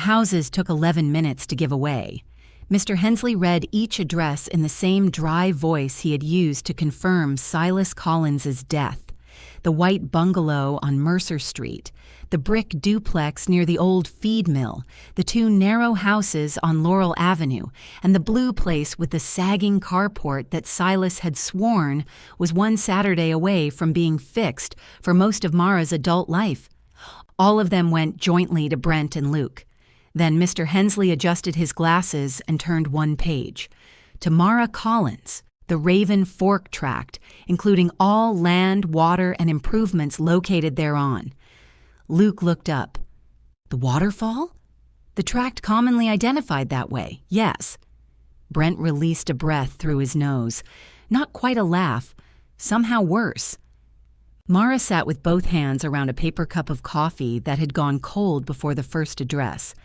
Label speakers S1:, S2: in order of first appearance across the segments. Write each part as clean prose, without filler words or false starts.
S1: houses took 11 minutes to give away. Mr. Hensley read each address in the same dry voice he had used to confirm Silas Collins's death. The white bungalow on Mercer Street, the brick duplex near the old feed mill, the two narrow houses on Laurel Avenue, and the blue place with the sagging carport that Silas had sworn was one Saturday away from being fixed for most of Mara's adult life. All of them went jointly to Brent and Luke. Then Mr. Hensley adjusted his glasses and turned one page. To Mara Collins, the Raven Fork tract, including all land, water, and improvements located thereon. Luke looked up. The Waterfall? The tract commonly identified that way, yes. Brent released a breath through his nose. Not quite a laugh, somehow worse. Mara sat with both hands around a paper cup of coffee that had gone cold before the first address.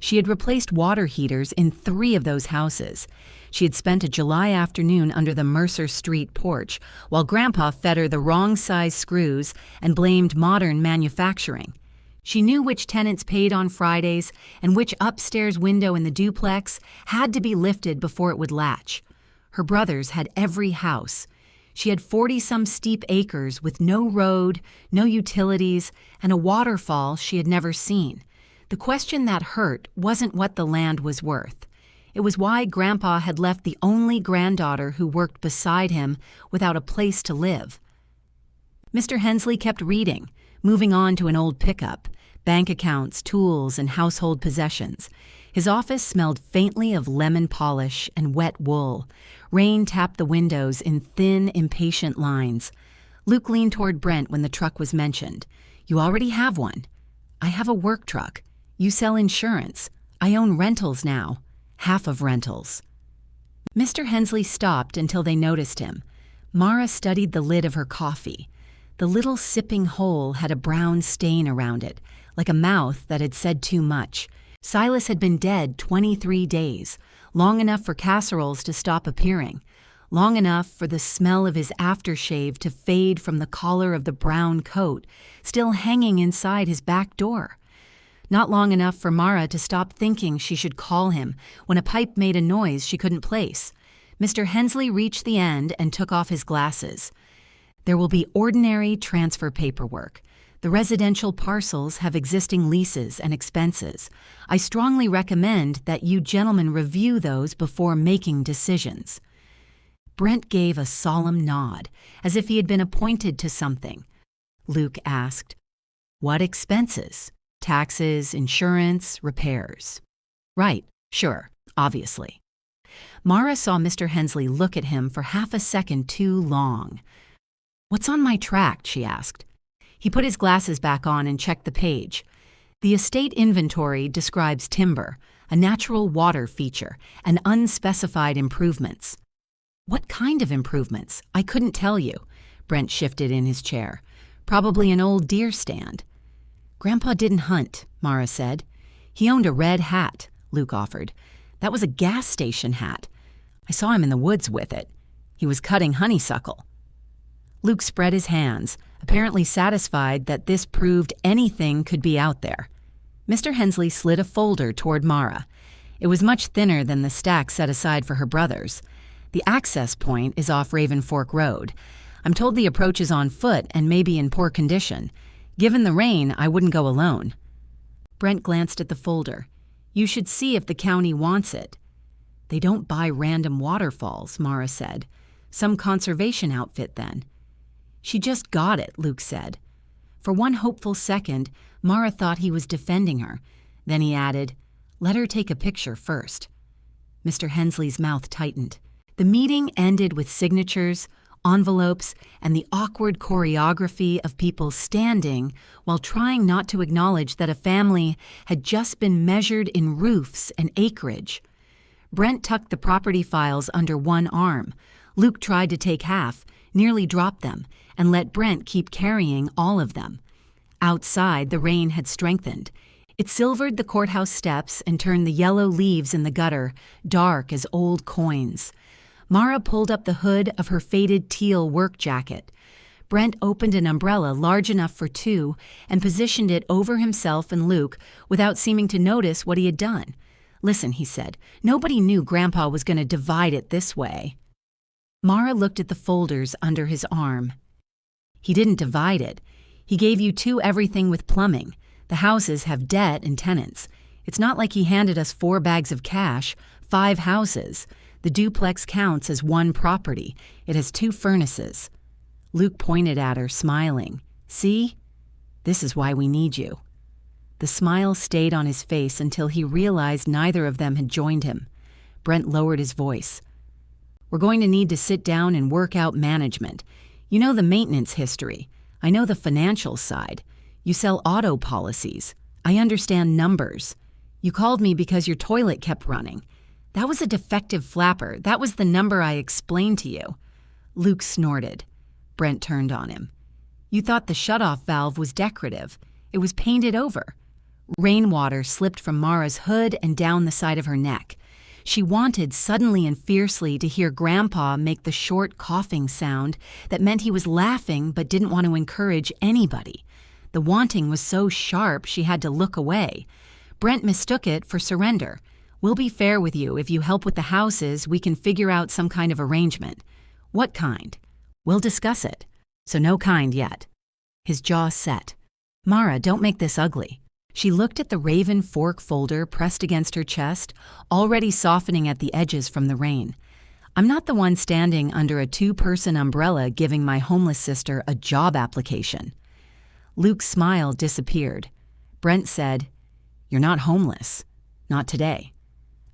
S1: She had replaced water heaters in 3 of those houses. She had spent a July afternoon under the Mercer Street porch, while Grandpa fed her the wrong size screws and blamed modern manufacturing. She knew which tenants paid on Fridays and which upstairs window in the duplex had to be lifted before it would latch. Her brothers had every house. She had 40-some steep acres with no road, no utilities, and a waterfall she had never seen. The question that hurt wasn't what the land was worth. It was why Grandpa had left the only granddaughter who worked beside him without a place to live. Mr. Hensley kept reading, moving on to an old pickup, bank accounts, tools, and household possessions. His office smelled faintly of lemon polish and wet wool. Rain tapped the windows in thin, impatient lines. Luke leaned toward Brent when the truck was mentioned. "You already have one." "I have a work truck." "You sell insurance." "I own rentals now." "Half of rentals." Mr. Hensley stopped until they noticed him. Mara studied the lid of her coffee. The little sipping hole had a brown stain around it, like a mouth that had said too much. Silas had been dead 23 days, long enough for casseroles to stop appearing, long enough for the smell of his aftershave to fade from the collar of the brown coat, still hanging inside his back door. Not long enough for Mara to stop thinking she should call him when a pipe made a noise she couldn't place. Mr. Hensley reached the end and took off his glasses. "There will be ordinary transfer paperwork. The residential parcels have existing leases and expenses. I strongly recommend that you gentlemen review those before making decisions." Brent gave a solemn nod, as if he had been appointed to something. Luke asked, "What expenses? Taxes, insurance, repairs?" "Right, sure, obviously." Mara saw Mr. Hensley look at him for half a second too long. "What's on my tract?" she asked. He put his glasses back on and checked the page. The estate inventory describes timber, a natural water feature, and unspecified improvements. "What kind of improvements? I couldn't tell you." Brent shifted in his chair. "Probably an old deer stand." "Grandpa didn't hunt," Mara said. "He owned a red hat," Luke offered. "That was a gas station hat. I saw him in the woods with it. He was cutting honeysuckle." Luke spread his hands, apparently satisfied that this proved anything could be out there. Mr. Hensley slid a folder toward Mara. It was much thinner than the stack set aside for her brothers. "The access point is off Raven Fork Road. I'm told the approach is on foot and may be in poor condition. Given the rain, I wouldn't go alone." Brent glanced at the folder. "You should see if the county wants it." "They don't buy random waterfalls," Mara said. "Some conservation outfit, then." "She just got it," Luke said. For one hopeful second, Mara thought he was defending her. Then he added, "Let her take a picture first." Mr. Hensley's mouth tightened. The meeting ended with signatures, envelopes, and the awkward choreography of people standing while trying not to acknowledge that a family had just been measured in roofs and acreage. Brent tucked the property files under one arm. Luke tried to take half, nearly dropped them, and let Brent keep carrying all of them. Outside, the rain had strengthened. It silvered the courthouse steps and turned the yellow leaves in the gutter dark as old coins. Mara pulled up the hood of her faded teal work jacket. Brent opened an umbrella large enough for two and positioned it over himself and Luke without seeming to notice what he had done. "Listen," he said, "nobody knew Grandpa was going to divide it this way." Mara looked at the folders under his arm. "He didn't divide it. He gave you two everything with plumbing. The houses have debt and tenants. It's not like he handed us 4 bags of cash, 5 houses. The duplex counts as one property. It has 2 furnaces." Luke pointed at her, smiling. "See? This is why we need you." The smile stayed on his face until he realized neither of them had joined him. Brent lowered his voice. "We're going to need to sit down and work out management. You know the maintenance history. I know the financial side. You sell auto policies. I understand numbers. You called me because your toilet kept running. That was a defective flapper. That was the number I explained to you." Luke snorted. Brent turned on him. "You thought the shutoff valve was decorative. It was painted over." Rainwater slipped from Mara's hood and down the side of her neck. She wanted suddenly and fiercely to hear Grandpa make the short coughing sound that meant he was laughing but didn't want to encourage anybody. The wanting was so sharp she had to look away. Brent mistook it for surrender. "We'll be fair with you. If you help with the houses, we can figure out some kind of arrangement." "What kind?" "We'll discuss it. So no kind yet." His jaw set. "Mara, don't make this ugly." She looked at the raven fork folder pressed against her chest, already softening at the edges from the rain. "I'm not the one standing under a 2-person umbrella giving my homeless sister a job application." Luke's smile disappeared. Brent said, "You're not homeless. Not today."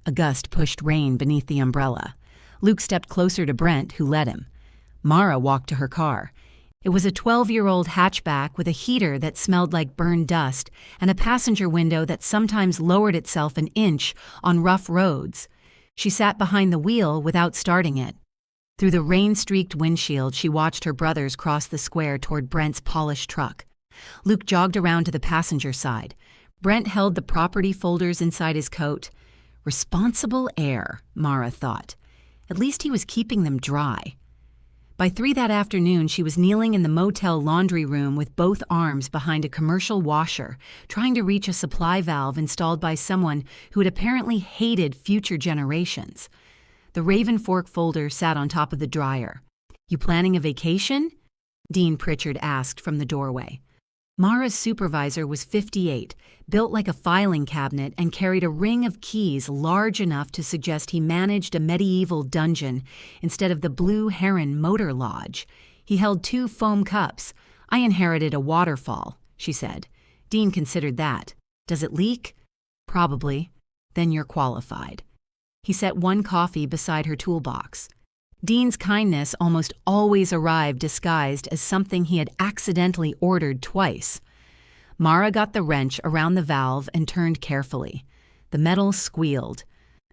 S1: A gust pushed rain beneath the umbrella. Luke stepped closer to Brent, who led him. Mara walked to her car. It was a 12-year-old hatchback with a heater that smelled like burned dust and a passenger window that sometimes lowered itself an inch on rough roads. She sat behind the wheel without starting it. Through the rain-streaked windshield, she watched her brothers cross the square toward Brent's polished truck. Luke jogged around to the passenger side. Brent held the property folders inside his coat. Responsible heir, Mara thought. At least he was keeping them dry. By 3 that afternoon, she was kneeling in the motel laundry room with both arms behind a commercial washer, trying to reach a supply valve installed by someone who had apparently hated future generations. The Raven Fork folder sat on top of the dryer. "You planning a vacation?" Dean Pritchard asked from the doorway. Mara's supervisor was 58, built like a filing cabinet, and carried a ring of keys large enough to suggest he managed a medieval dungeon instead of the Blue Heron Motor Lodge. He held 2 foam cups. "I inherited a Waterfall," she said. Dean considered that. "Does it leak?" "Probably. Then you're qualified." He set 1 coffee beside her toolbox. Dean's kindness almost always arrived disguised as something he had accidentally ordered twice. Mara got the wrench around the valve and turned carefully. The metal squealed.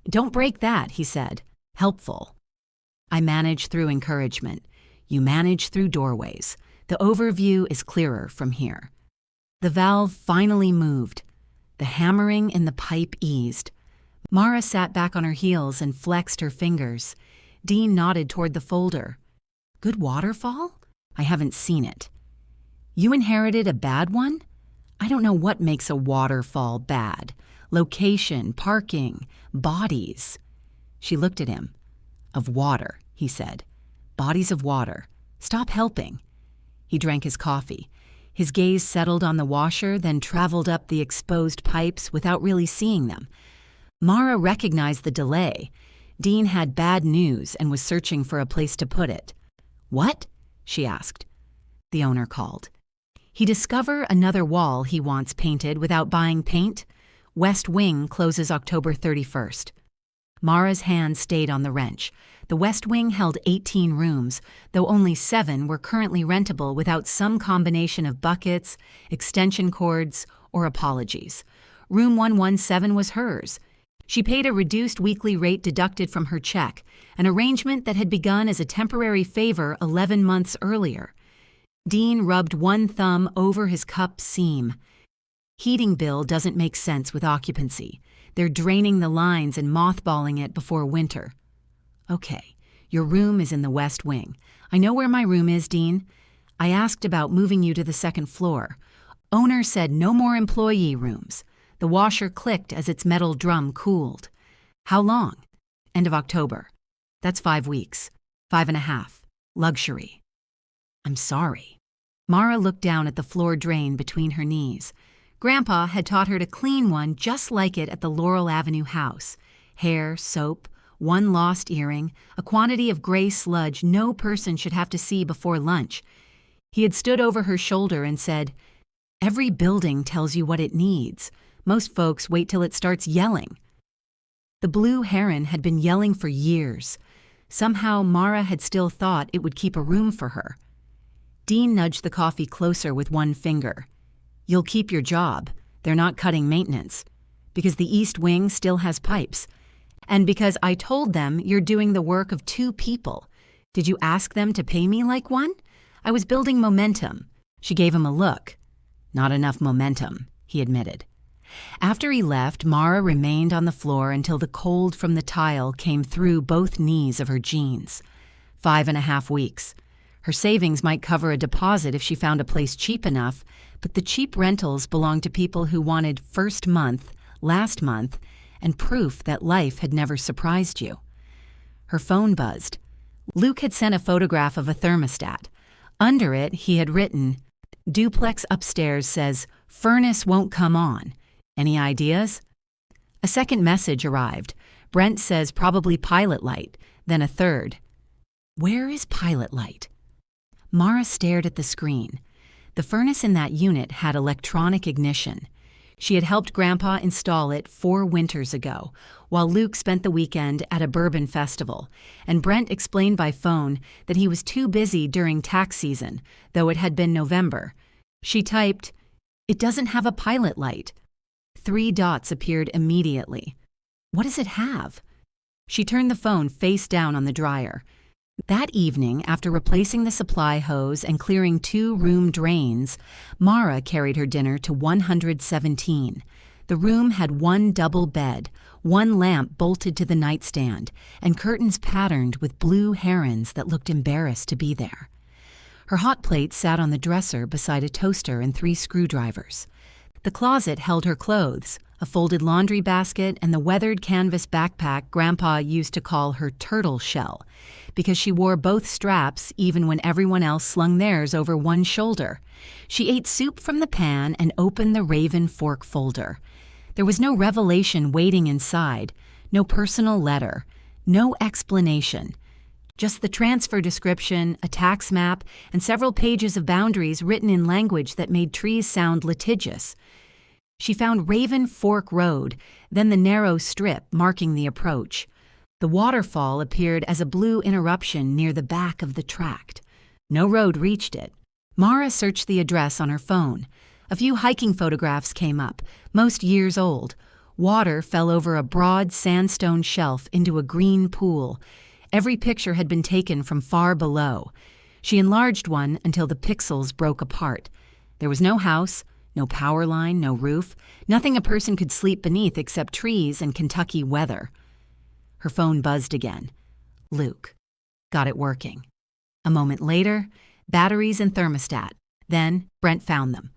S1: "Don't break that," he said. Helpful. "I manage through encouragement. You manage through doorways. The overview is clearer from here." The valve finally moved. The hammering in the pipe eased. Mara sat back on her heels and flexed her fingers. Dean nodded toward the folder. "Good waterfall? I haven't seen it." "You inherited a bad one?" "I don't know what makes a waterfall bad. Location, parking, bodies." She looked at him. "Of water," he said. "Bodies of water. Stop helping." He drank his coffee. His gaze settled on the washer, then traveled up the exposed pipes without really seeing them. Mara recognized the delay. Dean had bad news and was searching for a place to put it. "What?" she asked. The owner called. "He discover another wall he wants painted without buying paint. West Wing closes October 31st. Mara's hand stayed on the wrench. The West Wing held 18 rooms, though only 7 were currently rentable without some combination of buckets, extension cords, or apologies. Room 117 was hers. She paid a reduced weekly rate deducted from her check, an arrangement that had begun as a temporary favor 11 months earlier. Dean rubbed 1 thumb over his cup seam. "Heating bill doesn't make sense with occupancy. They're draining the lines and mothballing it before winter." "Okay, your room is in the West Wing. I know where my room is, Dean. I asked about moving you to the second floor. Owner said no more employee rooms. The washer clicked as its metal drum cooled. How long? End of October. That's 5 weeks. 5.5. Luxury. I'm sorry. Mara looked down at the floor drain between her knees. Grandpa had taught her to clean one just like it at the Laurel Avenue house. Hair, soap, one lost earring, a quantity of gray sludge no person should have to see before lunch. He had stood over her shoulder and said, "Every building tells you what it needs. Most folks wait till it starts yelling." The blue heron had been yelling for years. Somehow Mara had still thought it would keep a room for her. Dean nudged the coffee closer with one finger. "You'll keep your job. They're not cutting maintenance. Because the East Wing still has pipes. And because I told them you're doing the work of 2 people. Did you ask them to pay me like one? I was building momentum." She gave him a look. "Not enough momentum," he admitted. After he left, Mara remained on the floor until the cold from the tile came through both knees of her jeans. 5.5 weeks. Her savings might cover a deposit if she found a place cheap enough, but the cheap rentals belonged to people who wanted first month, last month, and proof that life had never surprised you. Her phone buzzed. Luke had sent a photograph of a thermostat. Under it, he had written, "Duplex upstairs says, furnace won't come on. Any ideas?" A second message arrived. Brent says probably pilot light, then a third. Where is pilot light? Mara stared at the screen. The furnace in that unit had electronic ignition. She had helped Grandpa install it 4 winters ago, while Luke spent the weekend at a bourbon festival, and Brent explained by phone that he was too busy during tax season, though it had been November. She typed, "It doesn't have a pilot light." 3 dots appeared immediately. What does it have? She turned the phone face down on the dryer. That evening, after replacing the supply hose and clearing 2 room drains, Mara carried her dinner to 117. The room had 1 double bed, 1 lamp bolted to the nightstand, and curtains patterned with blue herons that looked embarrassed to be there. Her hot plate sat on the dresser beside a toaster and 3 screwdrivers. The closet held her clothes, a folded laundry basket, and the weathered canvas backpack Grandpa used to call her turtle shell, because she wore both straps even when everyone else slung theirs over one shoulder. She ate soup from the pan and opened the Raven fork folder. There was no revelation waiting inside, no personal letter, no explanation. Just the transfer description, a tax map, and several pages of boundaries written in language that made trees sound litigious. She found Raven Fork Road, then the narrow strip marking the approach. The waterfall appeared as a blue interruption near the back of the tract. No road reached it. Mara searched the address on her phone. A few hiking photographs came up, most years old. Water fell over a broad sandstone shelf into a green pool. Every picture had been taken from far below. She enlarged one until the pixels broke apart. There was no house, no power line, no roof, nothing a person could sleep beneath except trees and Kentucky weather. Her phone buzzed again. Luke. Got it working. A moment later, batteries and thermostat. Then, Brent found them.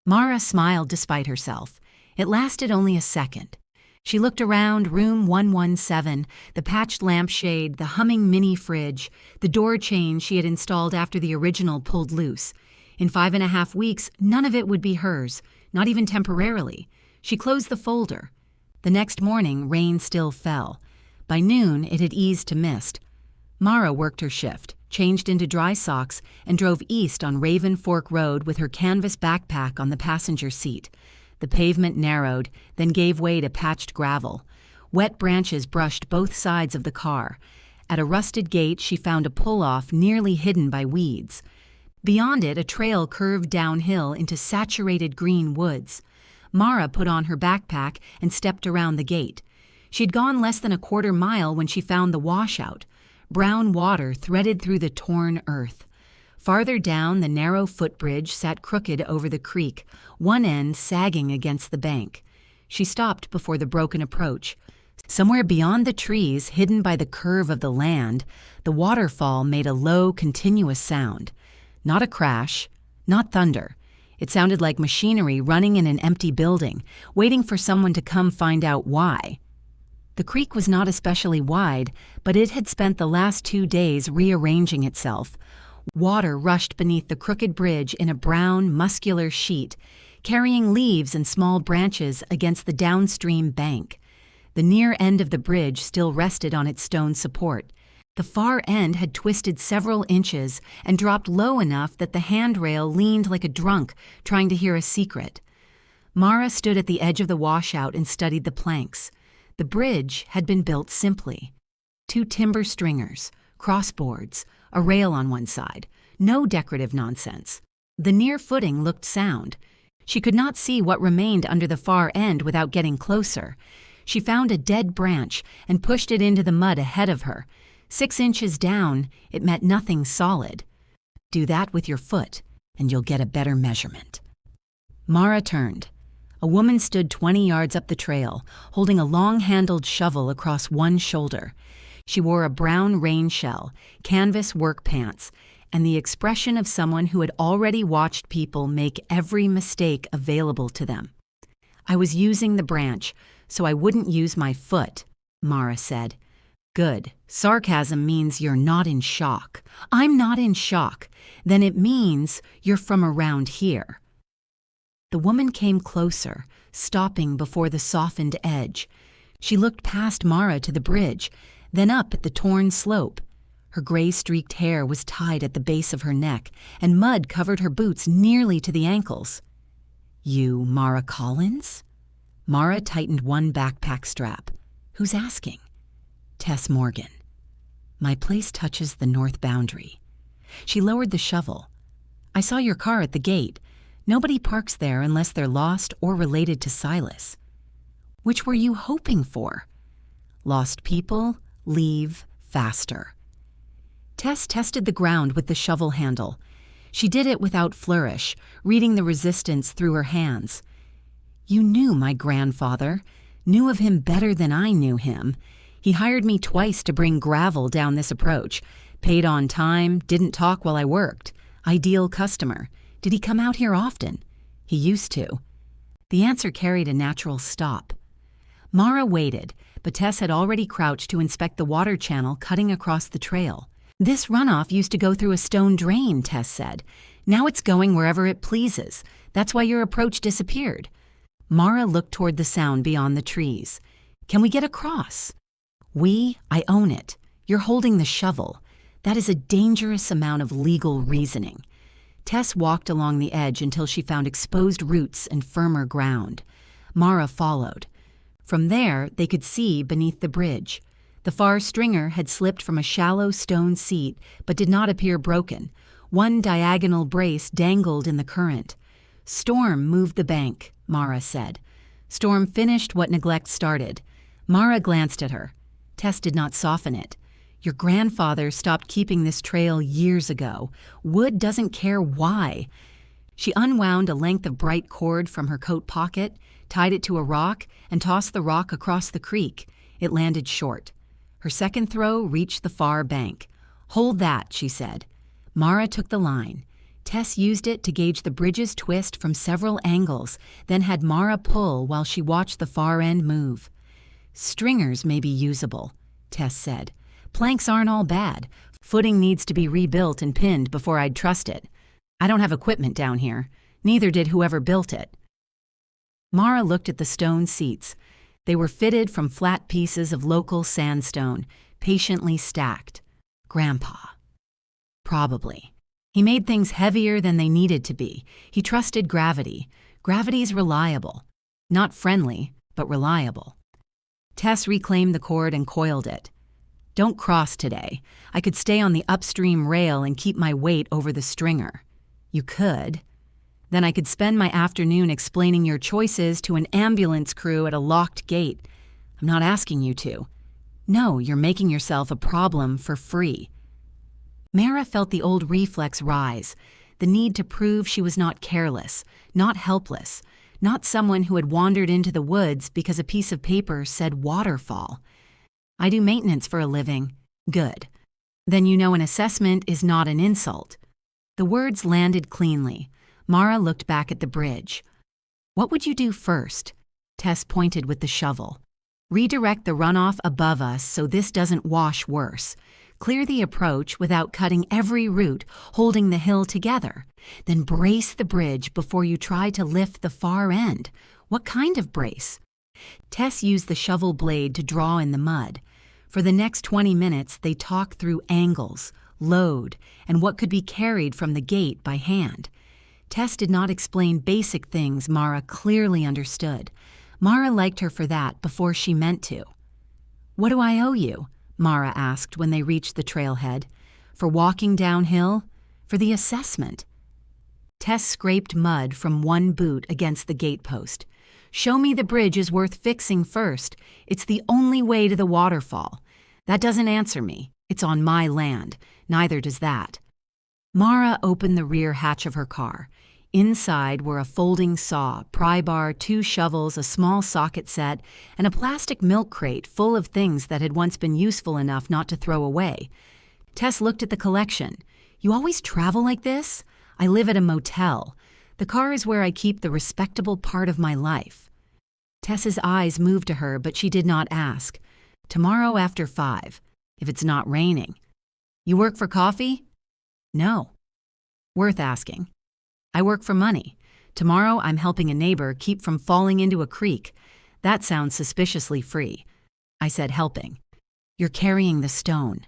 S1: Mara smiled despite herself. It lasted only a second. She looked around room 117, the patched lampshade, the humming mini fridge, the door chain she had installed after the original pulled loose. In 5.5 weeks, none of it would be hers, not even temporarily. She closed the folder. The next morning, rain still fell. By noon, it had eased to mist. Mara worked her shift, changed into dry socks, and drove east on Raven Fork Road with her canvas backpack on the passenger seat. The pavement narrowed, then gave way to patched gravel. Wet branches brushed both sides of the car. At a rusted gate, she found a pull-off nearly hidden by weeds. Beyond it, a trail curved downhill into saturated green woods. Mara put on her backpack and stepped around the gate. She'd gone less than a quarter mile when she found the washout. Brown water threaded through the torn earth. Farther down, the narrow footbridge sat crooked over the creek, one end sagging against the bank. She stopped before the broken approach. Somewhere beyond the trees, hidden by the curve of the land, the waterfall made a low, continuous sound. Not a crash, not thunder. It sounded like machinery running in an empty building, waiting for someone to come find out why. The creek was not especially wide, but it had spent the last 2 days rearranging itself. Water rushed beneath the crooked bridge in a brown, muscular sheet, carrying leaves and small branches against the downstream bank. The near end of the bridge still rested on its stone support. The far end had twisted several inches and dropped low enough that the handrail leaned like a drunk trying to hear a secret. Mara stood at the edge of the washout and studied the planks. The bridge had been built simply. 2 timber stringers, crossboards, a rail on one side, no decorative nonsense. The near footing looked sound. She could not see what remained under the far end without getting closer. She found a dead branch and pushed it into the mud ahead of her. 6 inches down, it met nothing solid. Do that with your foot, and you'll get a better measurement. Mara turned. A woman stood 20 yards up the trail, holding a long-handled shovel across one shoulder. She wore a brown rain shell, canvas work pants, and the expression of someone who had already watched people make every mistake available to them. I was using the branch, so I wouldn't use my foot, Mara said. Good. Sarcasm means you're not in shock. I'm not in shock. Then it means you're from around here. The woman came closer, stopping before the softened edge. She looked past Mara to the bridge, then up at the torn slope. Her gray-streaked hair was tied at the base of her neck, and mud covered her boots nearly to the ankles. You Mara Collins? Mara tightened one backpack strap. Who's asking? Tess Morgan. My place touches the north boundary. She lowered the shovel. I saw your car at the gate. Nobody parks there unless they're lost or related to Silas. Which were you hoping for? Lost people, leave, faster. Tess tested the ground with the shovel handle. She did it without flourish, reading the resistance through her hands. You knew my grandfather, knew of him better than I knew him. He hired me twice to bring gravel down this approach. Paid on time, didn't talk while I worked. Ideal customer. Did he come out here often? He used to. The answer carried a natural stop. Mara waited, but Tess had already crouched to inspect the water channel cutting across the trail. This runoff used to go through a stone drain, Tess said. Now it's going wherever it pleases. That's why your approach disappeared. Mara looked toward the sound beyond the trees. Can we get across? I own it. You're holding the shovel. That is a dangerous amount of legal reasoning. Tess walked along the edge until she found exposed roots and firmer ground. Mara followed. From there, they could see beneath the bridge. The far stringer had slipped from a shallow stone seat, but did not appear broken. One diagonal brace dangled in the current. Storm moved the bank, Mara said. Storm finished what neglect started. Mara glanced at her. Tess did not soften it. Your grandfather stopped keeping this trail years ago. Wood doesn't care why. She unwound a length of bright cord from her coat pocket, tied it to a rock, and tossed the rock across the creek. It landed short. Her second throw reached the far bank. Hold that, she said. Mara took the line. Tess used it to gauge the bridge's twist from several angles, then had Mara pull while she watched the far end move. Stringers may be usable, Tess said. Planks aren't all bad. Footing needs to be rebuilt and pinned before I'd trust it. I don't have equipment down here. Neither did whoever built it. Mara looked at the stone seats. They were fitted from flat pieces of local sandstone, patiently stacked. Grandpa. Probably. He made things heavier than they needed to be. He trusted gravity. Gravity's reliable. Not friendly, but reliable. Tess reclaimed the cord and coiled it. Don't cross today. I could stay on the upstream rail and keep my weight over the stringer. You could. Then I could spend my afternoon explaining your choices to an ambulance crew at a locked gate. I'm not asking you to. No, you're making yourself a problem for free. Mara felt the old reflex rise, the need to prove she was not careless, not helpless, not someone who had wandered into the woods because a piece of paper said Waterfall. I do maintenance for a living. Good. Then you know an assessment is not an insult. The words landed cleanly. Mara looked back at the bridge. "What would you do first?" Tess pointed with the shovel. "Redirect the runoff above us so this doesn't wash worse. Clear the approach without cutting every root, holding the hill together. Then brace the bridge before you try to lift the far end." "What kind of brace?" Tess used the shovel blade to draw in the mud. For the next 20 minutes, they talked through angles, load, and what could be carried from the gate by hand. Tess did not explain basic things Mara clearly understood. Mara liked her for that before she meant to. "What do I owe you?" Mara asked when they reached the trailhead. "For walking downhill? For the assessment?" Tess scraped mud from one boot against the gatepost. "Show me the bridge is worth fixing first. It's the only way to the waterfall." "That doesn't answer me. It's on my land. Neither does that." Mara opened the rear hatch of her car. Inside were a folding saw, pry bar, 2 shovels, a small socket set, and a plastic milk crate full of things that had once been useful enough not to throw away. Tess looked at the collection. "You always travel like this?" "I live at a motel. The car is where I keep the respectable part of my life." Tess's eyes moved to her, but she did not ask. "Tomorrow after 5, if it's not raining." "You work for coffee?" "No." "Worth asking." "I work for money. Tomorrow I'm helping a neighbor keep from falling into a creek." "That sounds suspiciously free." I said helping. "You're carrying the stone."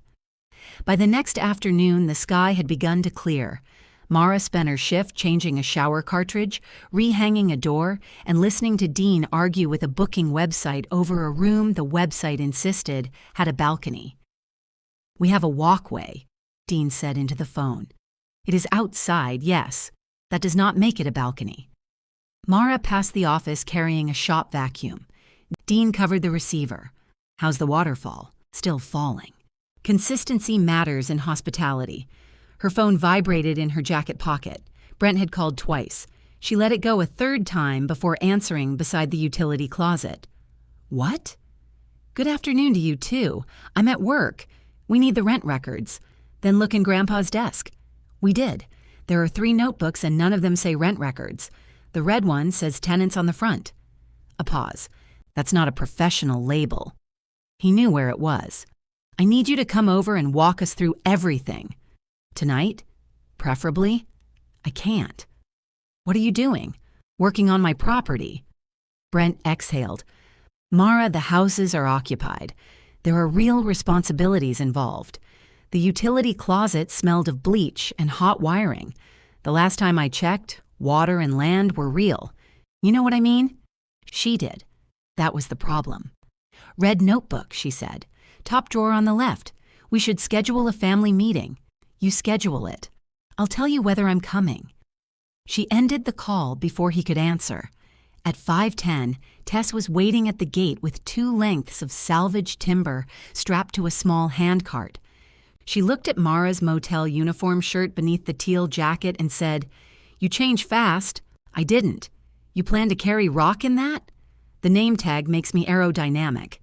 S1: By the next afternoon, the sky had begun to clear. Mara spent her shift changing a shower cartridge, rehanging a door, and listening to Dean argue with a booking website over a room the website insisted had a balcony. "We have a walkway," Dean said into the phone. "It is outside, yes. That does not make it a balcony." Mara passed the office carrying a shop vacuum. Dean covered the receiver. "How's the waterfall?" "Still falling." Consistency matters in hospitality. Her phone vibrated in her jacket pocket. Brent had called twice. She let it go a third time before answering beside the utility closet. "What?" "Good afternoon to you, too. I'm at work. We need the rent records." "Then look in Grandpa's desk." We did. There are 3 notebooks and none of them say rent records. The red one says tenants on the front. A pause. "That's not a professional label." He knew where it was. "I need you to come over and walk us through everything." "Tonight? Preferably?" "I can't." "What are you doing?" "Working on my property." Brent exhaled. "Mara, the houses are occupied. There are real responsibilities involved. The utility closet smelled of bleach and hot wiring. The last time I checked, water and land were real. You know what I mean?" She did. That was the problem. "Red notebook," she said. "Top drawer on the left. We should schedule a family meeting. You schedule it. I'll tell you whether I'm coming." She ended the call before he could answer. At 5:10, Tess was waiting at the gate with 2 lengths of salvaged timber strapped to a small handcart. She looked at Mara's motel uniform shirt beneath the teal jacket and said, "You change fast." "I didn't." "You plan to carry rock in that?" "The name tag makes me aerodynamic."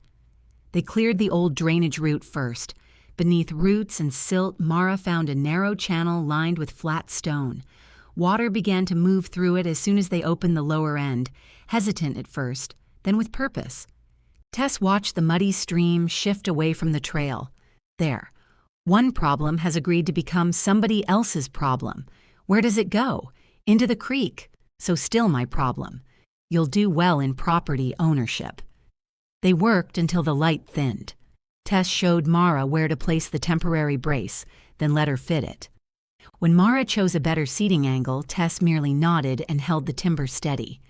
S1: They cleared the old drainage route first. Beneath roots and silt, Mara found a narrow channel lined with flat stone. Water began to move through it as soon as they opened the lower end, hesitant at first, then with purpose. Tess watched the muddy stream shift away from the trail. There. One problem has agreed to become somebody else's problem. Where does it go? Into the creek. So still my problem. You'll do well in property ownership. They worked until the light thinned. Tess showed Mara where to place the temporary brace, then let her fit it. When Mara chose a better seating angle, Tess merely nodded and held the timber steady.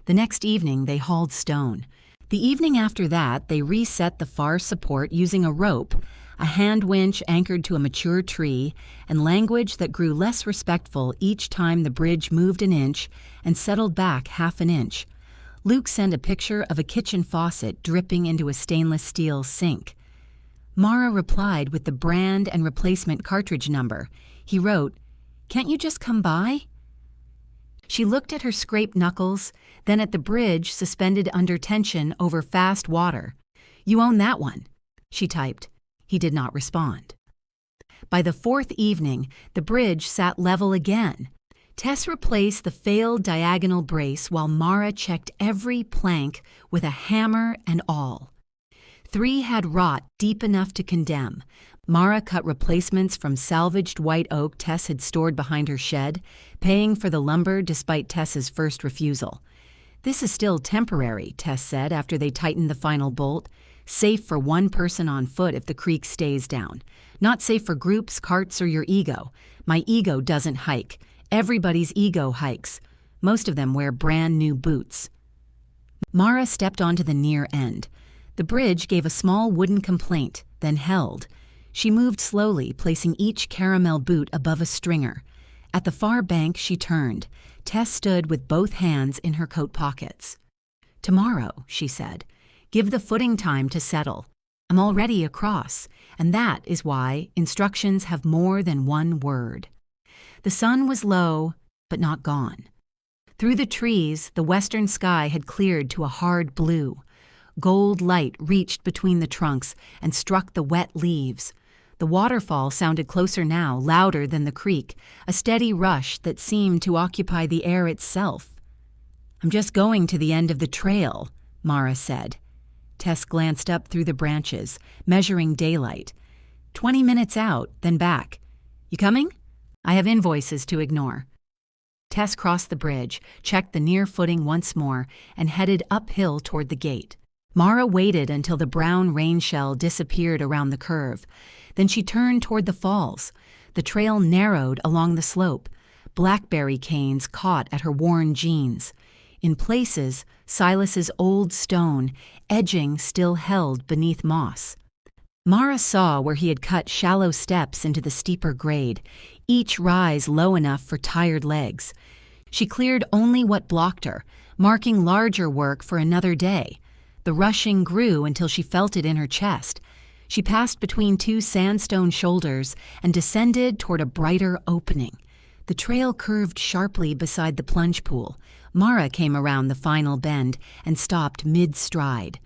S1: The next evening, they hauled stone. The evening after that, they reset the far support using a rope, a hand winch anchored to a mature tree, and language that grew less respectful each time the bridge moved an inch and settled back half an inch. Luke sent a picture of a kitchen faucet dripping into a stainless steel sink. Mara replied with the brand and replacement cartridge number. He wrote, "Can't you just come by?" She looked at her scraped knuckles, then at the bridge suspended under tension over fast water. "You own that one," she typed. He did not respond. By the fourth evening, the bridge sat level again. Tess replaced the failed diagonal brace while Mara checked every plank with a hammer and awl. 3 had rot deep enough to condemn. Mara cut replacements from salvaged white oak Tess had stored behind her shed, paying for the lumber despite Tess's first refusal. "This is still temporary," Tess said after they tightened the final bolt. "Safe for one person on foot if the creek stays down. Not safe for groups, carts, or your ego. My ego doesn't hike. Everybody's ego hikes. Most of them wear brand new boots." Mara stepped onto the near end. The bridge gave a small wooden complaint, then held. She moved slowly, placing each caramel boot above a stringer. At the far bank, she turned. Tess stood with both hands in her coat pockets. "Tomorrow," she said. "Give the footing time to settle. I'm already across, and that is why instructions have more than one word." The sun was low, but not gone. Through the trees, the western sky had cleared to a hard blue. Gold light reached between the trunks and struck the wet leaves. The waterfall sounded closer now, louder than the creek, a steady rush that seemed to occupy the air itself. "I'm just going to the end of the trail," Mara said. Tess glanced up through the branches, measuring daylight. 20 minutes out, then back. "You coming? I have invoices to ignore." Tess crossed the bridge, checked the near footing once more, and headed uphill toward the gate. Mara waited until the brown rain shell disappeared around the curve. Then she turned toward the falls. The trail narrowed along the slope. Blackberry canes caught at her worn jeans. In places, Silas's old stone, edging still held beneath moss. Mara saw where he had cut shallow steps into the steeper grade, each rise low enough for tired legs. She cleared only what blocked her, marking larger work for another day. The rushing grew until she felt it in her chest. She passed between 2 sandstone shoulders and descended toward a brighter opening. The trail curved sharply beside the plunge pool. Mara came around the final bend and stopped mid-stride.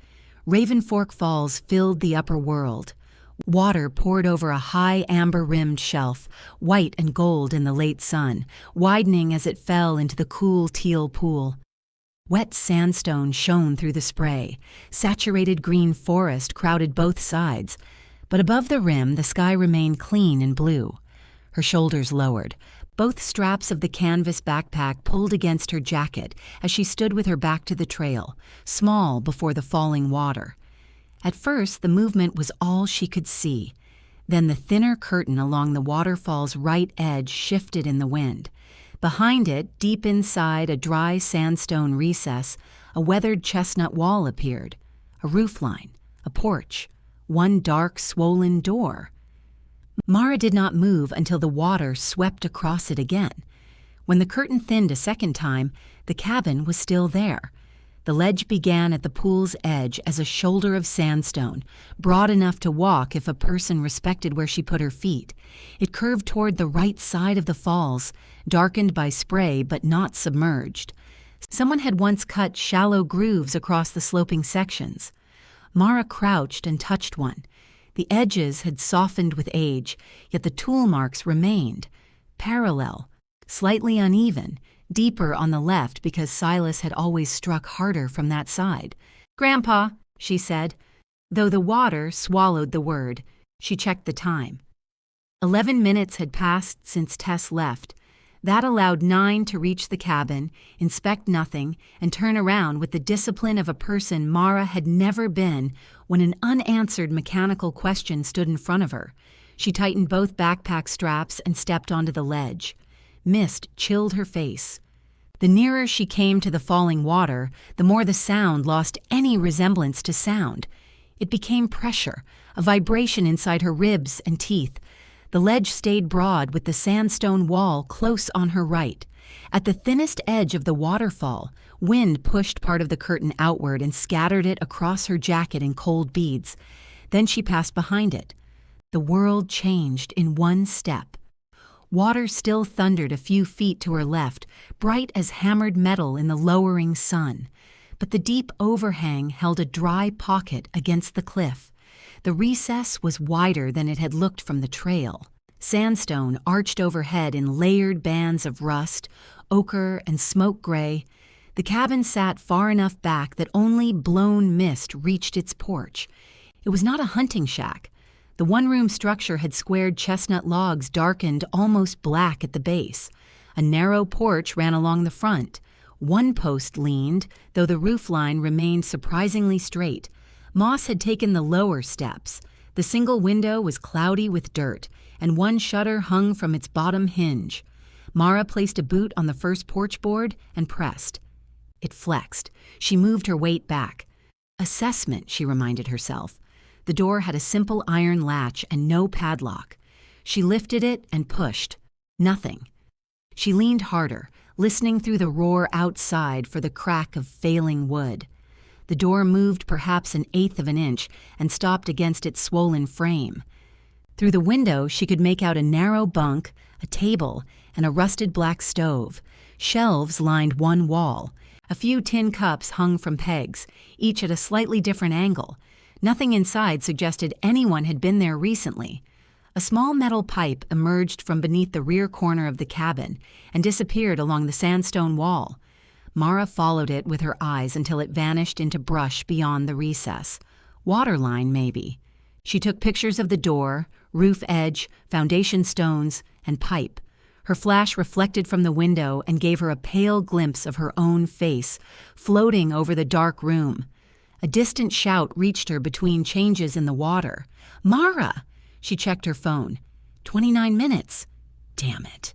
S1: Raven Fork Falls filled the upper world. Water poured over a high amber-rimmed shelf, white and gold in the late sun, widening as it fell into the cool teal pool. Wet sandstone shone through the spray. Saturated green forest crowded both sides. But above the rim, the sky remained clean and blue. Her shoulders lowered. Both straps of the canvas backpack pulled against her jacket as she stood with her back to the trail, small before the falling water. At first, the movement was all she could see. Then the thinner curtain along the waterfall's right edge shifted in the wind. Behind it, deep inside a dry sandstone recess, a weathered chestnut wall appeared. A roofline, a porch, one dark, swollen door. Mara did not move until the water swept across it again. When the curtain thinned a second time, the cabin was still there. The ledge began at the pool's edge as a shoulder of sandstone, broad enough to walk if a person respected where she put her feet. It curved toward the right side of the falls, darkened by spray but not submerged. Someone had once cut shallow grooves across the sloping sections. Mara crouched and touched one. The edges had softened with age, yet the tool marks remained, parallel, slightly uneven, deeper on the left because Silas had always struck harder from that side. "Grandpa," she said. Though the water swallowed the word, she checked the time. 11 minutes had passed since Tess left. That allowed 9 to reach the cabin, inspect nothing, and turn around with the discipline of a person Mara had never been when an unanswered mechanical question stood in front of her. She tightened both backpack straps and stepped onto the ledge. Mist chilled her face. The nearer she came to the falling water, the more the sound lost any resemblance to sound. It became pressure, a vibration inside her ribs and teeth. The ledge stayed broad with the sandstone wall close on her right. At the thinnest edge of the waterfall, wind pushed part of the curtain outward and scattered it across her jacket in cold beads. Then she passed behind it. The world changed in one step. Water still thundered a few feet to her left, bright as hammered metal in the lowering sun. But the deep overhang held a dry pocket against the cliff. The recess was wider than it had looked from the trail. Sandstone arched overhead in layered bands of rust, ochre, and smoke gray. The cabin sat far enough back that only blown mist reached its porch. It was not a hunting shack. The one-room structure had squared chestnut logs darkened almost black at the base. A narrow porch ran along the front. One post leaned, though the roofline remained surprisingly straight. Moss had taken the lower steps. The single window was cloudy with dirt, and one shutter hung from its bottom hinge. Mara placed a boot on the first porch board and pressed. It flexed. She moved her weight back. Assessment, she reminded herself. The door had a simple iron latch and no padlock. She lifted it and pushed. Nothing. She leaned harder, listening through the roar outside for the crack of failing wood. The door moved perhaps 1/8 of an inch and stopped against its swollen frame. Through the window, she could make out a narrow bunk, a table, and a rusted black stove. Shelves lined one wall. A few tin cups hung from pegs, each at a slightly different angle. Nothing inside suggested anyone had been there recently. A small metal pipe emerged from beneath the rear corner of the cabin and disappeared along the sandstone wall. Mara followed it with her eyes until it vanished into brush beyond the recess. Waterline, maybe. She took pictures of the door, roof edge, foundation stones, and pipe. Her flash reflected from the window and gave her a pale glimpse of her own face, floating over the dark room. A distant shout reached her between changes in the water. "Mara!" She checked her phone. 29 minutes. Damn it.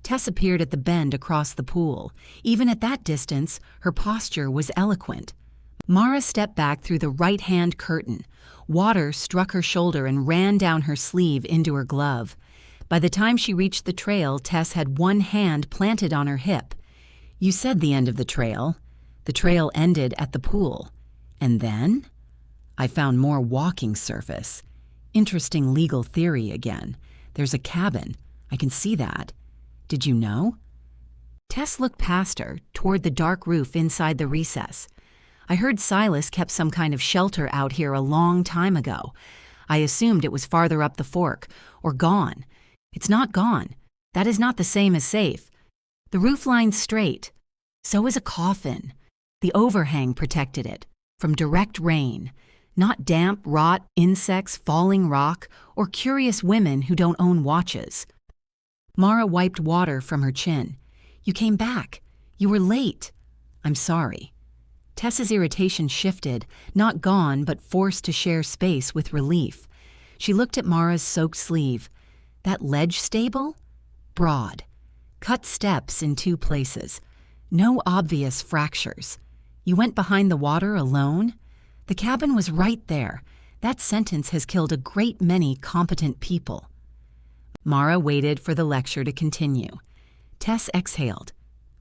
S1: Tess appeared at the bend across the pool. Even at that distance, her posture was eloquent. Mara stepped back through the right-hand curtain. Water struck her shoulder and ran down her sleeve into her glove. By the time she reached the trail, Tess had one hand planted on her hip. "You said the end of the trail." The trail ended at the pool. "And then?" "I found more walking surface. Interesting legal theory again. There's a cabin. I can see that. Did you know?" Tess looked past her, toward the dark roof inside the recess. "I heard Silas kept some kind of shelter out here a long time ago. I assumed it was farther up the fork, or gone. It's not gone. That is not the same as safe. The roof line's straight. So is a coffin. The overhang protected it from direct rain. Not damp, rot, insects, falling rock, or curious women who don't own watches." Mara wiped water from her chin. "You came back. You were late." "I'm sorry." Tess's irritation shifted, not gone but forced to share space with relief. She looked at Mara's soaked sleeve. That ledge stable? Broad. Cut steps in 2 places. No obvious fractures. You went behind the water alone? The cabin was right there. That sentence has killed a great many competent people. Mara waited for the lecture to continue. Tess exhaled.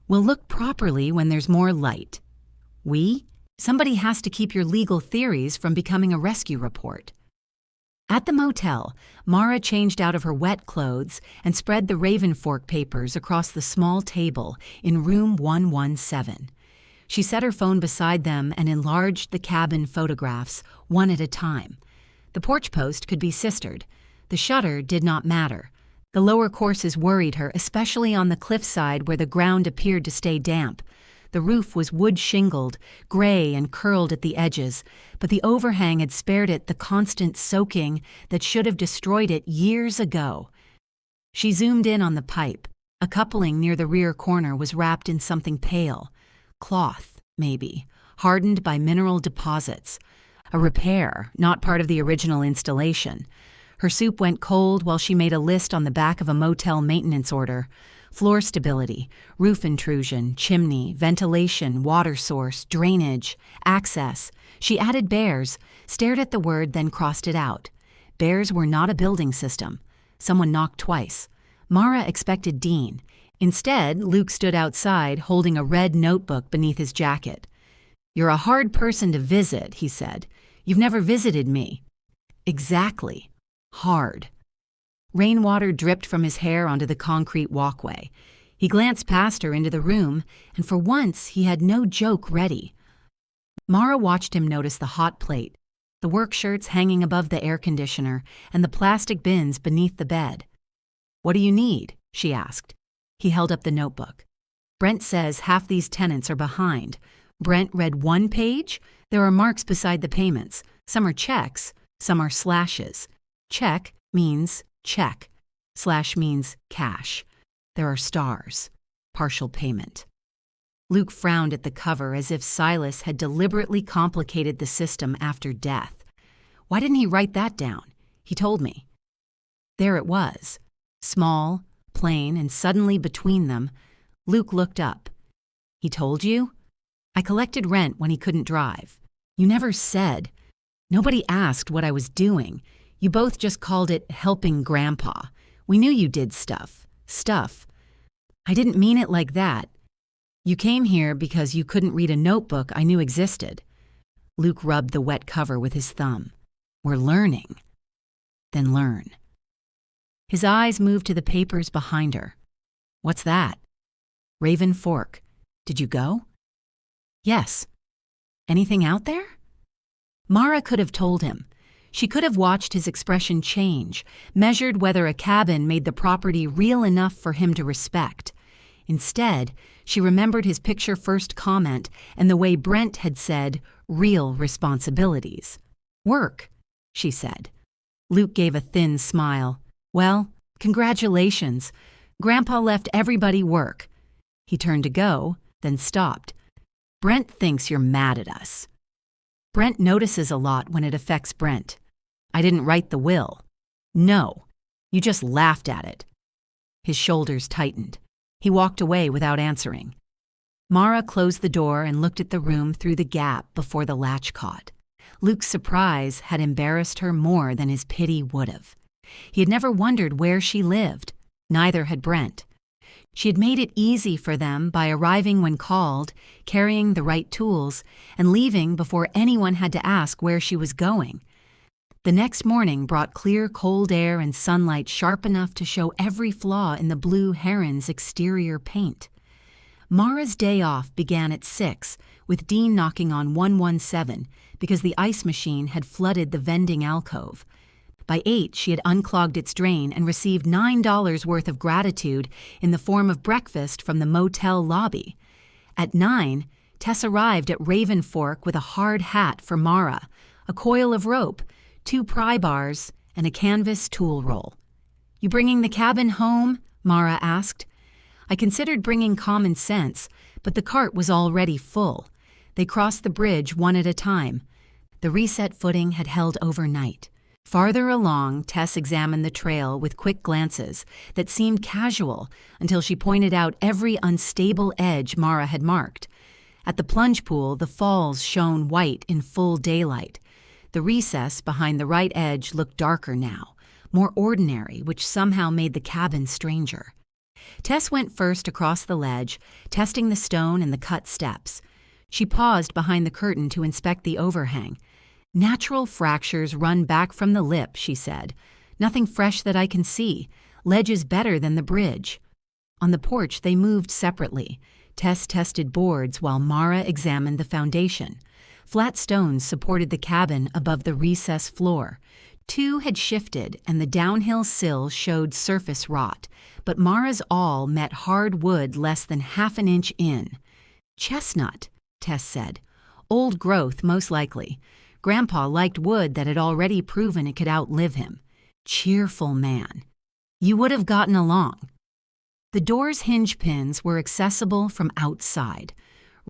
S1: "We'll look properly when there's more light." "We?" "Somebody has to keep your legal theories from becoming a rescue report." At the motel, Mara changed out of her wet clothes and spread the Raven Fork papers across the small table in room 117. She set her phone beside them and enlarged the cabin photographs, one at a time. The porch post could be sistered. The shutter did not matter. The lower courses worried her, especially on the cliffside where the ground appeared to stay damp. The roof was wood-shingled, gray and curled at the edges, but the overhang had spared it the constant soaking that should have destroyed it years ago. She zoomed in on the pipe. A coupling near the rear corner was wrapped in something pale. Cloth, maybe, hardened by mineral deposits. A repair, not part of the original installation. Her soup went cold while she made a list on the back of a motel maintenance order. Floor stability, roof intrusion, chimney, ventilation, water source, drainage, access. She added bears, stared at the word, then crossed it out. Bears were not a building system. Someone knocked twice. Mara expected Dean. Instead, Luke stood outside, holding a red notebook beneath his jacket. "You're a hard person to visit," he said. "You've never visited me." "Exactly. Hard." Rainwater dripped from his hair onto the concrete walkway. He glanced past her into the room, and for once he had no joke ready. Mara watched him notice the hot plate, the work shirts hanging above the air conditioner, and the plastic bins beneath the bed. "What do you need?" she asked. He held up the notebook. "Brent says half these tenants are behind." Brent read one page. There are marks beside the payments. Some are checks, some are slashes. Check means check. Slash means cash. There are stars. Partial payment. Luke frowned at the cover as if Silas had deliberately complicated the system after death. Why didn't he write that down? He told me. There it was. Small, plain, and suddenly between them, Luke looked up. He told you? I collected rent when he couldn't drive. You never said. Nobody asked what I was doing. You both just called it helping Grandpa. We knew you did stuff. I didn't mean it like that. You came here because you couldn't read a notebook I knew existed. Luke rubbed the wet cover with his thumb. We're learning. Then learn. His eyes moved to the papers behind her. What's that? Raven Fork. Did you go? Yes. Anything out there? Mara could have told him. She could have watched his expression change, measured whether a cabin made the property real enough for him to respect. Instead, she remembered his picture-first comment and the way Brent had said, real responsibilities. Work, she said. Luke gave a thin smile. Well, congratulations. Grandpa left everybody work. He turned to go, then stopped. Brent thinks you're mad at us. Brent notices a lot when it affects Brent. I didn't write the will. No, you just laughed at it. His shoulders tightened. He walked away without answering. Mara closed the door and looked at the room through the gap before the latch caught. Luke's surprise had embarrassed her more than his pity would have. He had never wondered where she lived. Neither had Brent. She had made it easy for them by arriving when called, carrying the right tools, and leaving before anyone had to ask where she was going. The next morning brought clear, cold air and sunlight sharp enough to show every flaw in the blue heron's exterior paint. Mara's day off began at 6, with Dean knocking on 117 because the ice machine had flooded the vending alcove. By 8, she had unclogged its drain and received $9 worth of gratitude in the form of breakfast from the motel lobby. At 9, Tess arrived at Raven Fork with a hard hat for Mara, a coil of rope, 2 pry bars, and a canvas tool roll. You bringing the cabin home? Mara asked. I considered bringing common sense, but the cart was already full. They crossed the bridge one at a time. The reset footing had held overnight. Farther along, Tess examined the trail with quick glances that seemed casual until she pointed out every unstable edge Mara had marked. At the plunge pool, the falls shone white in full daylight. The recess behind the right edge looked darker now, more ordinary, which somehow made the cabin stranger. Tess went first across the ledge, testing the stone and the cut steps. She paused behind the curtain to inspect the overhang. Natural fractures run back from the lip, she said. Nothing fresh that I can see. Ledge is better than the bridge. On the porch, they moved separately. Tess tested boards while Mara examined the foundation. Flat stones supported the cabin above the recess floor. 2 had shifted, and the downhill sill showed surface rot, but Mara's awl met hard wood less than half an inch in. Chestnut, Tess said. Old growth, most likely. Grandpa liked wood that had already proven it could outlive him. Cheerful man. You would have gotten along. The door's hinge pins were accessible from outside.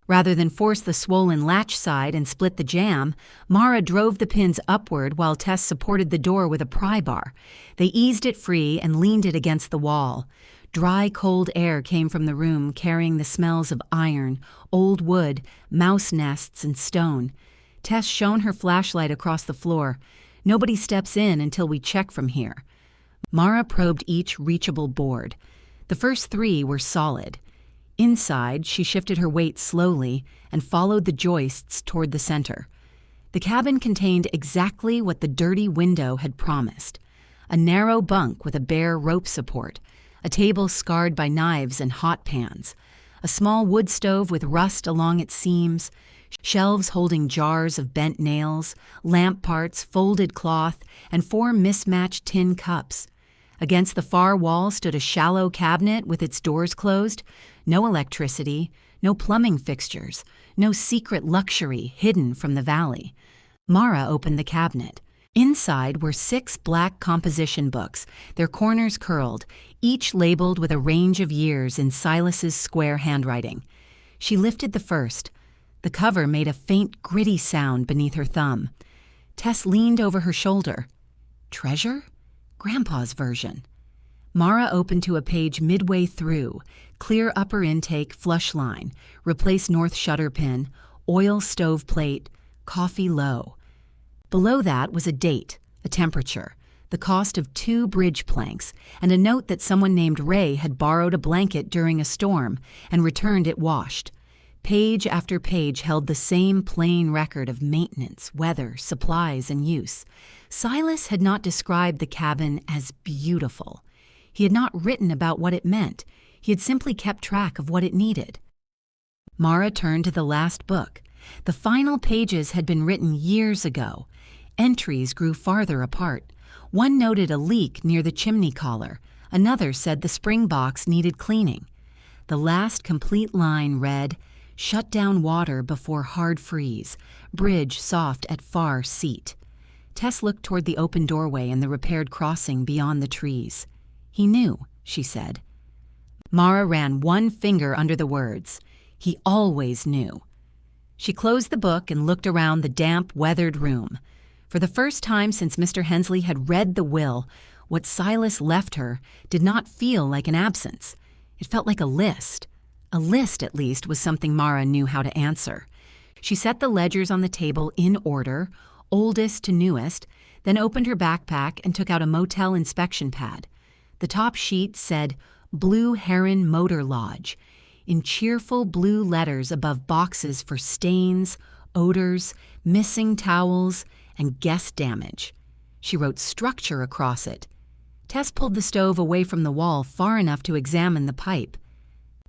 S1: Rather than force the swollen latch side and split the jamb, Mara drove the pins upward while Tess supported the door with a pry bar. They eased it free and leaned it against the wall. Dry, cold air came from the room, carrying the smells of iron, old wood, mouse nests, and stone. Tess shone her flashlight across the floor. Nobody steps in until we check from here. Mara probed each reachable board. The first 3 were solid. Inside, she shifted her weight slowly and followed the joists toward the center. The cabin contained exactly what the dirty window had promised. A narrow bunk with a bare rope support, a table scarred by knives and hot pans, a small wood stove with rust along its seams, shelves holding jars of bent nails, lamp parts, folded cloth, and 4 mismatched tin cups. Against the far wall stood a shallow cabinet with its doors closed. No electricity, no plumbing fixtures, no secret luxury hidden from the valley. Mara opened the cabinet. Inside were 6 black composition books, their corners curled, each labeled with a range of years in Silas's square handwriting. She lifted the first. The cover made a faint, gritty sound beneath her thumb. Tess leaned over her shoulder. Treasure? Grandpa's version. Mara opened to a page midway through. Clear upper intake, flush line, replace north shutter pin, oil stove plate, coffee low. Below that was a date, a temperature, the cost of 2 bridge planks, and a note that someone named Ray had borrowed a blanket during a storm and returned it washed. Page after page held the same plain record of maintenance, weather, supplies, and use. Silas had not described the cabin as beautiful. He had not written about what it meant. He had simply kept track of what it needed. Mara turned to the last book. The final pages had been written years ago. Entries grew farther apart. One noted a leak near the chimney collar. Another said the spring box needed cleaning. The last complete line read, "Shut down water before hard freeze. Bridge soft at far seat." Tess looked toward the open doorway and the repaired crossing beyond the trees. "He knew," she said. Mara ran one finger under the words. "He always knew." She closed the book and looked around the damp, weathered room. For the first time since Mr. Hensley had read the will, what Silas left her did not feel like an absence. It felt like a list. A list, at least, was something Mara knew how to answer. She set the ledgers on the table in order, oldest to newest, then opened her backpack and took out a motel inspection pad. The top sheet said, "Blue Heron Motor Lodge," in cheerful blue letters above boxes for stains, odors, missing towels, and guest damage. She wrote structure across it. Tess pulled the stove away from the wall far enough to examine the pipe.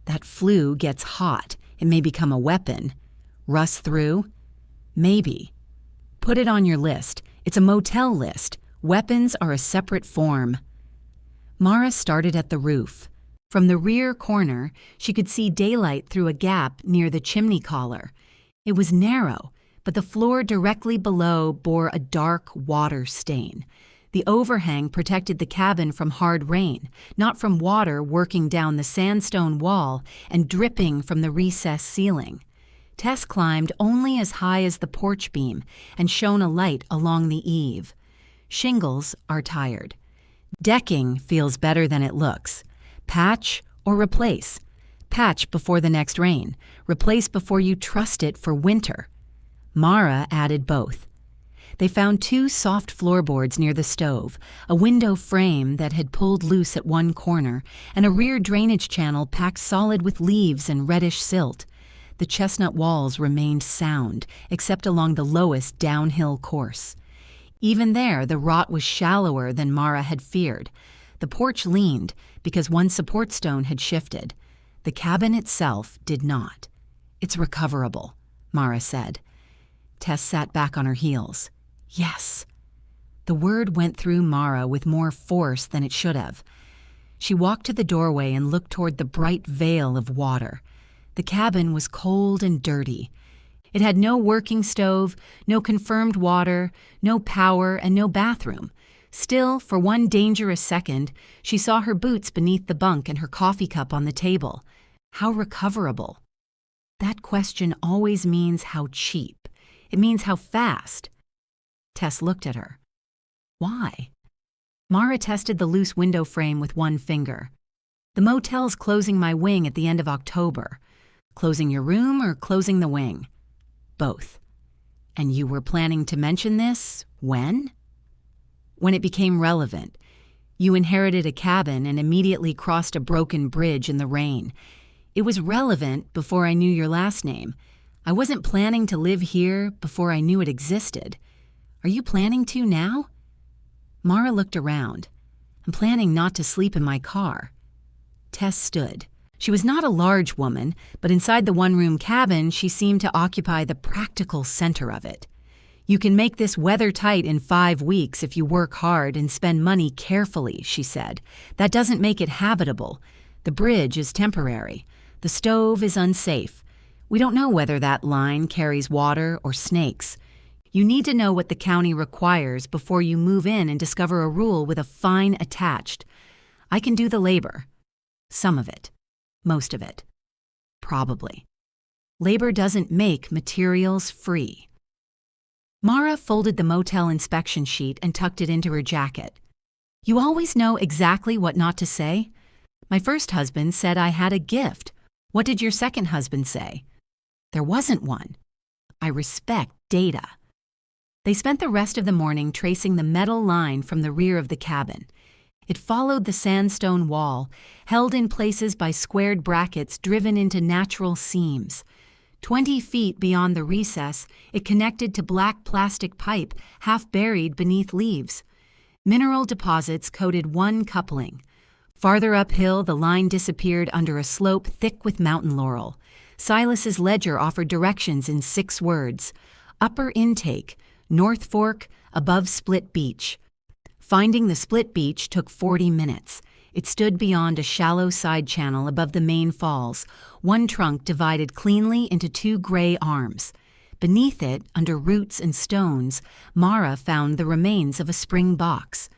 S1: That flue gets hot. It may become a weapon. Rust through? Maybe. Put it on your list. It's a motel list. Weapons are a separate form. Mara started at the roof. From the rear corner, she could see daylight through a gap near the chimney collar. It was narrow, but the floor directly below bore a dark water stain. The overhang protected the cabin from hard rain, not from water working down the sandstone wall and dripping from the recessed ceiling. Tess climbed only as high as the porch beam and shone a light along the eave. Shingles are tired. Decking feels better than it looks. Patch or replace. Patch before the next rain. Replace before you trust it for winter. Mara added both. They found 2 soft floorboards near the stove, a window frame that had pulled loose at one corner, and a rear drainage channel packed solid with leaves and reddish silt. The chestnut walls remained sound, except along the lowest downhill course. Even there, the rot was shallower than Mara had feared. The porch leaned because one support stone had shifted. The cabin itself did not. "It's recoverable," Mara said. Tess sat back on her heels. Yes. The word went through Mara with more force than it should have. She walked to the doorway and looked toward the bright veil of water. The cabin was cold and dirty. It had no working stove, no confirmed water, no power, and no bathroom. Still, for one dangerous second, she saw her boots beneath the bunk and her coffee cup on the table. How recoverable? That question always means how cheap. It means how fast. Tess looked at her. Why? Mara tested the loose window frame with one finger. "The motel's closing my wing at the end of October. Closing your room or closing the wing?" "Both." "And you were planning to mention this when?" "When it became relevant. You inherited a cabin and immediately crossed a broken bridge in the rain. It was relevant before I knew your last name. I wasn't planning to live here before I knew it existed. Are you planning to now?" Mara looked around. "I'm planning not to sleep in my car." Tess stood. She was not a large woman, but inside the one-room cabin she seemed to occupy the practical center of it. You can make this weather-tight in 5 weeks if you work hard and spend money carefully, she said. That doesn't make it habitable. The bridge is temporary. The stove is unsafe. We don't know whether that line carries water or snakes. You need to know what the county requires before you move in and discover a rule with a fine attached. I can do the labor. Some of it. Most of it. Probably. Labor doesn't make materials free. Mara folded the motel inspection sheet and tucked it into her jacket. You always know exactly what not to say? My first husband said I had a gift. What did your second husband say? There wasn't one. I respect data. They spent the rest of the morning tracing the metal line from the rear of the cabin. It followed the sandstone wall, held in places by squared brackets driven into natural seams. 20 feet beyond the recess, it connected to black plastic pipe half buried beneath leaves. Mineral deposits coated one coupling. Farther uphill, the line disappeared under a slope thick with mountain laurel. Silas's ledger offered directions in 6 words. Upper intake, North Fork, above Split Beach. Finding the Split Beach took 40 minutes. It stood beyond a shallow side channel above the main falls, one trunk divided cleanly into 2 gray arms. Beneath it, under roots and stones, Mara found the remains of a spring box.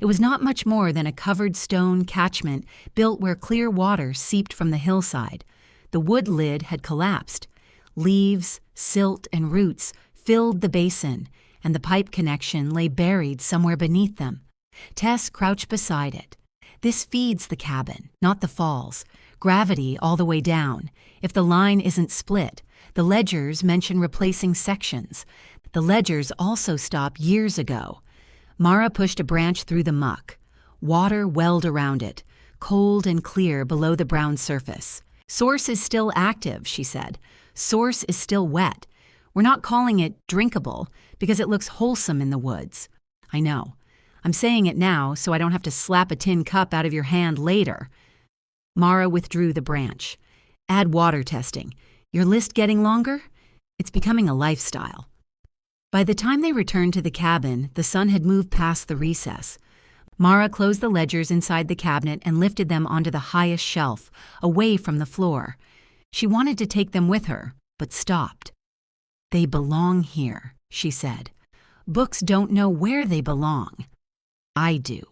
S1: It was not much more than a covered stone catchment built where clear water seeped from the hillside. The wood lid had collapsed. Leaves, silt, and roots filled the basin, and the pipe connection lay buried somewhere beneath them. Tess crouched beside it. This feeds the cabin, not the falls. Gravity all the way down. If the line isn't split, the ledgers mention replacing sections. The ledgers also stopped years ago. Mara pushed a branch through the muck. Water welled around it, cold and clear below the brown surface. Source is still active, she said. Source is still wet. We're not calling it drinkable because it looks wholesome in the woods. I know. I'm saying it now so I don't have to slap a tin cup out of your hand later. Mara withdrew the branch. Add water testing. Your list getting longer? It's becoming a lifestyle. By the time they returned to the cabin, the sun had moved past the recess. Mara closed the ledgers inside the cabinet and lifted them onto the highest shelf, away from the floor. She wanted to take them with her, but stopped. They belong here, she said. Books don't know where they belong. I do.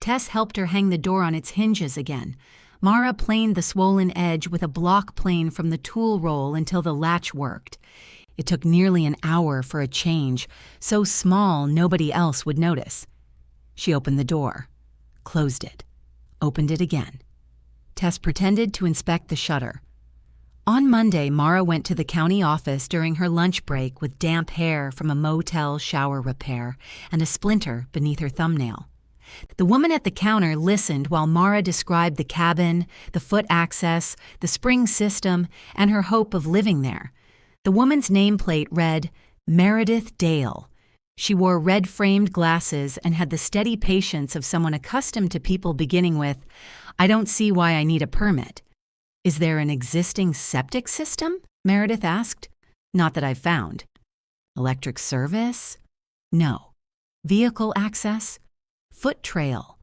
S1: Tess helped her hang the door on its hinges again. Mara planed the swollen edge with a block plane from the tool roll until the latch worked. It took nearly an hour for a change, so small nobody else would notice. She opened the door, closed it, opened it again. Tess pretended to inspect the shutter. On Monday, Mara went to the county office during her lunch break with damp hair from a motel shower repair and a splinter beneath her thumbnail. The woman at the counter listened while Mara described the cabin, the foot access, the spring system, and her hope of living there. The woman's nameplate read, Meredith Dale. She wore red-framed glasses and had the steady patience of someone accustomed to people beginning with, I don't see why I need a permit. Is there an existing septic system? Meredith asked. Not that I've found. Electric service? No. Vehicle access? Foot trail.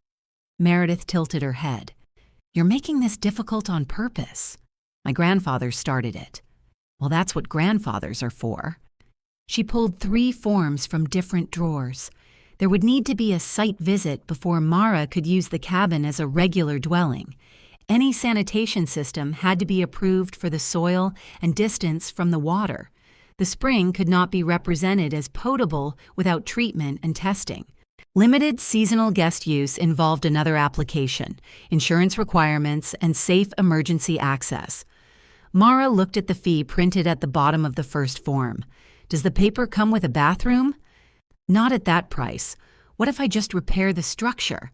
S1: Meredith tilted her head. You're making this difficult on purpose. My grandfather started it. Well, that's what grandfathers are for. She pulled 3 forms from different drawers. There would need to be a site visit before Mara could use the cabin as a regular dwelling. Any sanitation system had to be approved for the soil and distance from the water. The spring could not be represented as potable without treatment and testing. Limited seasonal guest use involved another application, insurance requirements, and safe emergency access. Mara looked at the fee printed at the bottom of the first form. Does the paper come with a bathroom? Not at that price. What if I just repair the structure?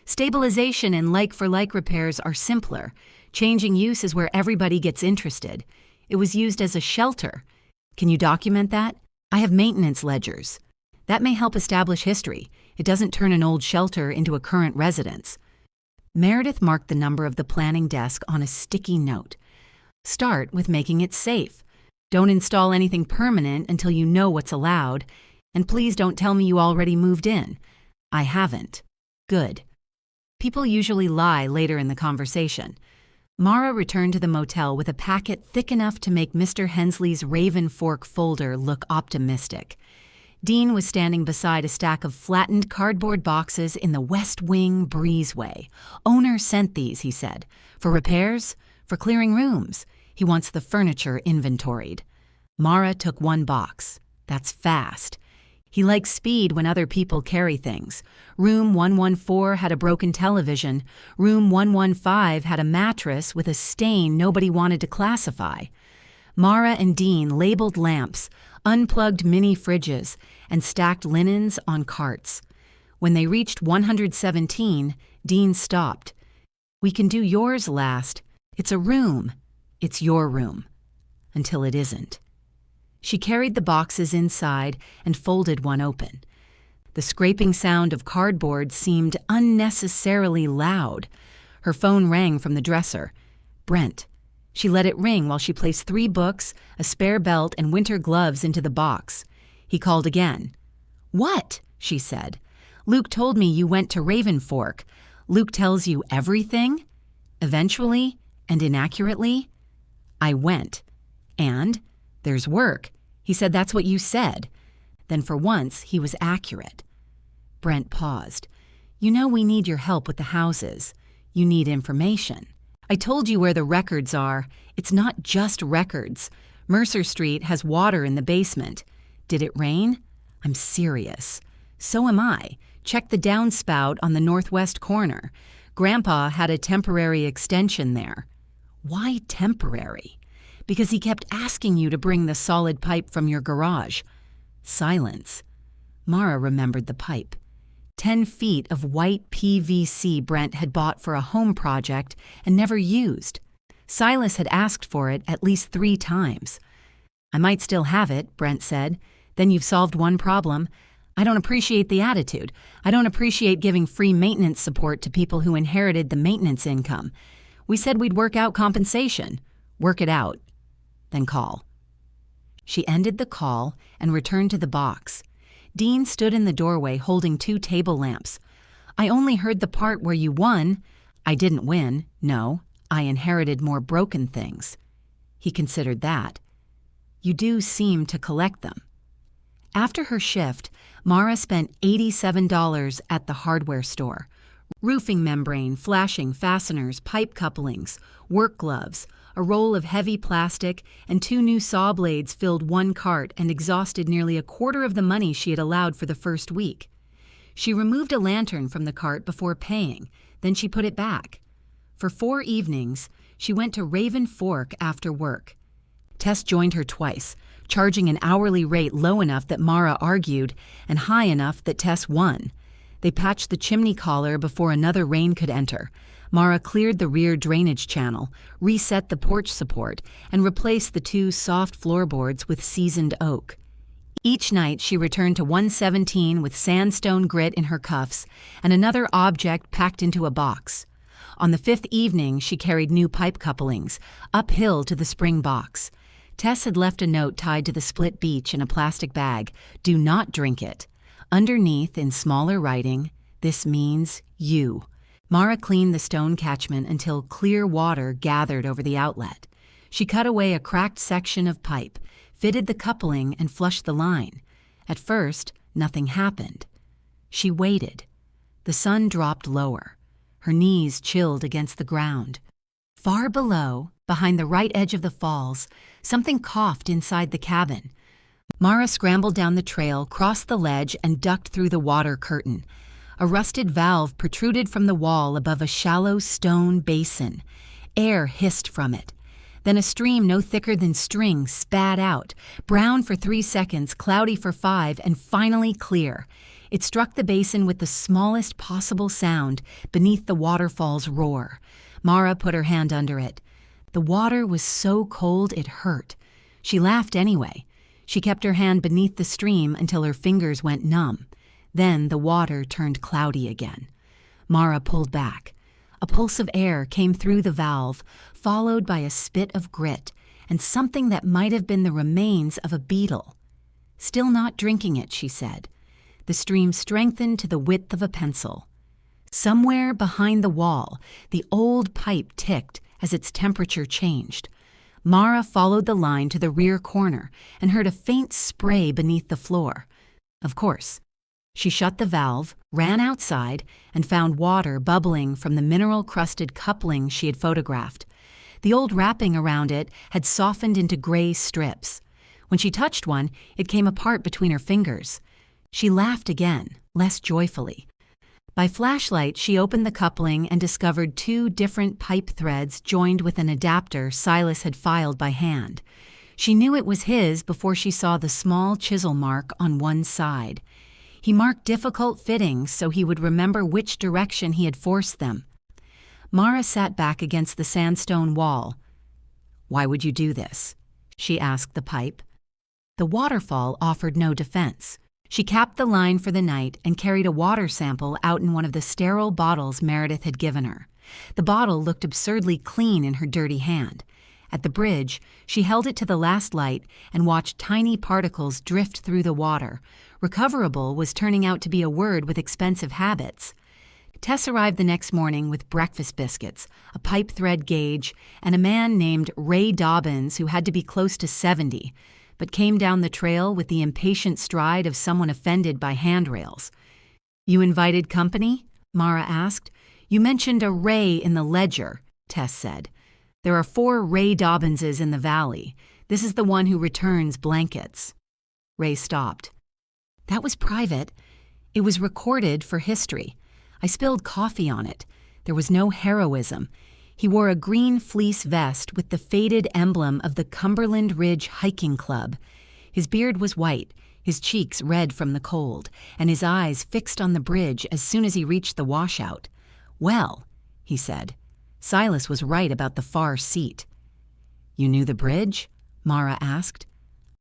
S1: Stabilization and like-for-like repairs are simpler. Changing use is where everybody gets interested. It was used as a shelter. Can you document that? I have maintenance ledgers. That may help establish history. It doesn't turn an old shelter into a current residence. Meredith marked the number of the planning desk on a sticky note. Start with making it safe. Don't install anything permanent until you know what's allowed, and please don't tell me you already moved in. I haven't. Good. People usually lie later in the conversation. Mara returned to the motel with a packet thick enough to make Mr. Hensley's Raven Fork folder look optimistic. Dean was standing beside a stack of flattened cardboard boxes in the West Wing breezeway. Owner sent these, he said. For repairs? For clearing rooms. He wants the furniture inventoried. Mara took one box. That's fast. He likes speed when other people carry things. Room 114 had a broken television. Room 115 had a mattress with a stain nobody wanted to classify. Mara and Dean labeled lamps, unplugged mini fridges, and stacked linens on carts. When they reached 117, Dean stopped. We can do yours last. It's a room. It's your room. Until it isn't. She carried the boxes inside and folded one open. The scraping sound of cardboard seemed unnecessarily loud. Her phone rang from the dresser. Brent. She let it ring while she placed 3 books, a spare belt, and winter gloves into the box. He called again. What? She said. Luke told me you went to Raven Fork. Luke tells you everything? Eventually and inaccurately? I went. And? There's work. He said that's what you said. Then for once, he was accurate. Brent paused. You know we need your help with the houses. You need information. I told you where the records are. It's not just records. Mercer Street has water in the basement. Did it rain? I'm serious. So am I. Check the downspout on the northwest corner. Grandpa had a temporary extension there. Why temporary? Because he kept asking you to bring the solid pipe from your garage. Silence. Mara remembered the pipe. 10 feet of white PVC Brent had bought for a home project and never used. Silas had asked for it at least 3 times. I might still have it, Brent said. Then you've solved one problem. I don't appreciate the attitude. I don't appreciate giving free maintenance support to people who inherited the maintenance income. We said we'd work out compensation. Work it out. Then call. She ended the call and returned to the box. Dean stood in the doorway holding 2 table lamps. I only heard the part where you won. I didn't win. No, I inherited more broken things. He considered that. You do seem to collect them. After her shift, Mara spent $87 at the hardware store. Roofing membrane, flashing fasteners, pipe couplings, work gloves, a roll of heavy plastic, and 2 new saw blades filled 1 cart and exhausted nearly a quarter of the money she had allowed for the first week. She removed a lantern from the cart before paying, then she put it back. For 4 evenings, she went to Raven Fork after work. Tess joined her twice, charging an hourly rate low enough that Mara argued and high enough that Tess won. They patched the chimney collar before another rain could enter. Mara cleared the rear drainage channel, reset the porch support, and replaced the 2 soft floorboards with seasoned oak. Each night she returned to 117 with sandstone grit in her cuffs and another object packed into a box. On the 5th evening she carried new pipe couplings, uphill to the spring box. Tess had left a note tied to the split beach in a plastic bag. Do not drink it. Underneath, in smaller writing, this means you. Mara cleaned the stone catchment until clear water gathered over the outlet. She cut away a cracked section of pipe, fitted the coupling, and flushed the line. At first, nothing happened. She waited. The sun dropped lower. Her knees chilled against the ground. Far below, behind the right edge of the falls, something coughed inside the cabin. Mara scrambled down the trail, crossed the ledge, and ducked through the water curtain. A rusted valve protruded from the wall above a shallow stone basin. Air hissed from it. Then a stream no thicker than string spat out, brown for 3 seconds, cloudy for 5, and finally clear. It struck the basin with the smallest possible sound beneath the waterfall's roar. Mara put her hand under it. The water was so cold it hurt. She laughed anyway. She kept her hand beneath the stream until her fingers went numb. Then the water turned cloudy again. Mara pulled back. A pulse of air came through the valve, followed by a spit of grit, and something that might have been the remains of a beetle. "Still not drinking it," she said. The stream strengthened to the width of a pencil. Somewhere behind the wall, the old pipe ticked as its temperature changed. Mara followed the line to the rear corner and heard a faint spray beneath the floor. Of course. She shut the valve, ran outside, and found water bubbling from the mineral-crusted coupling she had photographed. The old wrapping around it had softened into gray strips. When she touched one, it came apart between her fingers. She laughed again, less joyfully. By flashlight, she opened the coupling and discovered 2 different pipe threads joined with an adapter Silas had filed by hand. She knew it was his before she saw the small chisel mark on one side. He marked difficult fittings so he would remember which direction he had forced them. Mara sat back against the sandstone wall. "Why would you do this?" she asked the pipe. The Waterfall offered no defense. She capped the line for the night and carried a water sample out in one of the sterile bottles Meredith had given her. The bottle looked absurdly clean in her dirty hand. At the bridge, she held it to the last light and watched tiny particles drift through the water. Recoverable was turning out to be a word with expensive habits. Tess arrived the next morning with breakfast biscuits, a pipe thread gauge, and a man named Ray Dobbins who had to be close to 70, but came down the trail with the impatient stride of someone offended by handrails. "You invited company?" Mara asked. "You mentioned a Ray in the ledger," Tess said. "There are 4 Ray Dobbinses in the valley. This is the one who returns blankets." Ray stopped. "That was private. It was recorded for history. I spilled coffee on it. There was no heroism. He wore a green fleece vest with the faded emblem of the Cumberland Ridge Hiking Club. His beard was white, his cheeks red from the cold, and his eyes fixed on the bridge as soon as he reached the washout. 'Well,' he said, 'Silas was right about the far seat.'" "You knew the bridge?" Mara asked.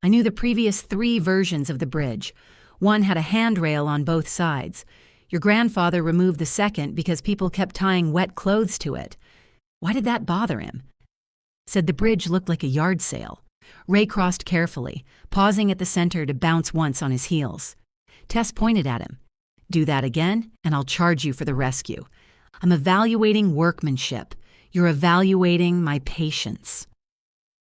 S1: "I knew the previous 3 versions of the bridge. One had a handrail on both sides. Your grandfather removed the second because people kept tying wet clothes to it. Why did that bother him?" "Said the bridge looked like a yard sale." Ray crossed carefully, pausing at the center to bounce once on his heels. Tess pointed at him. "Do that again, and I'll charge you for the rescue. I'm evaluating workmanship. You're evaluating my patience."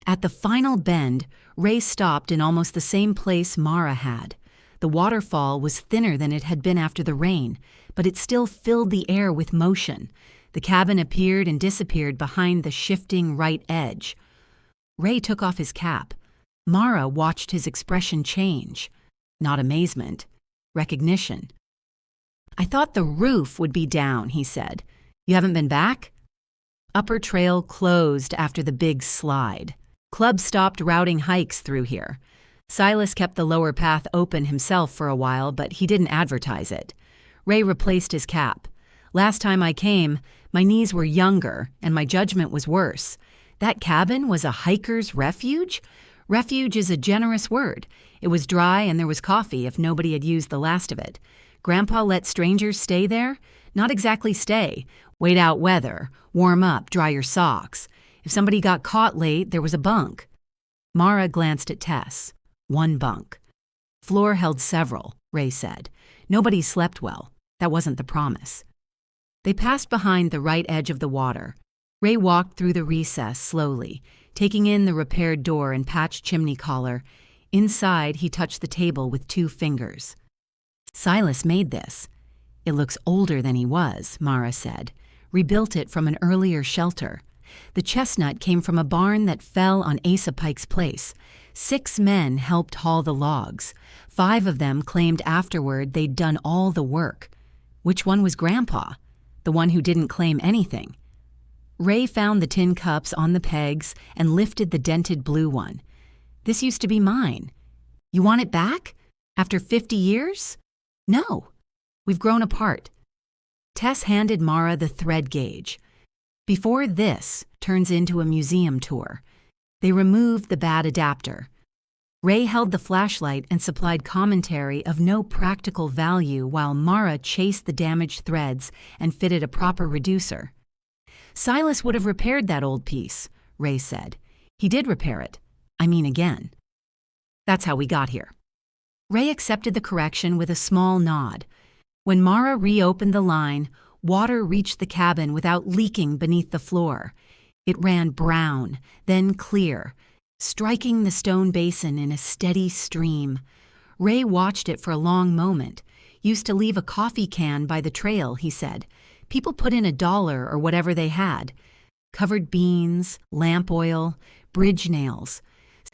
S1: At the final bend, Ray stopped in almost the same place Mara had. The waterfall was thinner than it had been after the rain, but it still filled the air with motion. The cabin appeared and disappeared behind the shifting right edge. Ray took off his cap. Mara watched his expression change. Not amazement, recognition. "I thought the roof would be down," he said. "You haven't been back?" Upper Trail closed after the big slide. Club stopped routing hikes through here. Silas kept the lower path open himself for a while, but he didn't advertise it. Ray replaced his cap. "Last time I came, my knees were younger and my judgment was worse. That cabin was a hiker's refuge? Refuge is a generous word. It was dry and there was coffee if nobody had used the last of it. Grandpa let strangers stay there? Not exactly stay. Wait out weather, warm up, dry your socks. If somebody got caught late, there was a bunk." Mara glanced at Tess. 1 bunk. "Floor held several," Ray said. "Nobody slept well. That wasn't the promise." They passed behind the right edge of the water. Ray walked through the recess slowly, taking in the repaired door and patched chimney collar. Inside, he touched the table with 2 fingers. "Silas made this. It looks older than he was," Mara said. "Rebuilt it from an earlier shelter. The chestnut came from a barn that fell on Asa Pike's place. 6 men helped haul the logs. 5 of them claimed afterward they'd done all the work. Which one was Grandpa? The one who didn't claim anything?" Ray found the tin cups on the pegs and lifted the dented blue one. "This used to be mine. You want it back? After 50 years? No. We've grown apart." Tess handed Mara the thread gauge. "Before this turns into a museum tour." They removed the bad adapter. Ray held the flashlight and supplied commentary of no practical value while Mara chased the damaged threads and fitted a proper reducer. "Silas would have repaired that old piece," Ray said. He did repair it. I mean again. That's how we got here. Ray accepted the correction with a small nod. When Mara reopened the line, water reached the cabin without leaking beneath the floor. It ran brown, then clear, striking the stone basin in a steady stream. Ray watched it for a long moment. Used to leave a coffee can by the trail, he said. People put in $1 or whatever they had. Covered beans, lamp oil, bridge nails.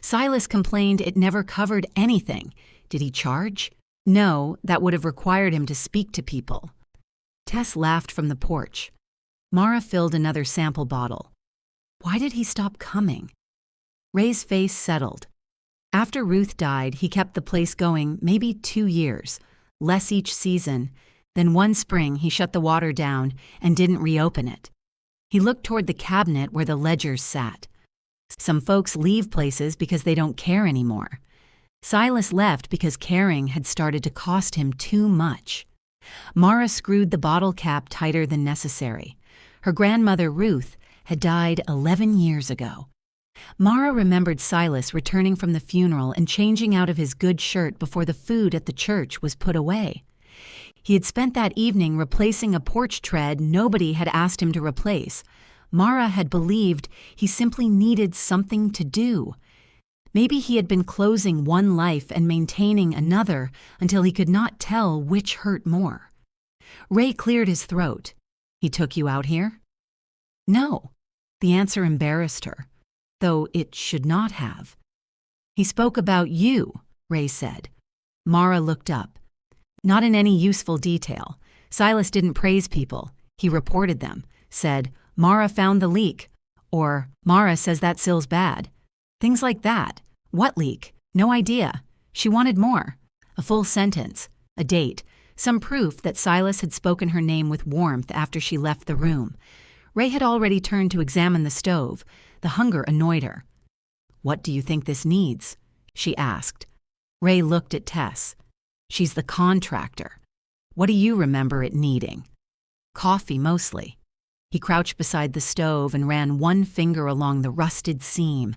S1: Silas complained it never covered anything. Did he charge? No, that would have required him to speak to people. Tess laughed from the porch. Mara filled another sample bottle. Why did he stop coming? Ray's face settled. After Ruth died, he kept the place going maybe 2 years, less each season. Then one spring, he shut the water down and didn't reopen it. He looked toward the cabinet where the ledgers sat. Some folks leave places because they don't care anymore. Silas left because caring had started to cost him too much. Mara screwed the bottle cap tighter than necessary. Her grandmother, Ruth, had died 11 years ago. Mara remembered Silas returning from the funeral and changing out of his good shirt before the food at the church was put away. He had spent that evening replacing a porch tread nobody had asked him to replace. Mara had believed he simply needed something to do. Maybe he had been closing one life and maintaining another until he could not tell which hurt more. Ray cleared his throat. He took you out here? No. The answer embarrassed her, though it should not have. He spoke about you, Ray said. Mara looked up. Not in any useful detail. Silas didn't praise people. He reported them, said, Mara found the leak, or Mara says that sill's bad. Things like that. What leak? No idea. She wanted more. A full sentence, a date, some proof that Silas had spoken her name with warmth after she left the room. Ray had already turned to examine the stove. The hunger annoyed her. What do you think this needs? She asked. Ray looked at Tess. She's the contractor. What do you remember it needing? Coffee, mostly. He crouched beside the stove and ran one finger along the rusted seam.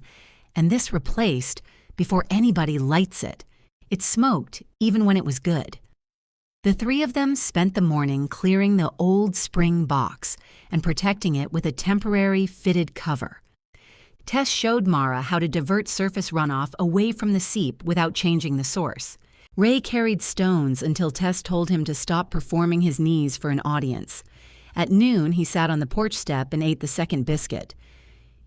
S1: And this replaced before anybody lights it. It smoked even when it was good. The three of them spent the morning clearing the old spring box and protecting it with a temporary fitted cover. Tess showed Mara how to divert surface runoff away from the seep without changing the source. Ray carried stones until Tess told him to stop performing his knees for an audience. At noon, he sat on the porch step and ate the second biscuit.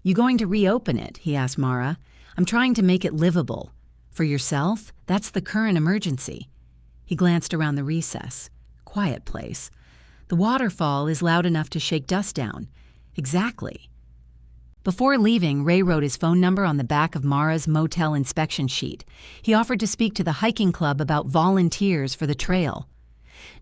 S1: You going to reopen it? He asked Mara. I'm trying to make it livable. For yourself? That's the current emergency. He glanced around the recess. Quiet place. The waterfall is loud enough to shake dust down. Exactly. Before leaving, Ray wrote his phone number on the back of Mara's motel inspection sheet. He offered to speak to the hiking club about volunteers for the trail.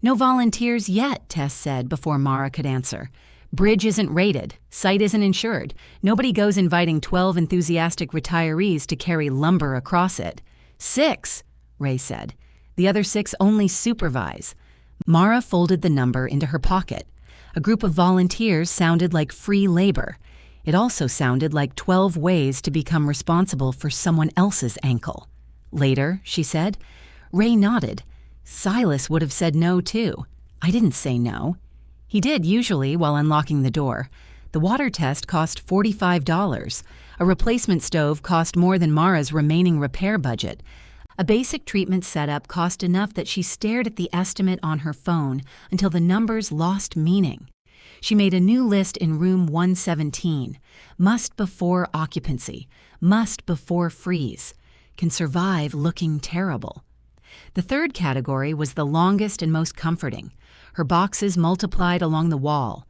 S1: No volunteers yet, Tess said before Mara could answer. Bridge isn't rated. Site isn't insured. Nobody goes inviting 12 enthusiastic retirees to carry lumber across it. 6, Ray said. The other 6 only supervise. Mara folded the number into her pocket. A group of volunteers sounded like free labor. It also sounded like 12 ways to become responsible for someone else's ankle. Later, she said. Ray nodded. Silas would have said no, too. I didn't say no. He did usually while unlocking the door. The water test cost $45. A replacement stove cost more than Mara's remaining repair budget. A basic treatment setup cost enough that she stared at the estimate on her phone until the numbers lost meaning. She made a new list in room 117. Must before occupancy. Must before freeze. Can survive looking terrible. The third category was the longest and most comforting. Her boxes multiplied along the wall.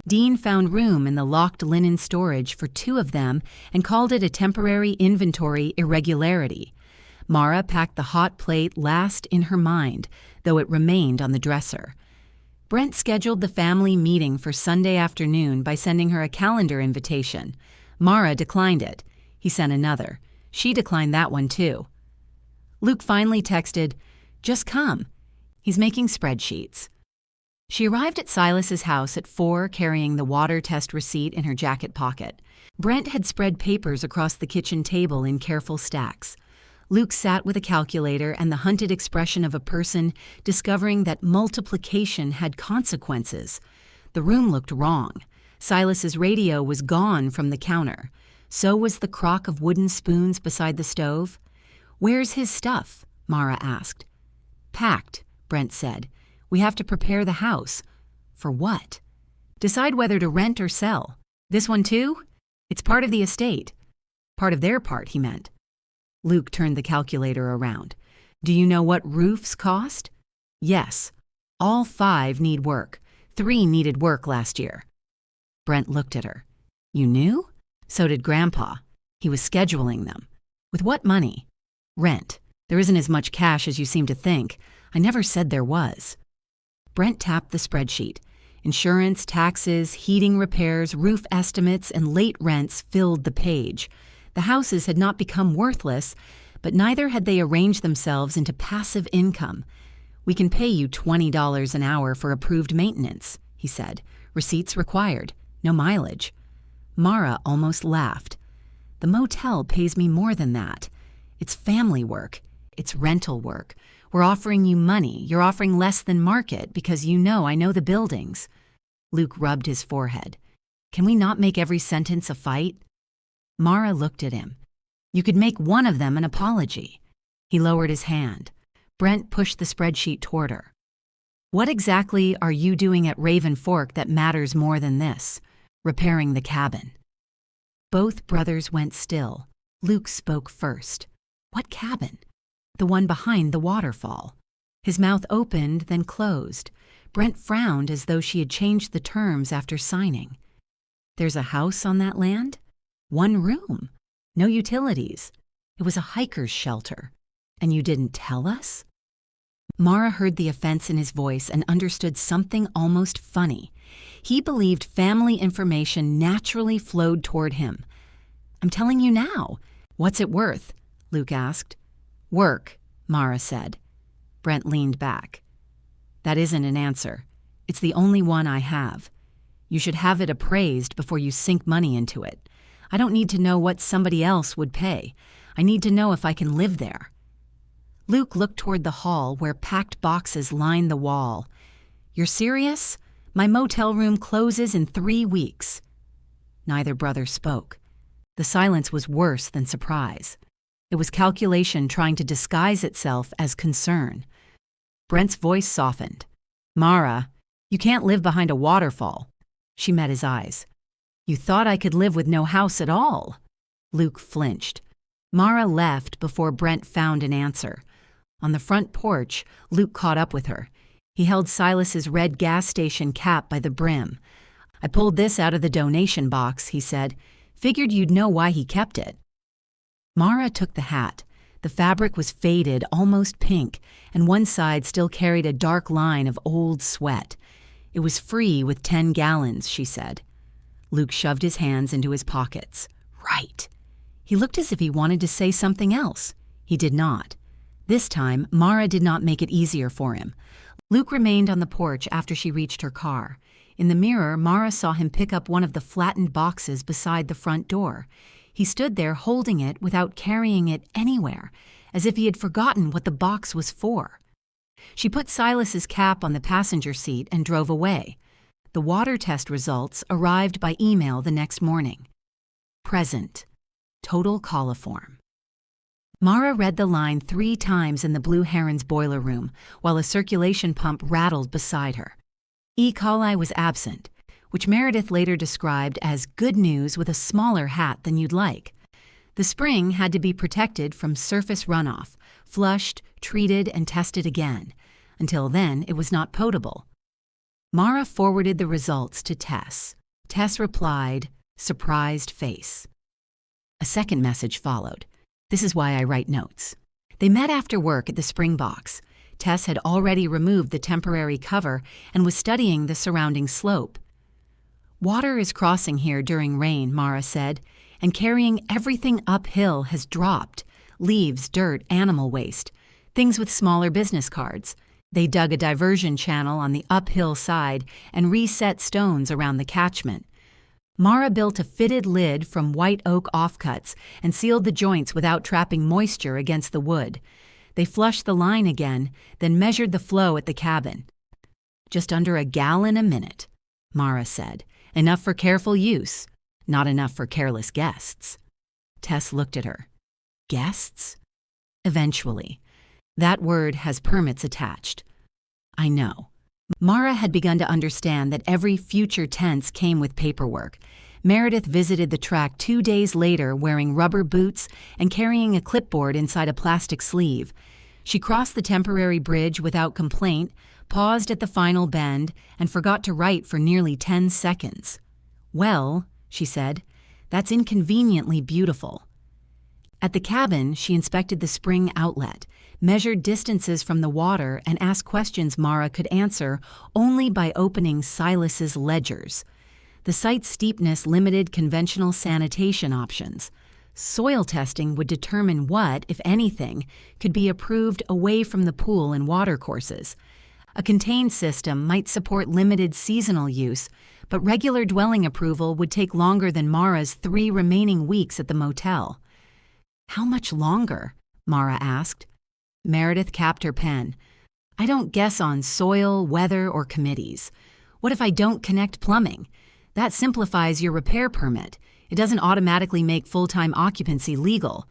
S1: Dean found room in the locked linen storage for 2 of them and called it a temporary inventory irregularity. Mara packed the hot plate last in her mind, though it remained on the dresser. Brent scheduled the family meeting for Sunday afternoon by sending her a calendar invitation. Mara declined it. He sent another. She declined that one too. Luke finally texted, "Just come." He's making spreadsheets. She arrived at Silas's house at 4, carrying the water test receipt in her jacket pocket. Brent had spread papers across the kitchen table in careful stacks. Luke sat with a calculator and the hunted expression of a person discovering that multiplication had consequences. The room looked wrong. Silas's radio was gone from the counter. So was the crock of wooden spoons beside the stove. "Where's his stuff?" Mara asked. "Packed," Brent said. "We have to prepare the house." "For what?" "Decide whether to rent or sell." "This one too?" "It's part of the estate." "Part of their part," he meant. Luke turned the calculator around. "Do you know what roofs cost?" "Yes. All 5 need work. 3 needed work last year." Brent looked at her. "You knew?" "So did Grandpa. He was scheduling them." "With what money?" "Rent. There isn't as much cash as you seem to think. I never said there was." Brent tapped the spreadsheet. Insurance, taxes, heating repairs, roof estimates, and late rents filled the page. The houses had not become worthless, but neither had they arranged themselves into passive income. "We can pay you $20 an hour for approved maintenance," he said. "Receipts required. No mileage." Mara almost laughed. "The motel pays me more than that. It's family work. It's rental work. We're offering you money. You're offering less than market because you know I know the buildings." Luke rubbed his forehead. "Can we not make every sentence a fight?" Mara looked at him. "You could make one of them an apology." He lowered his hand. Brent pushed the spreadsheet toward her. "What exactly are you doing at Raven Fork that matters more than this?" "Repairing the cabin." Both brothers went still. Luke spoke first. "What cabin?" "The one behind the waterfall." His mouth opened, then closed. Brent frowned as though she had changed the terms after signing. "There's a house on that land?" "1 room. No utilities. It was a hiker's shelter." "And you didn't tell us?" Mara heard the offense in his voice and understood something almost funny. He believed family information naturally flowed toward him. "I'm telling you now." "What's it worth?" Luke asked. "Work," Mara said. Brent leaned back. "That isn't an answer. It's the only one I have. You should have it appraised before you sink money into it. I don't need to know what somebody else would pay. I need to know if I can live there." Luke looked toward the hall where packed boxes lined the wall. "You're serious? My motel room closes in 3 weeks." Neither brother spoke. The silence was worse than surprise. It was calculation trying to disguise itself as concern. Brent's voice softened. "Mara, you can't live behind a waterfall." She met his eyes. "You thought I could live with no house at all." Luke flinched. Mara left before Brent found an answer. On the front porch, Luke caught up with her. He held Silas's red gas station cap by the brim. "I pulled this out of the donation box," he said. "Figured you'd know why he kept it." Mara took the hat. The fabric was faded, almost pink, and one side still carried a dark line of old sweat. "It was free with 10 gallons, she said. Luke shoved his hands into his pockets. "Right." He looked as if he wanted to say something else. He did not. This time, Mara did not make it easier for him. Luke remained on the porch after she reached her car. In the mirror, Mara saw him pick up one of the flattened boxes beside the front door. He stood there holding it without carrying it anywhere, as if he had forgotten what the box was for. She put Silas's cap on the passenger seat and drove away. The water test results arrived by email the next morning. Present. Total coliform. Mara read the line 3 times in the Blue Heron's boiler room, while a circulation pump rattled beside her. E. coli was absent, which Meredith later described as good news with a smaller hat than you'd like. The spring had to be protected from surface runoff, flushed, treated, and tested again. Until then, it was not potable. Mara forwarded the results to Tess. Tess replied, surprised face. A second message followed. This is why I write notes. They met after work at the spring box. Tess had already removed the temporary cover and was studying the surrounding slope. Water is crossing here during rain, Mara said, and carrying everything uphill has dropped. Leaves, dirt, animal waste. Things with smaller business cards. They dug a diversion channel on the uphill side and reset stones around the catchment. Mara built a fitted lid from white oak offcuts and sealed the joints without trapping moisture against the wood. They flushed the line again, then measured the flow at the cabin. "Just under a gallon a minute," Mara said. "Enough for careful use, not enough for careless guests." Tess looked at her. "Guests?" "Eventually. That word has permits attached." "I know." Mara had begun to understand that every future tense came with paperwork. Meredith visited the tract 2 days later wearing rubber boots and carrying a clipboard inside a plastic sleeve. She crossed the temporary bridge without complaint, paused at the final bend, and forgot to write for nearly 10 seconds. "Well," she said, "that's inconveniently beautiful." At the cabin, she inspected the spring outlet, measured distances from the water, and asked questions Mara could answer only by opening Silas's ledgers. The site's steepness limited conventional sanitation options. Soil testing would determine what, if anything, could be approved away from the pool and watercourses. A contained system might support limited seasonal use, but regular dwelling approval would take longer than Mara's 3 remaining weeks at the motel. "How much longer?" Mara asked. Meredith capped her pen. "I don't guess on soil, weather, or committees. What if I don't connect plumbing? That simplifies your repair permit. It doesn't automatically make full-time occupancy legal.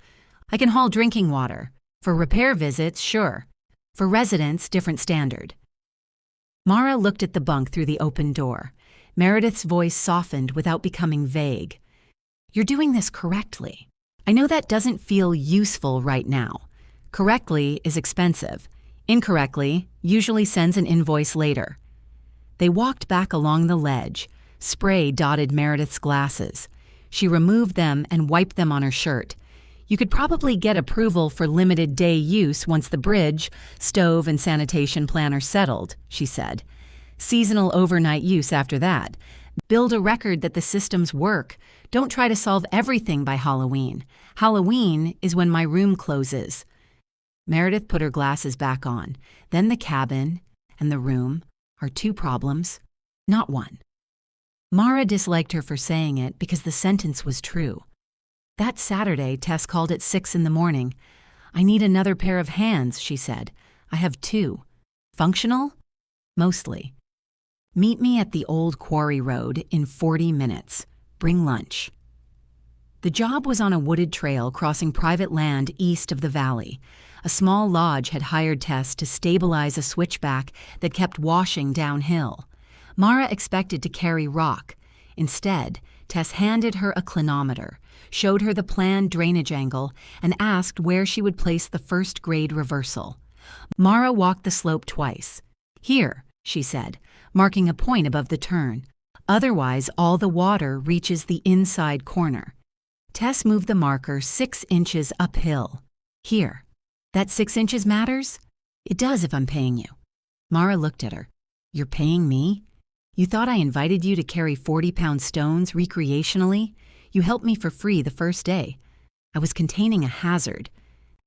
S1: I can haul drinking water. For repair visits, sure. For residents, different standard." Mara looked at the bunk through the open door. Meredith's voice softened without becoming vague. "You're doing this correctly. I know that doesn't feel useful right now. Correctly is expensive. Incorrectly usually sends an invoice later." They walked back along the ledge. Spray dotted Meredith's glasses. She removed them and wiped them on her shirt. "You could probably get approval for limited day use once the bridge, stove, and sanitation plan are settled," she said. "Seasonal overnight use after that. Build a record that the systems work. Don't try to solve everything by Halloween. Halloween is when my room closes." Meredith put her glasses back on. "Then the cabin and the room are 2 problems, not 1. Mara disliked her for saying it because the sentence was true. That Saturday, Tess called at 6 in the morning. "I need another pair of hands," she said. "I have 2. Functional? Mostly. Meet me at the old quarry road in 40 minutes. Bring lunch." The job was on a wooded trail crossing private land east of the valley. A small lodge had hired Tess to stabilize a switchback that kept washing downhill. Mara expected to carry rock. Instead, Tess handed her a clinometer, showed her the planned drainage angle, and asked where she would place the first grade reversal. Mara walked the slope twice. "Here," she said, marking a point above the turn. "Otherwise, all the water reaches the inside corner." Tess moved the marker 6 inches uphill. "Here. That 6 inches matters?" "It does if I'm paying you." Mara looked at her. "You're paying me? You thought I invited you to carry 40-pound stones recreationally? You helped me for free the first day. I was containing a hazard."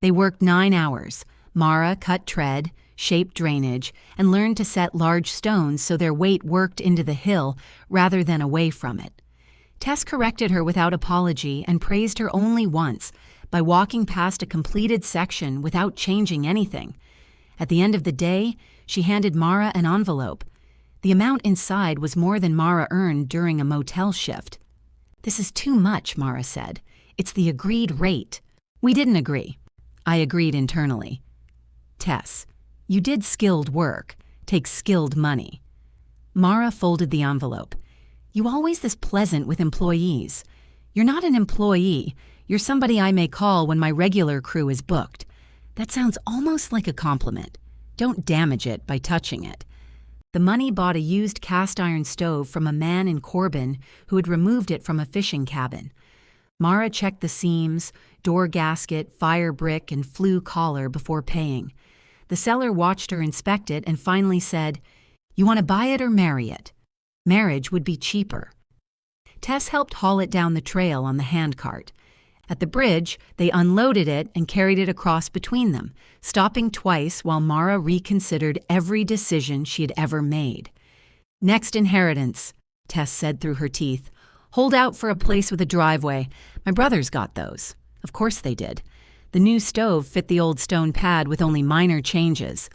S1: They worked 9 hours. Mara cut tread, shaped drainage, and learned to set large stones so their weight worked into the hill rather than away from it. Tess corrected her without apology and praised her only once, by walking past a completed section without changing anything. At the end of the day, she handed Mara an envelope. The amount inside was more than Mara earned during a motel shift. "This is too much," Mara said. "It's the agreed rate." "We didn't agree." I agreed internally. "Tess, you did skilled work. Take skilled money." Mara folded the envelope. "You always this pleasant with employees. You're not an employee. You're somebody I may call when my regular crew is booked. That sounds almost like a compliment. Don't damage it by touching it." The money bought a used cast-iron stove from a man in Corbin who had removed it from a fishing cabin. Mara checked the seams, door gasket, fire brick, and flue collar before paying. The seller watched her inspect it and finally said, "You want to buy it or marry it? Marriage would be cheaper." Tess helped haul it down the trail on the handcart. At the bridge, they unloaded it and carried it across between them, stopping twice while Mara reconsidered every decision she had ever made. "Next inheritance," Tess said through her teeth. Hold out for a place with a driveway. My brothers got those. Of course they did. The new stove fit the old stone pad with only minor changes.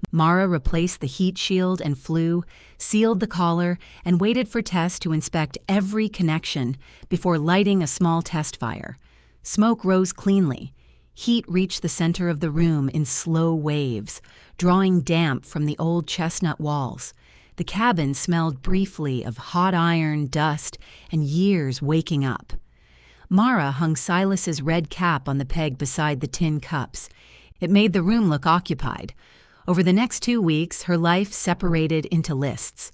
S1: Mara replaced the heat shield and flue, sealed the collar, and waited for Tess to inspect every connection before lighting a small test fire. Smoke rose cleanly. Heat reached the center of the room in slow waves, drawing damp from the old chestnut walls. The cabin smelled briefly of hot iron, dust, and years waking up. Mara hung Silas's red cap on the peg beside the tin cups. It made the room look occupied. Over the next 2 weeks, her life separated into lists.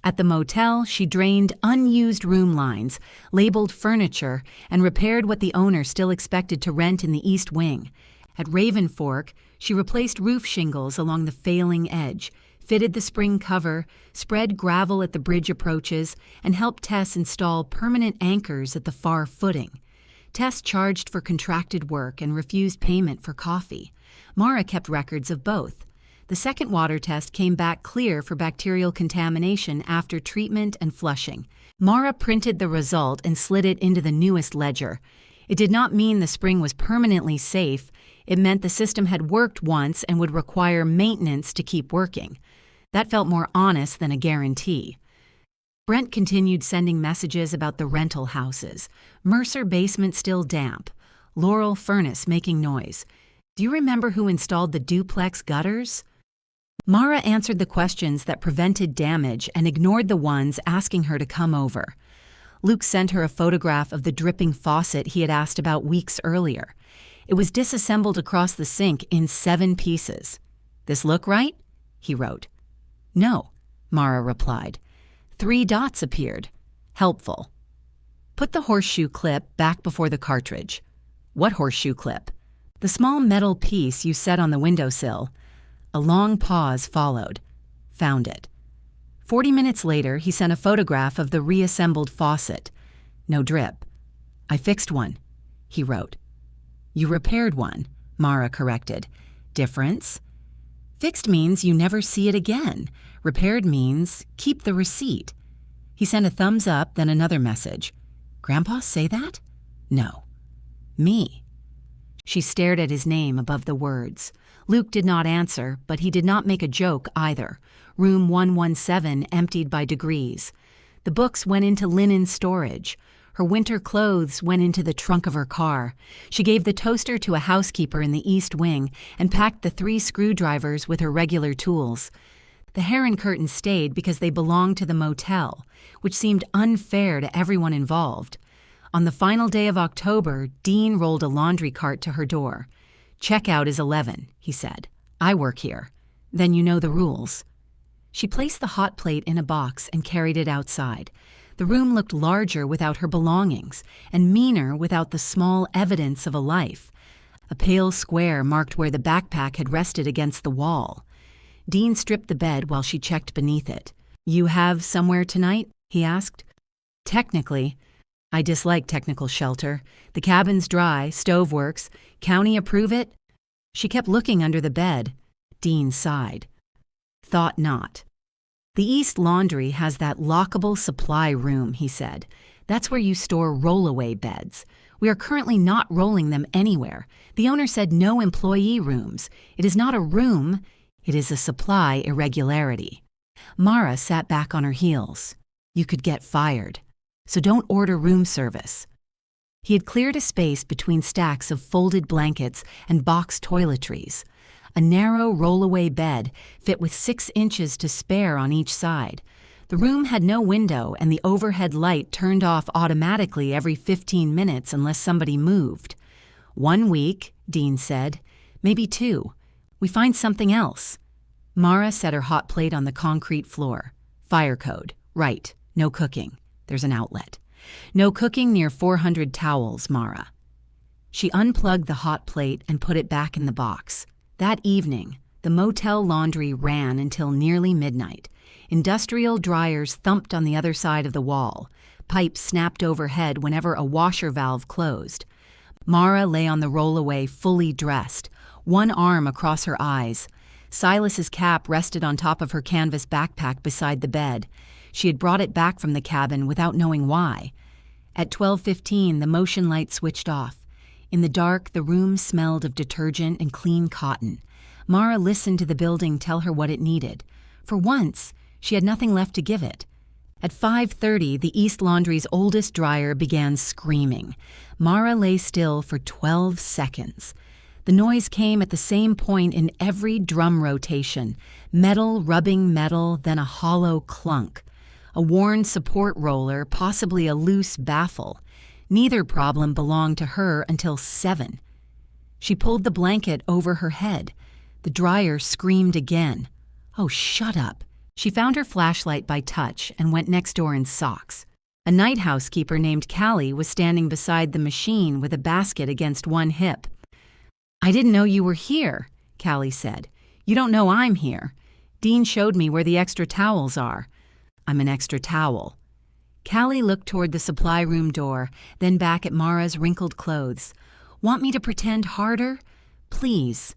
S1: At the motel, she drained unused room lines, labeled furniture, and repaired what the owner still expected to rent in the east wing. At Raven Fork, she replaced roof shingles along the failing edge, fitted the spring cover, spread gravel at the bridge approaches, and helped Tess install permanent anchors at the far footing. Tess charged for contracted work and refused payment for coffee. Mara kept records of both. The second water test came back clear for bacterial contamination after treatment and flushing. Mara printed the result and slid it into the newest ledger. It did not mean the spring was permanently safe. It meant the system had worked once and would require maintenance to keep working. That felt more honest than a guarantee. Brent continued sending messages about the rental houses. Mercer basement still damp. Laurel furnace making noise. Do you remember who installed the duplex gutters? Mara answered the questions that prevented damage and ignored the ones asking her to come over. Luke sent her a photograph of the dripping faucet he had asked about weeks earlier. It was disassembled across the sink in 7 pieces. "This look right?" he wrote. "No," Mara replied. 3 dots appeared. "Helpful." Put the horseshoe clip back before the cartridge. "What horseshoe clip?" "The small metal piece you set on the windowsill." A long pause followed. "Found it." 40 minutes later, he sent a photograph of the reassembled faucet. "No drip." "I fixed one," he wrote. "You repaired one," Mara corrected. "Difference?" "Fixed means you never see it again. Repaired means keep the receipt." He sent a thumbs up, then another message. "Grandpa say that?" "No." "Me." She stared at his name above the words. Luke did not answer, but he did not make a joke either. Room 117 emptied by degrees. The books went into linen storage. Her winter clothes went into the trunk of her car. She gave the toaster to a housekeeper in the east wing and packed the 3 screwdrivers with her regular tools. The heron curtains stayed because they belonged to the motel, which seemed unfair to everyone involved. On the final day of October, Dean rolled a laundry cart to her door. "Checkout is 11, he said. "I work here. Then you know the rules." She placed the hot plate in a box and carried it outside. The room looked larger without her belongings, and meaner without the small evidence of a life. A pale square marked where the backpack had rested against the wall. Dean stripped the bed while she checked beneath it. "You have somewhere tonight?" he asked. "Technically. I dislike technical shelter. The cabin's dry, stove works. County approve it?" She kept looking under the bed. Dean sighed. "Thought not." "The East Laundry has that lockable supply room," he said. "That's where you store rollaway beds. We are currently not rolling them anywhere. The owner said no employee rooms. It is not a room. It is a supply irregularity." Mara sat back on her heels. "You could get fired. So don't order room service." He had cleared a space between stacks of folded blankets and box toiletries. A narrow rollaway bed fit with 6 inches to spare on each side. The room had no window, and the overhead light turned off automatically every 15 minutes unless somebody moved. "1 week," Dean said. "Maybe 2. We find something else." Mara set her hot plate on the concrete floor. "Fire code. Right. No cooking. There's an outlet. No cooking near 400 towels, Mara." She unplugged the hot plate and put it back in the box. That evening, the motel laundry ran until nearly midnight. Industrial dryers thumped on the other side of the wall. Pipes snapped overhead whenever a washer valve closed. Mara lay on the rollaway fully dressed, one arm across her eyes. Silas's cap rested on top of her canvas backpack beside the bed. She had brought it back from the cabin without knowing why. At 12:15, the motion light switched off. In the dark, the room smelled of detergent and clean cotton. Mara listened to the building tell her what it needed. For once, she had nothing left to give it. At 5:30, the East Laundry's oldest dryer began screaming. Mara lay still for 12 seconds. The noise came at the same point in every drum rotation, metal rubbing metal, then a hollow clunk. A worn support roller, possibly a loose baffle. Neither problem belonged to her until 7. She pulled the blanket over her head. The dryer screamed again. Oh, shut up. She found her flashlight by touch and went next door in socks. A night housekeeper named Callie was standing beside the machine with a basket against one hip. "I didn't know you were here," Callie said. "You don't know I'm here. Dean showed me where the extra towels are." "I'm an extra towel." Callie looked toward the supply room door, then back at Mara's wrinkled clothes. "Want me to pretend harder? Please."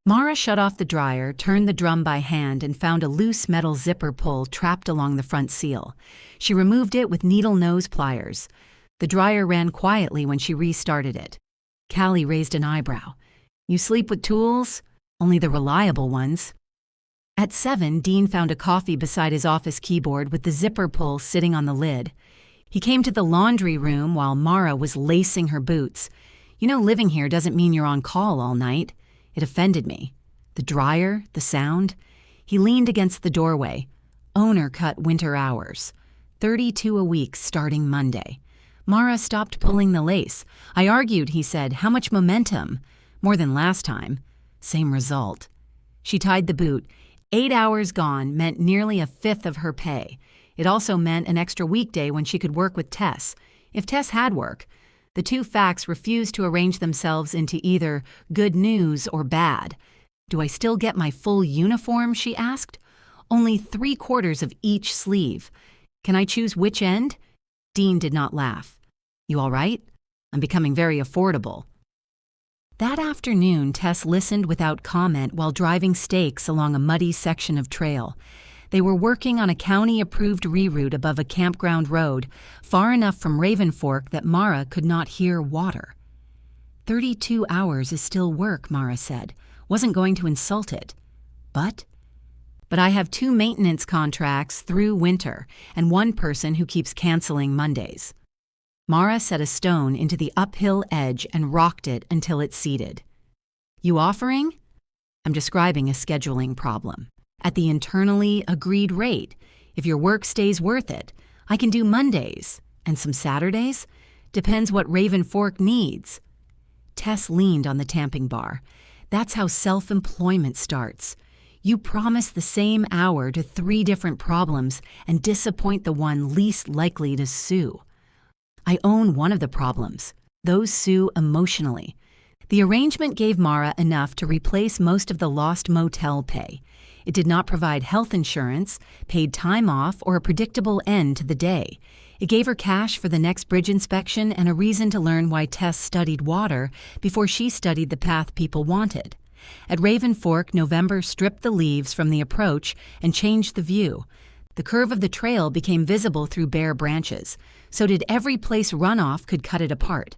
S1: Mara shut off the dryer, turned the drum by hand, and found a loose metal zipper pull trapped along the front seal. She removed it with needle nose pliers. The dryer ran quietly when she restarted it. Callie raised an eyebrow. "You sleep with tools? Only the reliable ones." At 7, Dean found a coffee beside his office keyboard with the zipper pull sitting on the lid. He came to the laundry room while Mara was lacing her boots. "You know, living here doesn't mean you're on call all night." It offended me. The dryer, the sound. He leaned against the doorway. Owner cut winter hours. 32 a week starting Monday. Mara stopped pulling the lace. "I argued," he said. "How much momentum?" "More than last time." Same result. She tied the boot. 8 hours gone meant nearly a fifth of her pay. It also meant an extra weekday when she could work with Tess. If Tess had work. The two facts refused to arrange themselves into either good news or bad. "Do I still get my full uniform?" she asked. "Only 3/4 of each sleeve. Can I choose which end?" Dean did not laugh. "You all right? I'm becoming very affordable." That afternoon, Tess listened without comment while driving stakes along a muddy section of trail. They were working on a county-approved reroute above a campground road, far enough from Raven Fork that Mara could not hear water. 32 hours is still work, Mara said. Wasn't going to insult it. But I have 2 maintenance contracts through winter and one person who keeps canceling Mondays. Mara set a stone into the uphill edge and rocked it until it seated. "You offering?" "I'm describing a scheduling problem. At the internally agreed rate. If your work stays worth it, I can do Mondays. And some Saturdays? Depends what Raven Fork needs." Tess leaned on the tamping bar. "That's how self-employment starts. You promise the same hour to 3 different problems and disappoint the one least likely to sue. I own one of the problems. Those sue emotionally." The arrangement gave Mara enough to replace most of the lost motel pay. It did not provide health insurance, paid time off, or a predictable end to the day. It gave her cash for the next bridge inspection and a reason to learn why Tess studied water before she studied the path people wanted. At Raven Fork, November stripped the leaves from the approach and changed the view. The curve of the trail became visible through bare branches. So did every place runoff could cut it apart.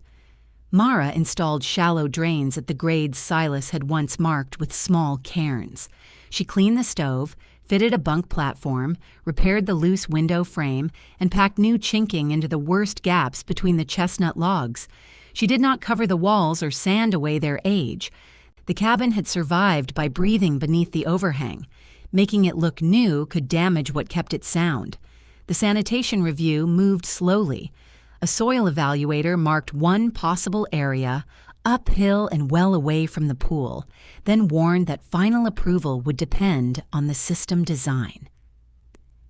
S1: Mara installed shallow drains at the grades Silas had once marked with small cairns. She cleaned the stove, fitted a bunk platform, repaired the loose window frame, and packed new chinking into the worst gaps between the chestnut logs. She did not cover the walls or sand away their age. The cabin had survived by breathing beneath the overhang. Making it look new could damage what kept it sound. The sanitation review moved slowly. A soil evaluator marked one possible area, uphill and well away from the pool, then warned that final approval would depend on the system design.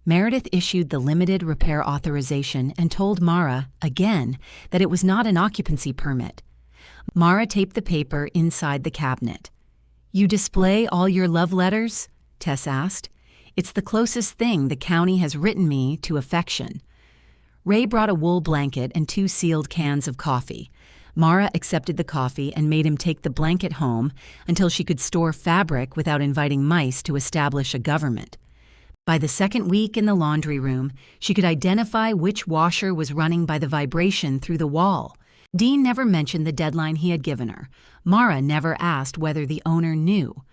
S1: Meredith issued the limited repair authorization and told Mara, again, that it was not an occupancy permit. Mara taped the paper inside the cabinet. "You display all your love letters?" Tess asked. "It's the closest thing the county has written me to affection." Ray brought a wool blanket and 2 sealed cans of coffee. Mara accepted the coffee and made him take the blanket home until she could store fabric without inviting mice to establish a government. By the second week in the laundry room, she could identify which washer was running by the vibration through the wall. Dean never mentioned the deadline he had given her. Mara never asked whether the owner knew.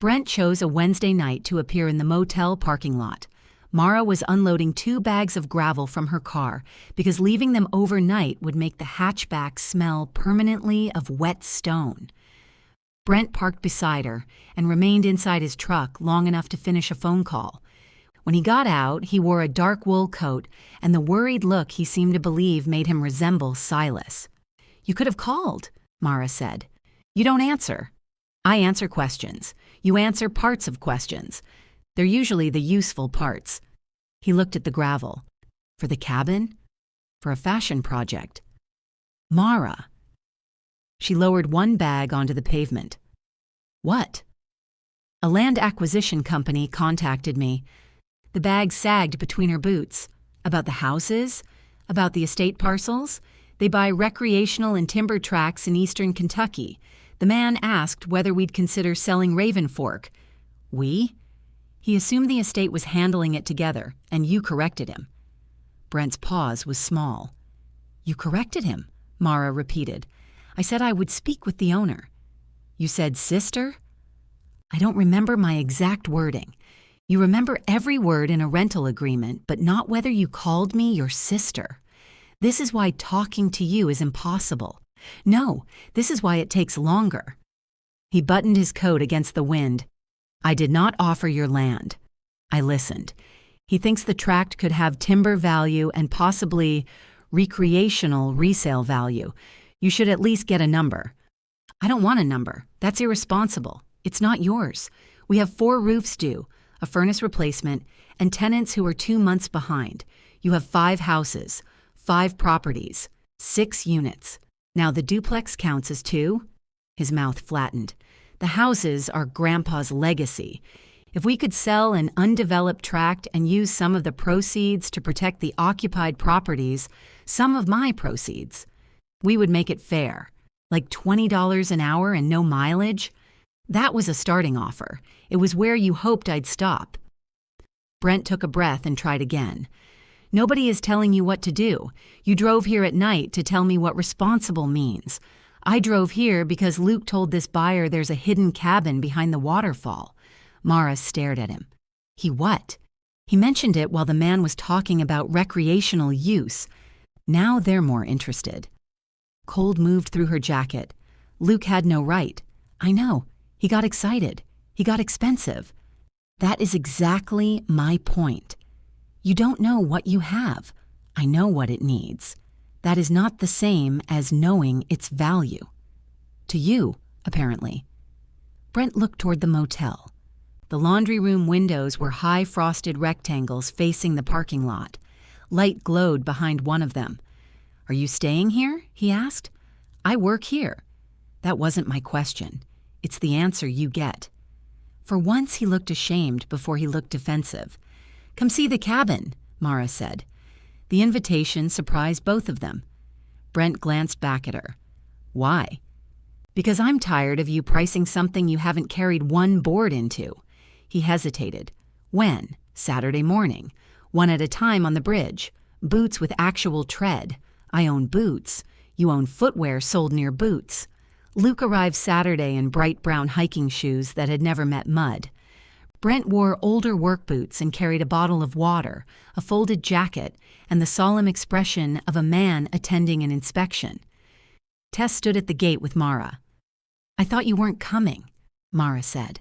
S1: Brent chose a Wednesday night to appear in the motel parking lot. Mara was unloading 2 bags of gravel from her car because leaving them overnight would make the hatchback smell permanently of wet stone. Brent parked beside her and remained inside his truck long enough to finish a phone call. When he got out, he wore a dark wool coat, and the worried look he seemed to believe made him resemble Silas. "You could have called," Mara said. "You don't answer." "I answer questions. You answer parts of questions. They're usually the useful parts." He looked at the gravel. "For the cabin? For a fashion project?" "Mara." She lowered 1 bag onto the pavement. "What?" "A land acquisition company contacted me." The bag sagged between her boots. "About the houses? About the estate parcels? They buy recreational and timber tracts in eastern Kentucky. The man asked whether we'd consider selling Raven Fork." "We?" He assumed the estate was handling it together, and you corrected him. Brent's pause was small. "You corrected him?" Mara repeated. "I said I would speak with the owner." "You said sister?" "I don't remember my exact wording. You remember every word in a rental agreement, but not whether you called me your sister. This is why talking to you is impossible. No, this is why it takes longer." He buttoned his coat against the wind. "I did not offer your land." I listened. "He thinks the tract could have timber value and possibly recreational resale value. You should at least get a number." "I don't want a number. That's irresponsible. It's not yours. We have 4 roofs due, a furnace replacement, and tenants who are 2 months behind. You have 5 houses, 5 properties, 6 units. Now the duplex counts as 2? His mouth flattened. "The houses are Grandpa's legacy. If we could sell an undeveloped tract and use some of the proceeds to protect the occupied properties, some of my proceeds, we would make it fair, like $20 an hour and no mileage. That was a starting offer. It was where you hoped I'd stop." Brent took a breath and tried again. "Nobody is telling you what to do. You drove here at night to tell me what responsible means. I drove here because Luke told this buyer there's a hidden cabin behind the waterfall." Mara stared at him. "He what?" "He mentioned it while the man was talking about recreational use. Now they're more interested." Cold moved through her jacket. "Luke had no right." "I know. He got excited. He got expensive." "That is exactly my point. You don't know what you have. I know what it needs. That is not the same as knowing its value. To you, apparently." Brent looked toward the motel. The laundry room windows were high frosted rectangles facing the parking lot. Light glowed behind one of them. "Are you staying here?" he asked. "I work here." "That wasn't my question. It's the answer you get." For once he looked ashamed before he looked defensive. "Come see the cabin," Mara said. The invitation surprised both of them. Brent glanced back at her. "Why?" "Because I'm tired of you pricing something you haven't carried 1 board into." He hesitated. "When?" "Saturday morning. 1 at a time on the bridge. Boots with actual tread. I own boots. You own footwear sold near boots." Luke arrived Saturday in bright brown hiking shoes that had never met mud. Brent wore older work boots and carried a bottle of water, a folded jacket, and the solemn expression of a man attending an inspection. Tess stood at the gate with Mara. "I thought you weren't coming," Mara said.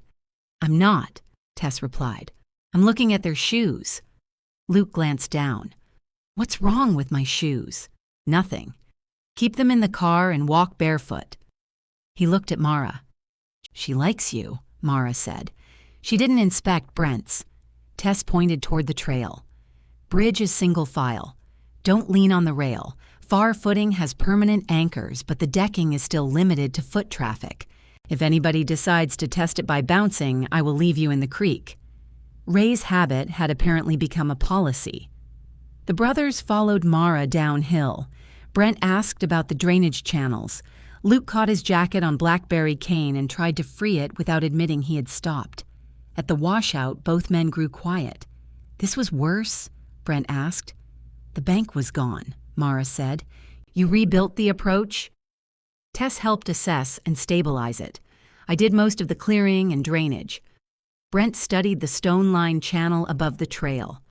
S1: "I'm not," Tess replied. "I'm looking at their shoes." Luke glanced down. "What's wrong with my shoes?" "Nothing. Keep them in the car and walk barefoot." He looked at Mara. "She likes you," Mara said. She didn't inspect Brent's. Tess pointed toward the trail. "Bridge is single file. Don't lean on the rail. Far footing has permanent anchors, but the decking is still limited to foot traffic. If anybody decides to test it by bouncing, I will leave you in the creek." Ray's habit had apparently become a policy. The brothers followed Mara downhill. Brent asked about the drainage channels. Luke caught his jacket on Blackberry cane and tried to free it without admitting he had stopped. At the washout, both men grew quiet. "This was worse?" Brent asked. "The bank was gone," Mara said. "You rebuilt the approach?" Tess helped assess and stabilize it. I did most of the clearing and drainage. Brent studied the stone-lined channel above the trail.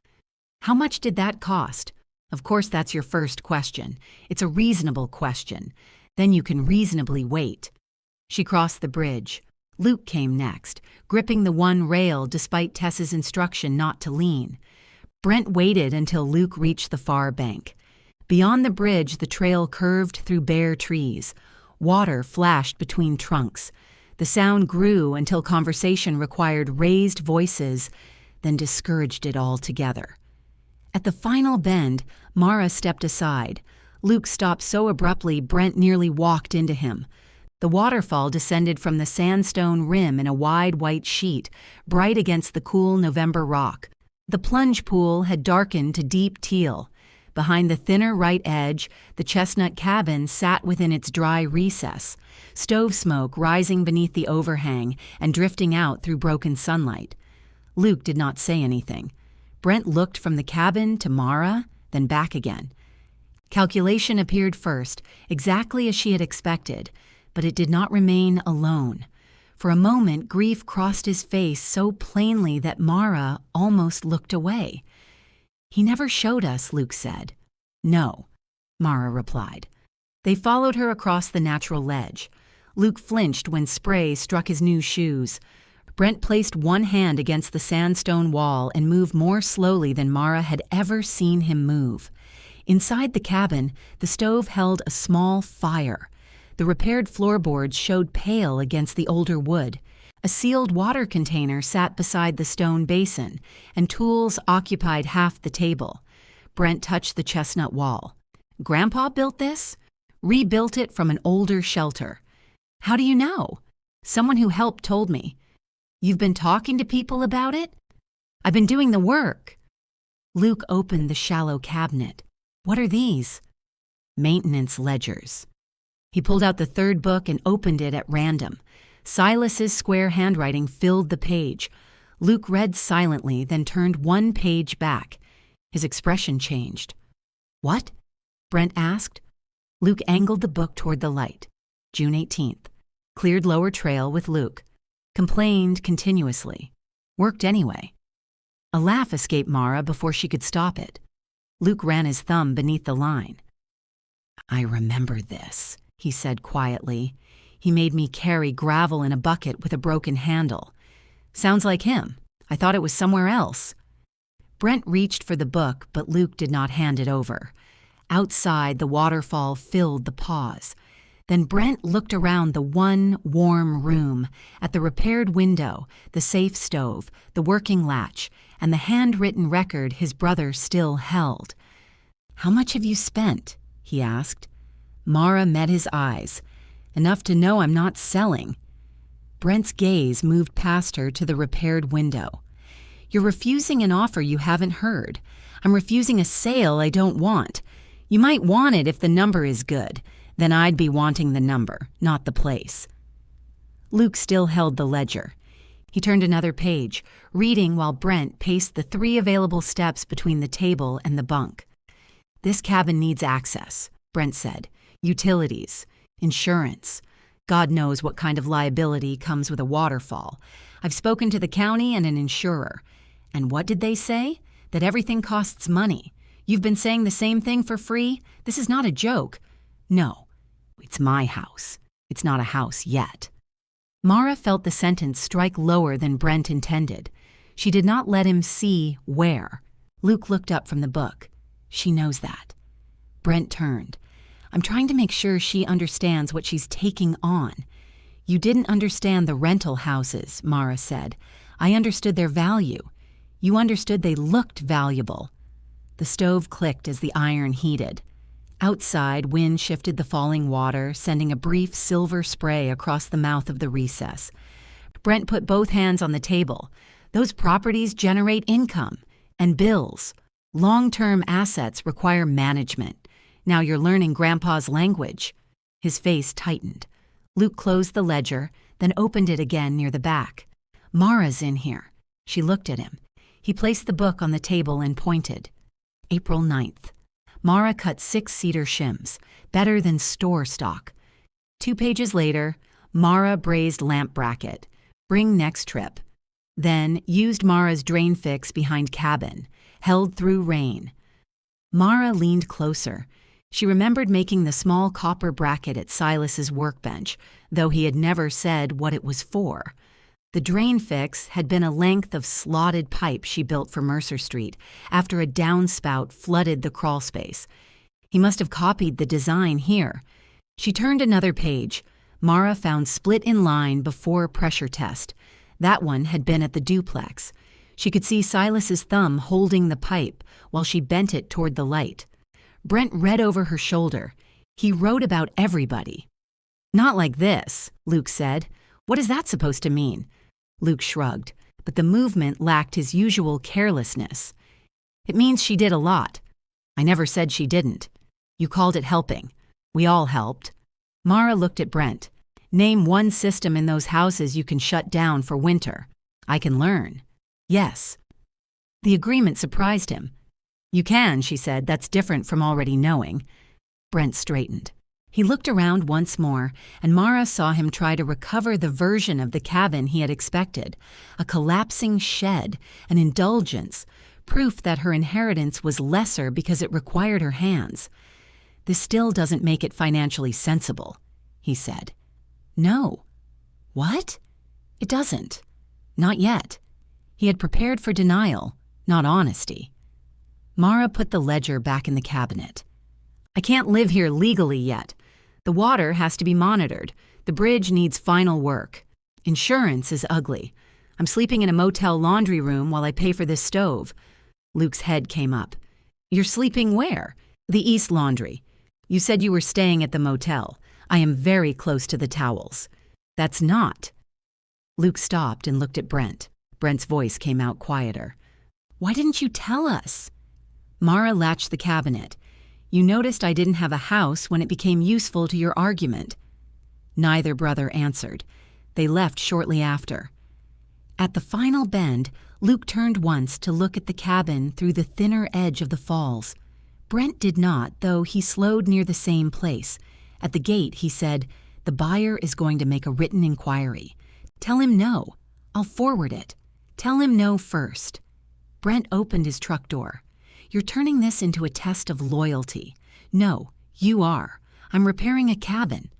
S1: "How much did that cost?" "Of course that's your first question. It's a reasonable question. Then you can reasonably wait." She crossed the bridge. Luke came next, gripping the one rail despite Tess's instruction not to lean. Brent waited until Luke reached the far bank. Beyond the bridge, the trail curved through bare trees. Water flashed between trunks. The sound grew until conversation required raised voices, then discouraged it altogether. At the final bend, Mara stepped aside. Luke stopped so abruptly Brent nearly walked into him. The waterfall descended from the sandstone rim in a wide white sheet, bright against the cool November rock. The plunge pool had darkened to deep teal. Behind the thinner right edge, the chestnut cabin sat within its dry recess, stove smoke rising beneath the overhang and drifting out through broken sunlight. Luke did not say anything. Brent looked from the cabin to Mara, then back again. Calculation appeared first, exactly as she had expected, but it did not remain alone. For a moment, grief crossed his face so plainly that Mara almost looked away. "He never showed us," Luke said. "No," Mara replied. They followed her across the natural ledge. Luke flinched when spray struck his new shoes. Brent placed one hand against the sandstone wall and moved more slowly than Mara had ever seen him move. Inside the cabin, the stove held a small fire. The repaired floorboards showed pale against the older wood. A sealed water container sat beside the stone basin, and tools occupied half the table. Brent touched the chestnut wall. "Grandpa built this?" "Rebuilt it from an older shelter." "How do you know?" "Someone who helped told me." "You've been talking to people about it?" "I've been doing the work." Luke opened the shallow cabinet. "What are these?" "Maintenance ledgers." He pulled out the third book and opened it at random. Silas's square handwriting filled the page. Luke read silently, then turned one page back. His expression changed. "What?" Brent asked. Luke angled the book toward the light. June 18th. Cleared lower trail with Luke. Complained continuously. Worked anyway. A laugh escaped Mara before she could stop it. Luke ran his thumb beneath the line. "I remember this," he said quietly. "He made me carry gravel in a bucket with a broken handle." "Sounds like him. I thought it was somewhere else." Brent reached for the book, but Luke did not hand it over. Outside, the waterfall filled the pause. Then Brent looked around the one warm room, at the repaired window, the safe stove, the working latch, and the handwritten record his brother still held. "How much have you spent?" he asked. Mara met his eyes. "Enough to know I'm not selling." Brent's gaze moved past her to the repaired window. "You're refusing an offer you haven't heard. I'm refusing a sale I don't want. You might want it if the number is good. Then I'd be wanting the number, not the place." Luke still held the ledger. He turned another page, reading while Brent paced the 3 available steps between the table and the bunk. "This cabin needs access," Brent said. "Utilities. Insurance. God knows what kind of liability comes with a waterfall. I've spoken to the county and an insurer. And what did they say? That everything costs money. You've been saying the same thing for free? This is not a joke." "No, it's my house. It's not a house yet." Mara felt the sentence strike lower than Brent intended. She did not let him see where. Luke looked up from the book. "She knows that." Brent turned. "I'm trying to make sure she understands what she's taking on." "You didn't understand the rental houses," Mara said. "I understood their value. You understood they looked valuable." The stove clicked as the iron heated. Outside, wind shifted the falling water, sending a brief silver spray across the mouth of the recess. Brent put both hands on the table. "Those properties generate income and bills. Long-term assets require management. Now you're learning Grandpa's language." His face tightened. Luke closed the ledger, then opened it again near the back. "Mara's in here." She looked at him. He placed the book on the table and pointed. April 9th. Mara cut 6 cedar shims, better than store stock. 2 pages later, Mara brazed lamp bracket. Bring next trip. Then used Mara's drain fix behind cabin. Held through rain. Mara leaned closer. She remembered making the small copper bracket at Silas's workbench, though he had never said what it was for. The drain fix had been a length of slotted pipe she built for Mercer Street after a downspout flooded the crawl space. He must have copied the design here. She turned another page. Mara found split in line before pressure test. That one had been at the duplex. She could see Silas's thumb holding the pipe while she bent it toward the light. Brent read over her shoulder. He wrote about everybody. Not like this, Luke said. What is that supposed to mean? Luke shrugged, but the movement lacked his usual carelessness. It means she did a lot. I never said she didn't. You called it helping. We all helped. Mara looked at Brent. Name one system in those houses you can shut down for winter. I can learn. Yes. The agreement surprised him. You can, she said. That's different from already knowing. Brent straightened. He looked around once more, and Mara saw him try to recover the version of the cabin he had expected, a collapsing shed, an indulgence, proof that her inheritance was lesser because it required her hands. This still doesn't make it financially sensible, he said. No. What? It doesn't. Not yet. He had prepared for denial, not honesty. Mara put the ledger back in the cabinet. I can't live here legally yet. The water has to be monitored. The bridge needs final work. Insurance is ugly. I'm sleeping in a motel laundry room while I pay for this stove. Luke's head came up. You're sleeping where? The East Laundry. You said you were staying at the motel. I am very close to the towels. That's not. Luke stopped and looked at Brent. Brent's voice came out quieter. Why didn't you tell us? Mara latched the cabinet. You noticed I didn't have a house when it became useful to your argument. Neither brother answered. They left shortly after. At the final bend, Luke turned once to look at the cabin through the thinner edge of the falls. Brent did not, though he slowed near the same place. At the gate, he said, The buyer is going to make a written inquiry. Tell him no. I'll forward it. Tell him no first. Brent opened his truck door. You're turning this into a test of loyalty. No, you are. I'm repairing a cabin.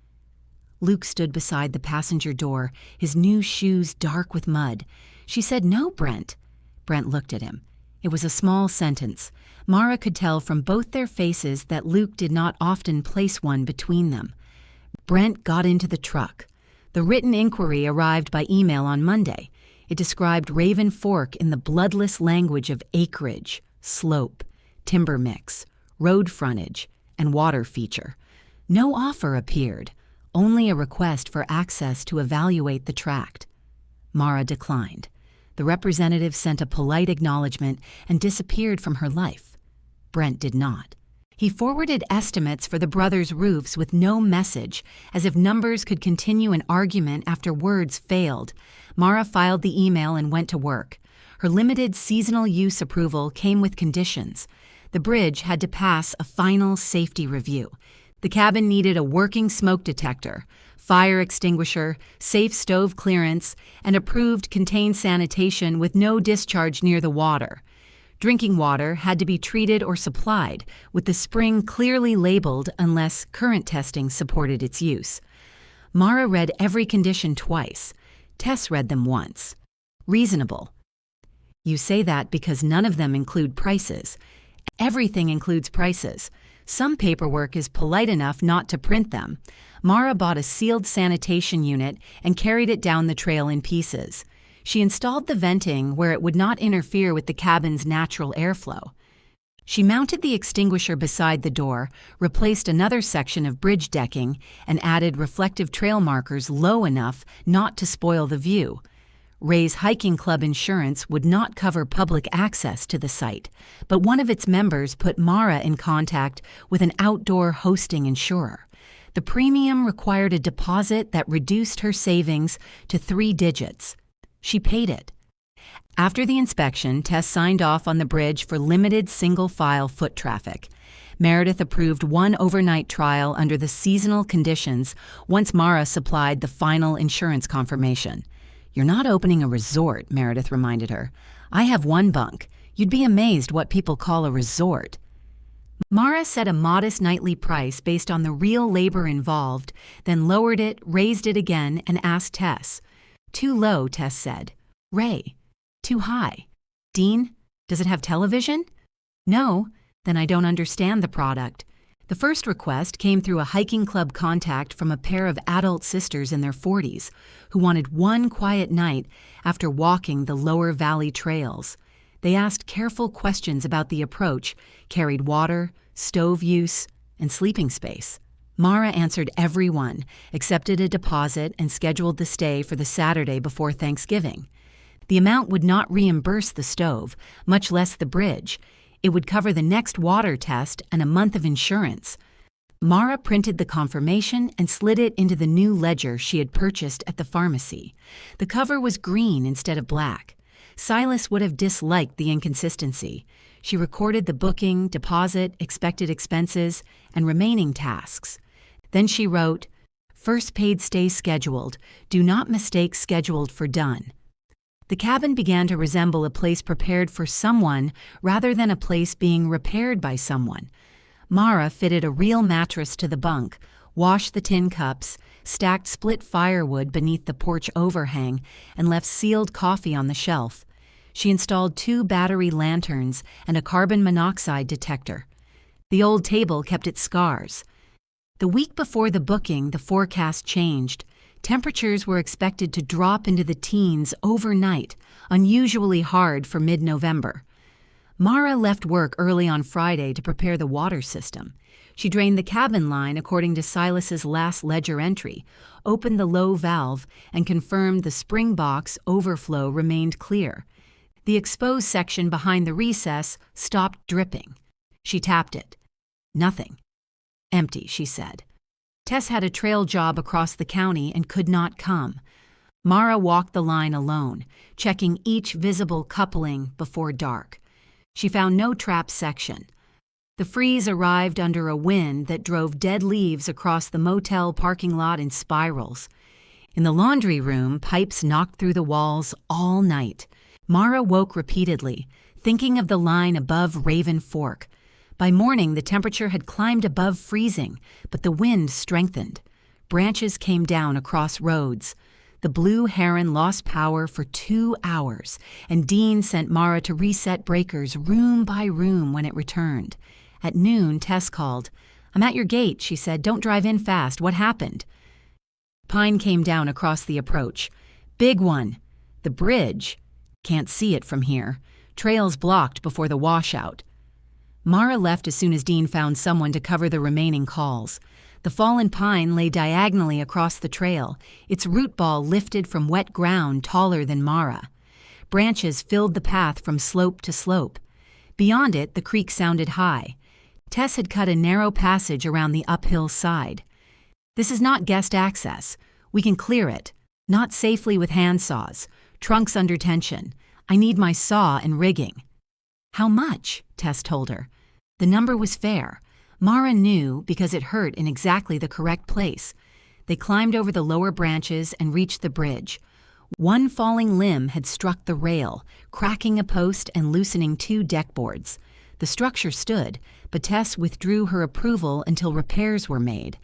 S1: Luke stood beside the passenger door, his new shoes dark with mud. She said, No, Brent. Brent looked at him. It was a small sentence. Mara could tell from both their faces that Luke did not often place one between them. Brent got into the truck. The written inquiry arrived by email on Monday. It described Raven Fork in the bloodless language of acreage, slope, timber mix, road frontage, and water feature. No offer appeared, only a request for access to evaluate the tract. Mara declined. The representative sent a polite acknowledgement and disappeared from her life. Brent did not. He forwarded estimates for the brothers' roofs with no message, as if numbers could continue an argument after words failed. Mara filed the email and went to work. Her limited seasonal use approval came with conditions. The bridge had to pass a final safety review. The cabin needed a working smoke detector, fire extinguisher, safe stove clearance, and approved contained sanitation with no discharge near the water. Drinking water had to be treated or supplied, with the spring clearly labeled unless current testing supported its use. Mara read every condition twice. Tess read them once. Reasonable. You say that because none of them include prices. Everything includes prices. Some paperwork is polite enough not to print them. Mara bought a sealed sanitation unit and carried it down the trail in pieces. She installed the venting where it would not interfere with the cabin's natural airflow. She mounted the extinguisher beside the door, replaced another section of bridge decking, and added reflective trail markers low enough not to spoil the view. Ray's Hiking Club insurance would not cover public access to the site, but one of its members put Mara in contact with an outdoor hosting insurer. The premium required a deposit that reduced her savings to 3 digits. She paid it. After the inspection, Tess signed off on the bridge for limited single-file foot traffic. Meredith approved one overnight trial under the seasonal conditions once Mara supplied the final insurance confirmation. "You're not opening a resort," Meredith reminded her. "I have one bunk. You'd be amazed what people call a resort." Mara set a modest nightly price based on the real labor involved, then lowered it, raised it again, and asked Tess. "Too low," Tess said. "Ray. Too high. Dean, does it have television?" "No." "Then I don't understand the product." The first request came through a hiking club contact from a pair of adult sisters in their 40s who wanted one quiet night after walking the lower valley trails. They asked careful questions about the approach, carried water, stove use, and sleeping space. Mara answered every one, accepted a deposit, and scheduled the stay for the Saturday before Thanksgiving. The amount would not reimburse the stove, much less the bridge. It would cover the next water test and a month of insurance. Mara printed the confirmation and slid it into the new ledger she had purchased at the pharmacy. The cover was green instead of black. Silas would have disliked the inconsistency. She recorded the booking, deposit, expected expenses, and remaining tasks. Then she wrote, "First paid stay scheduled. Do not mistake scheduled for done." The cabin began to resemble a place prepared for someone rather than a place being repaired by someone. Mara fitted a real mattress to the bunk, washed the tin cups, stacked split firewood beneath the porch overhang, and left sealed coffee on the shelf. She installed 2 battery lanterns and a carbon monoxide detector. The old table kept its scars. The week before the booking, the forecast changed. Temperatures were expected to drop into the teens overnight, unusually hard for mid-November. Mara left work early on Friday to prepare the water system. She drained the cabin line according to Silas's last ledger entry, opened the low valve, and confirmed the spring box overflow remained clear. The exposed section behind the recess stopped dripping. She tapped it. Nothing. "Empty," she said. Tess had a trail job across the county and could not come. Mara walked the line alone, checking each visible coupling before dark. She found no trap section. The freeze arrived under a wind that drove dead leaves across the motel parking lot in spirals. In the laundry room, pipes knocked through the walls all night. Mara woke repeatedly, thinking of the line above Raven Fork. By morning, the temperature had climbed above freezing, but the wind strengthened. Branches came down across roads. The Blue Heron lost power for 2 hours, and Dean sent Mara to reset breakers room by room when it returned. At noon, Tess called. "I'm at your gate," she said. "Don't drive in fast. What happened?" Pine came down across the approach. "Big one. The bridge. Can't see it from here. Trail's blocked before the washout." Mara left as soon as Dean found someone to cover the remaining calls. The fallen pine lay diagonally across the trail, its root ball lifted from wet ground taller than Mara. Branches filled the path from slope to slope. Beyond it, the creek sounded high. Tess had cut a narrow passage around the uphill side. "This is not guest access. We can clear it. Not safely with handsaws. Trunks under tension. I need my saw and rigging." "How much?" Tess told her. The number was fair. Mara knew because it hurt in exactly the correct place. They climbed over the lower branches and reached the bridge. One falling limb had struck the rail, cracking a post and loosening 2 deck boards. The structure stood, but Tess withdrew her approval until repairs were made.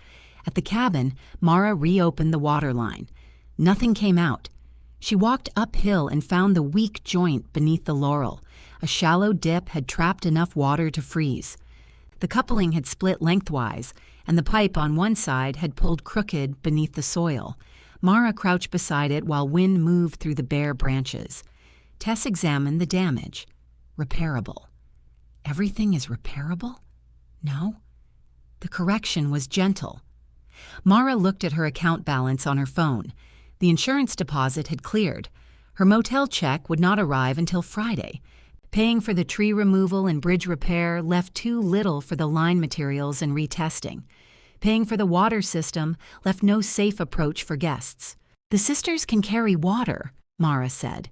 S1: At the cabin, Mara reopened the water line. Nothing came out. She walked uphill and found the weak joint beneath the laurel. A shallow dip had trapped enough water to freeze. The coupling had split lengthwise, and the pipe on one side had pulled crooked beneath the soil. Mara crouched beside it while wind moved through the bare branches. Tess examined the damage. Repairable. Everything is repairable? No? The correction was gentle. Mara looked at her account balance on her phone. The insurance deposit had cleared. Her motel check would not arrive until Friday. Paying for the tree removal and bridge repair left too little for the line materials and retesting. Paying for the water system left no safe approach for guests. "The sisters can carry water," Mara said.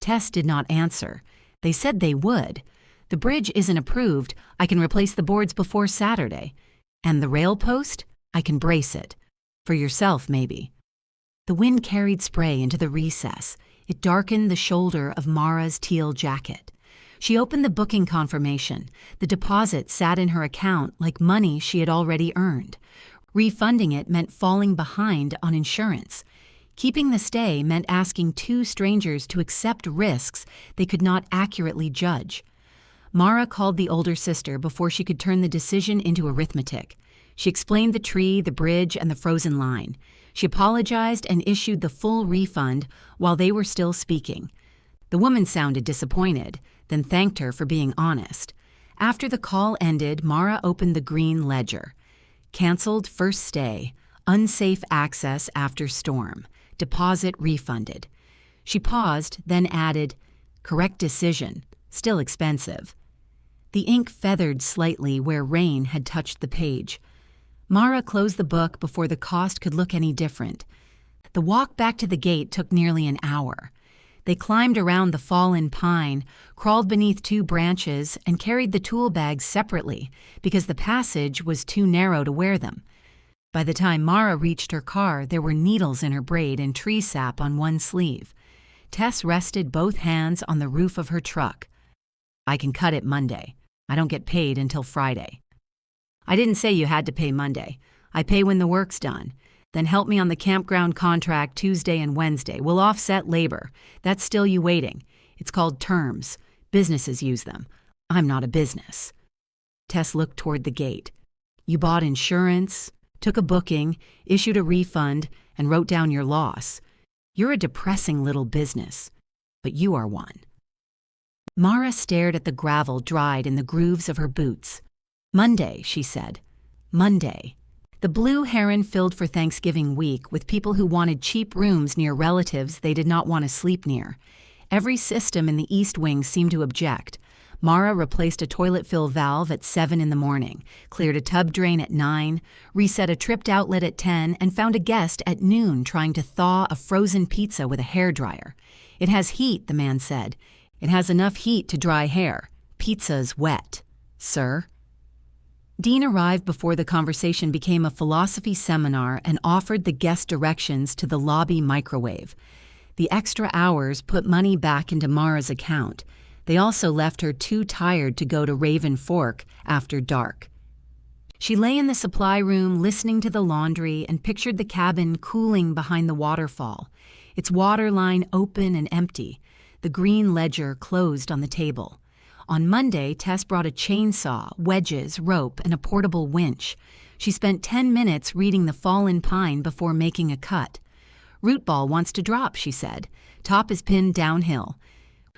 S1: Tess did not answer. They said they would. The bridge isn't approved. I can replace the boards before Saturday. And the rail post? I can brace it. For yourself, maybe. The wind carried spray into the recess. It darkened the shoulder of Mara's teal jacket. She opened the booking confirmation. The deposit sat in her account like money she had already earned. Refunding it meant falling behind on insurance. Keeping the stay meant asking two strangers to accept risks they could not accurately judge. Mara called the older sister before she could turn the decision into arithmetic. She explained the tree, the bridge, and the frozen line. She apologized and issued the full refund while they were still speaking. The woman sounded disappointed, then thanked her for being honest. After the call ended, Mara opened the green ledger. Canceled first stay, unsafe access after storm, deposit refunded. She paused, then added, correct decision, still expensive. The ink feathered slightly where rain had touched the page. Mara closed the book before the cost could look any different. The walk back to the gate took nearly an hour. They climbed around the fallen pine, crawled beneath two branches, and carried the tool bags separately because the passage was too narrow to wear them. By the time Mara reached her car, there were needles in her braid and tree sap on one sleeve. Tess rested both hands on the roof of her truck. I can cut it Monday. I don't get paid until Friday. I didn't say you had to pay Monday. I pay when the work's done. Then help me on the campground contract Tuesday and Wednesday. We'll offset labor. That's still you waiting. It's called terms. Businesses use them. I'm not a business. Tess looked toward the gate. You bought insurance, took a booking, issued a refund, and wrote down your loss. You're a depressing little business, but you are one. Mara stared at the gravel dried in the grooves of her boots. Monday, she said. Monday. The Blue Heron filled for Thanksgiving week with people who wanted cheap rooms near relatives they did not want to sleep near. Every system in the East Wing seemed to object. Mara replaced a toilet fill valve at 7 in the morning, cleared a tub drain at 9, reset a tripped outlet at 10, and found a guest at noon trying to thaw a frozen pizza with a hairdryer. It has heat, the man said. It has enough heat to dry hair. Pizza's wet, sir. Dean arrived before the conversation became a philosophy seminar and offered the guest directions to the lobby microwave. The extra hours put money back into Mara's account. They also left her too tired to go to Raven Fork after dark. She lay in the supply room listening to the laundry and pictured the cabin cooling behind the waterfall, its water line open and empty, the green ledger closed on the table. On Monday, Tess brought a chainsaw, wedges, rope, and a portable winch. She spent 10 minutes reading the fallen pine before making a cut. Root ball wants to drop, she said. Top is pinned downhill.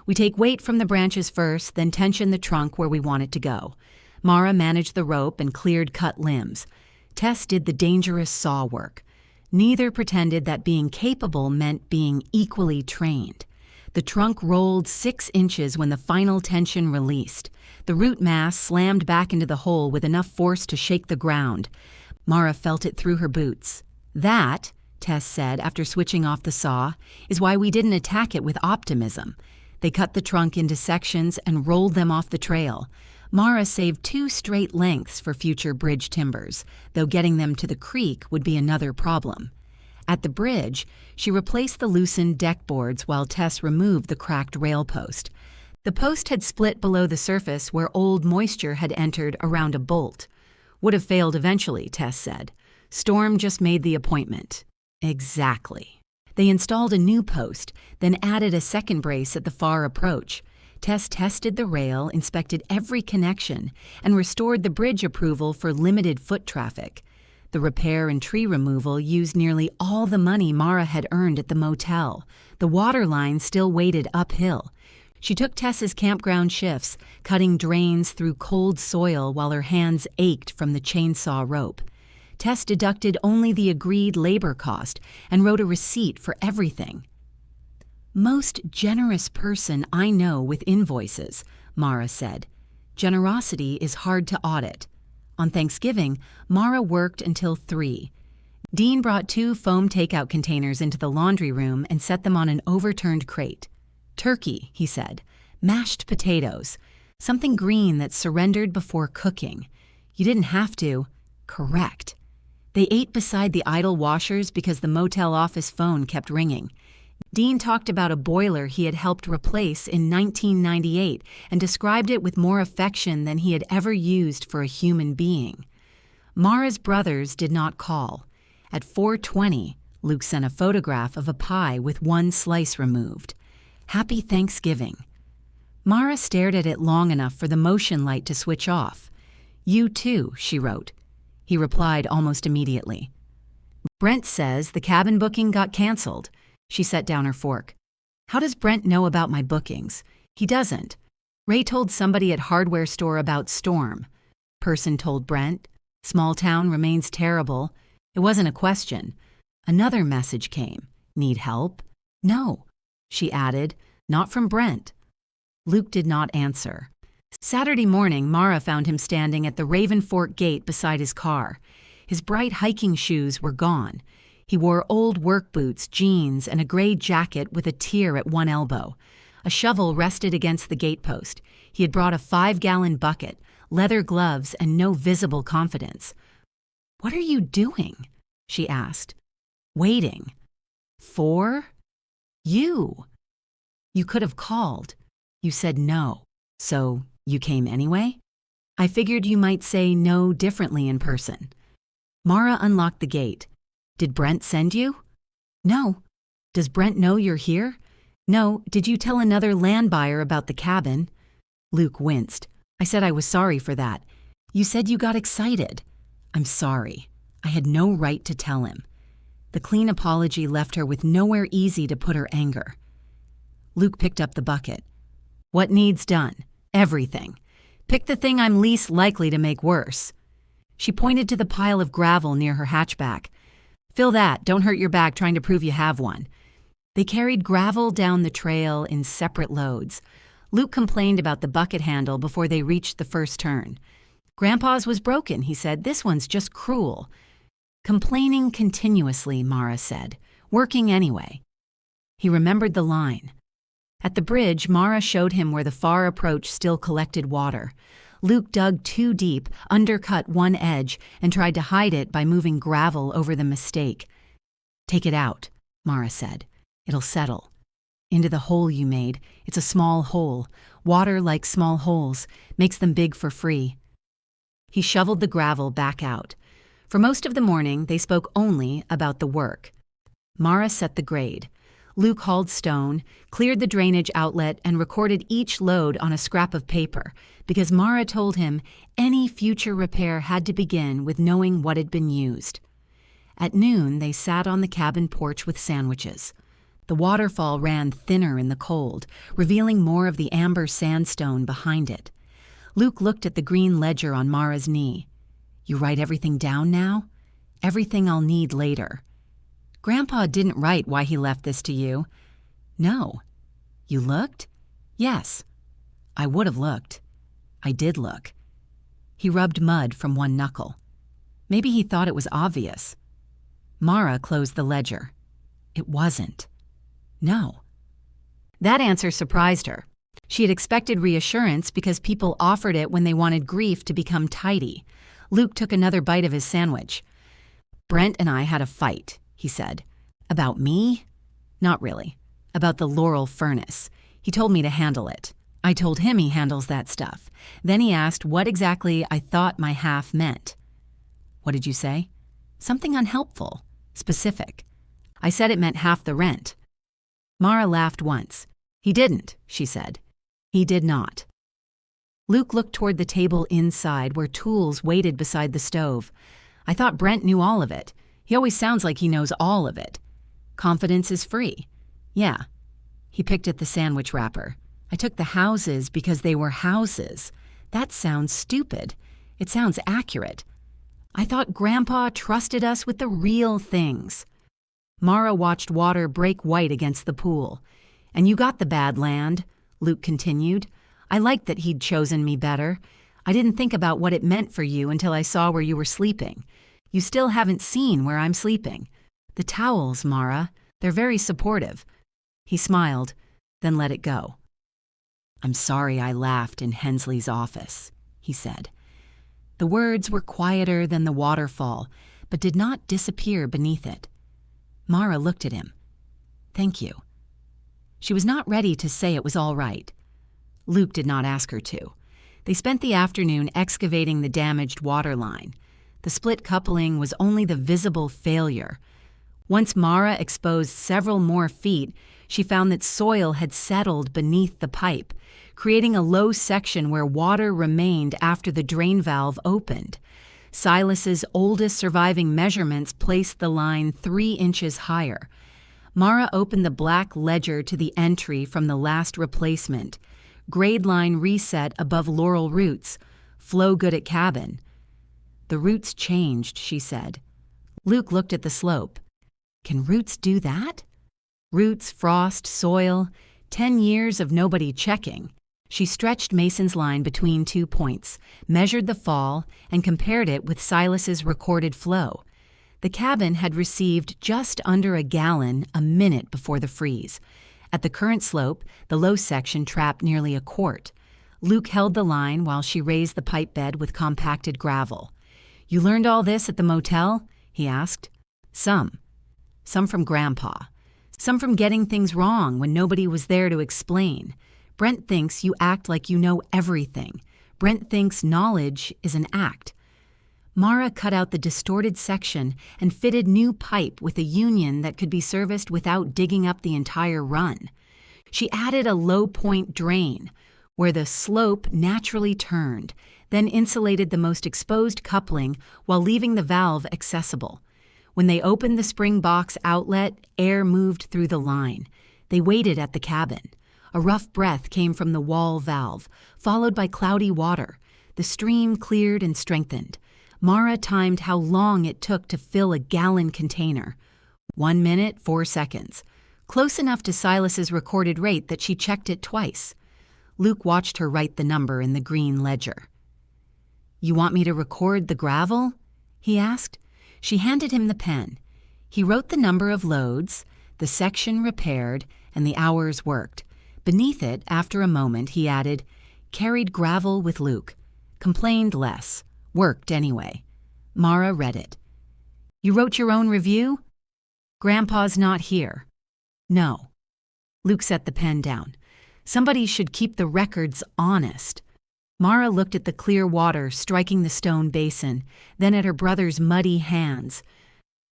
S1: We take weight from the branches first, then tension the trunk where we want it to go. Mara managed the rope and cleared cut limbs. Tess did the dangerous saw work. Neither pretended that being capable meant being equally trained. The trunk rolled 6 inches when the final tension released. The root mass slammed back into the hole with enough force to shake the ground. Mara felt it through her boots. That, Tess said after switching off the saw, is why we didn't attack it with optimism. They cut the trunk into sections and rolled them off the trail. Mara saved 2 straight lengths for future bridge timbers, though getting them to the creek would be another problem. At the bridge, she replaced the loosened deck boards while Tess removed the cracked rail post. The post had split below the surface where old moisture had entered around a bolt. Would have failed eventually, Tess said. Storm just made the appointment. Exactly. They installed a new post, then added a second brace at the far approach. Tess tested the rail, inspected every connection, and restored the bridge approval for limited foot traffic. The repair and tree removal used nearly all the money Mara had earned at the motel. The water line still waded uphill. She took Tess's campground shifts, cutting drains through cold soil while her hands ached from the chainsaw rope. Tess deducted only the agreed labor cost and wrote a receipt for everything. Most generous person I know with invoices, Mara said. Generosity is hard to audit. On Thanksgiving, Mara worked until 3. Dean brought 2 foam takeout containers into the laundry room and set them on an overturned crate. Turkey, he said. Mashed potatoes. Something green that surrendered before cooking. You didn't have to. Correct. They ate beside the idle washers because the motel office phone kept ringing. Dean talked about a boiler he had helped replace in 1998 and described it with more affection than he had ever used for a human being. Mara's brothers did not call. At 4:20, Luke sent a photograph of a pie with one slice removed. Happy Thanksgiving. Mara stared at it long enough for the motion light to switch off. You too, she wrote. He replied almost immediately. Brent says the cabin booking got canceled. She set down her fork. How does Brent know about my bookings? He doesn't. Ray told somebody at hardware store about storm. Person told Brent. Small town remains terrible. It wasn't a question. Another message came. Need help? No, she added. Not from Brent. Luke did not answer. Saturday morning, Mara found him standing at the Raven Fork gate beside his car. His bright hiking shoes were gone. He wore old work boots, jeans, and a gray jacket with a tear at one elbow. A shovel rested against the gatepost. He had brought a 5-gallon bucket, leather gloves, and no visible confidence. What are you doing? She asked. Waiting. For? You. You could have called. You said no. So you came anyway? I figured you might say no differently in person. Mara unlocked the gate. Did Brent send you? No. Does Brent know you're here? No. Did you tell another land buyer about the cabin? Luke winced. I said I was sorry for that. You said you got excited. I'm sorry. I had no right to tell him. The clean apology left her with nowhere easy to put her anger. Luke picked up the bucket. What needs done? Everything. Pick the thing I'm least likely to make worse. She pointed to the pile of gravel near her hatchback. Fill that. Don't hurt your back trying to prove you have one. They carried gravel down the trail in separate loads. Luke complained about the bucket handle before they reached the first turn. Grandpa's was broken, he said. This one's just cruel. Complaining continuously, Mara said. Working anyway. He remembered the line. At the bridge, Mara showed him where the far approach still collected water. Luke dug too deep, undercut one edge, and tried to hide it by moving gravel over the mistake. Take it out, Mara said. It'll settle. Into the hole you made. It's a small hole. Water likes small holes. Makes them big for free. He shoveled the gravel back out. For most of the morning, they spoke only about the work. Mara set the grade. Luke hauled stone, cleared the drainage outlet, and recorded each load on a scrap of paper, because Mara told him any future repair had to begin with knowing what had been used. At noon, they sat on the cabin porch with sandwiches. The waterfall ran thinner in the cold, revealing more of the amber sandstone behind it. Luke looked at the green ledger on Mara's knee. You write everything down now? Everything I'll need later. Grandpa didn't write why he left this to you. No. You looked? Yes. I would have looked. I did look. He rubbed mud from one knuckle. Maybe he thought it was obvious. Mara closed the ledger. It wasn't. No. That answer surprised her. She had expected reassurance because people offered it when they wanted grief to become tidy. Luke took another bite of his sandwich. Brent and I had a fight, he said. About me? Not really. About the Laurel furnace. He told me to handle it. I told him he handles that stuff. Then he asked what exactly I thought my half meant. What did you say? Something unhelpful. Specific. I said it meant half the rent. Mara laughed once. He didn't, she said. He did not. Luke looked toward the table inside where tools waited beside the stove. I thought Brent knew all of it. He always sounds like he knows all of it. Confidence is free. Yeah. He picked at the sandwich wrapper. I took the houses because they were houses. That sounds stupid. It sounds accurate. I thought Grandpa trusted us with the real things. Mara watched water break white against the pool. And you got the bad land, Luke continued. I liked that he'd chosen me better. I didn't think about what it meant for you until I saw where you were sleeping. You still haven't seen where I'm sleeping. The towels, Mara, they're very supportive. He smiled. then let it go. "I'm sorry I laughed in Hensley's office," he said. The words were quieter than the waterfall, but did not disappear beneath it. Mara looked at him. "Thank you." She was not ready to say it was all right. Luke did not ask her to. They spent the afternoon excavating the damaged water line. The split coupling was only the visible failure. Once Mara exposed several more feet, she found that soil had settled beneath the pipe, creating a low section where water remained after the drain valve opened. Silas's oldest surviving measurements placed the line 3 inches higher. Mara opened the black ledger to the entry from the last replacement. Grade line reset above laurel roots. Flow good at cabin. "The roots changed," she said. Luke looked at the slope. "Can roots do that?" Roots, frost, soil, 10 years of nobody checking. She stretched Mason's line between 2 points, measured the fall, and compared it with Silas's recorded flow. The cabin had received just under a gallon a minute before the freeze. At the current slope, the low section trapped nearly a quart. Luke held the line while she raised the pipe bed with compacted gravel. "You learned all this at the motel?" he asked. Some from Grandpa. Some from getting things wrong when nobody was there to explain. Brent thinks you act like you know everything. Brent thinks knowledge is an act." Mara cut out the distorted section and fitted new pipe with a union that could be serviced without digging up the entire run. She added a low-point drain, where the slope naturally turned, then insulated the most exposed coupling while leaving the valve accessible. When they opened the spring box outlet, air moved through the line. They waited at the cabin. A rough breath came from the wall valve, followed by cloudy water. The stream cleared and strengthened. Mara timed how long it took to fill a gallon container. 1 minute, 4 seconds. Close enough to Silas's recorded rate that she checked it twice. Luke watched her write the number in the green ledger. "You want me to record the gravel?" he asked. She handed him the pen. He wrote the number of loads, the section repaired, and the hours worked. Beneath it, after a moment, he added, "Carried gravel with Luke. Complained less. Worked anyway." Mara read it. "You wrote your own review?" "Grandpa's not here." "No." Luke set the pen down. "Somebody should keep the records honest." Mara looked at the clear water striking the stone basin, then at her brother's muddy hands.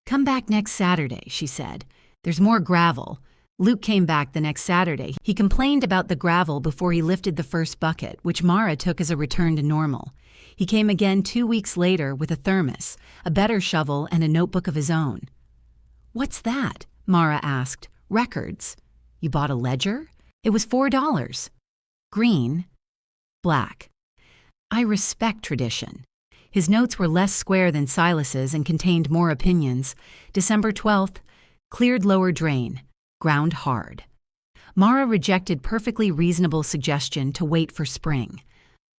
S1: "Come back next Saturday," she said. "There's more gravel." Luke came back the next Saturday. He complained about the gravel before he lifted the first bucket, which Mara took as a return to normal. He came again 2 weeks later with a thermos, a better shovel, and a notebook of his own. "What's that?" Mara asked. "Records." "You bought a ledger?" "It was $4. Green, black." "I respect tradition." His notes were less square than Silas's and contained more opinions. December 12th, cleared lower drain, ground hard. Mara rejected perfectly reasonable suggestion to wait for spring.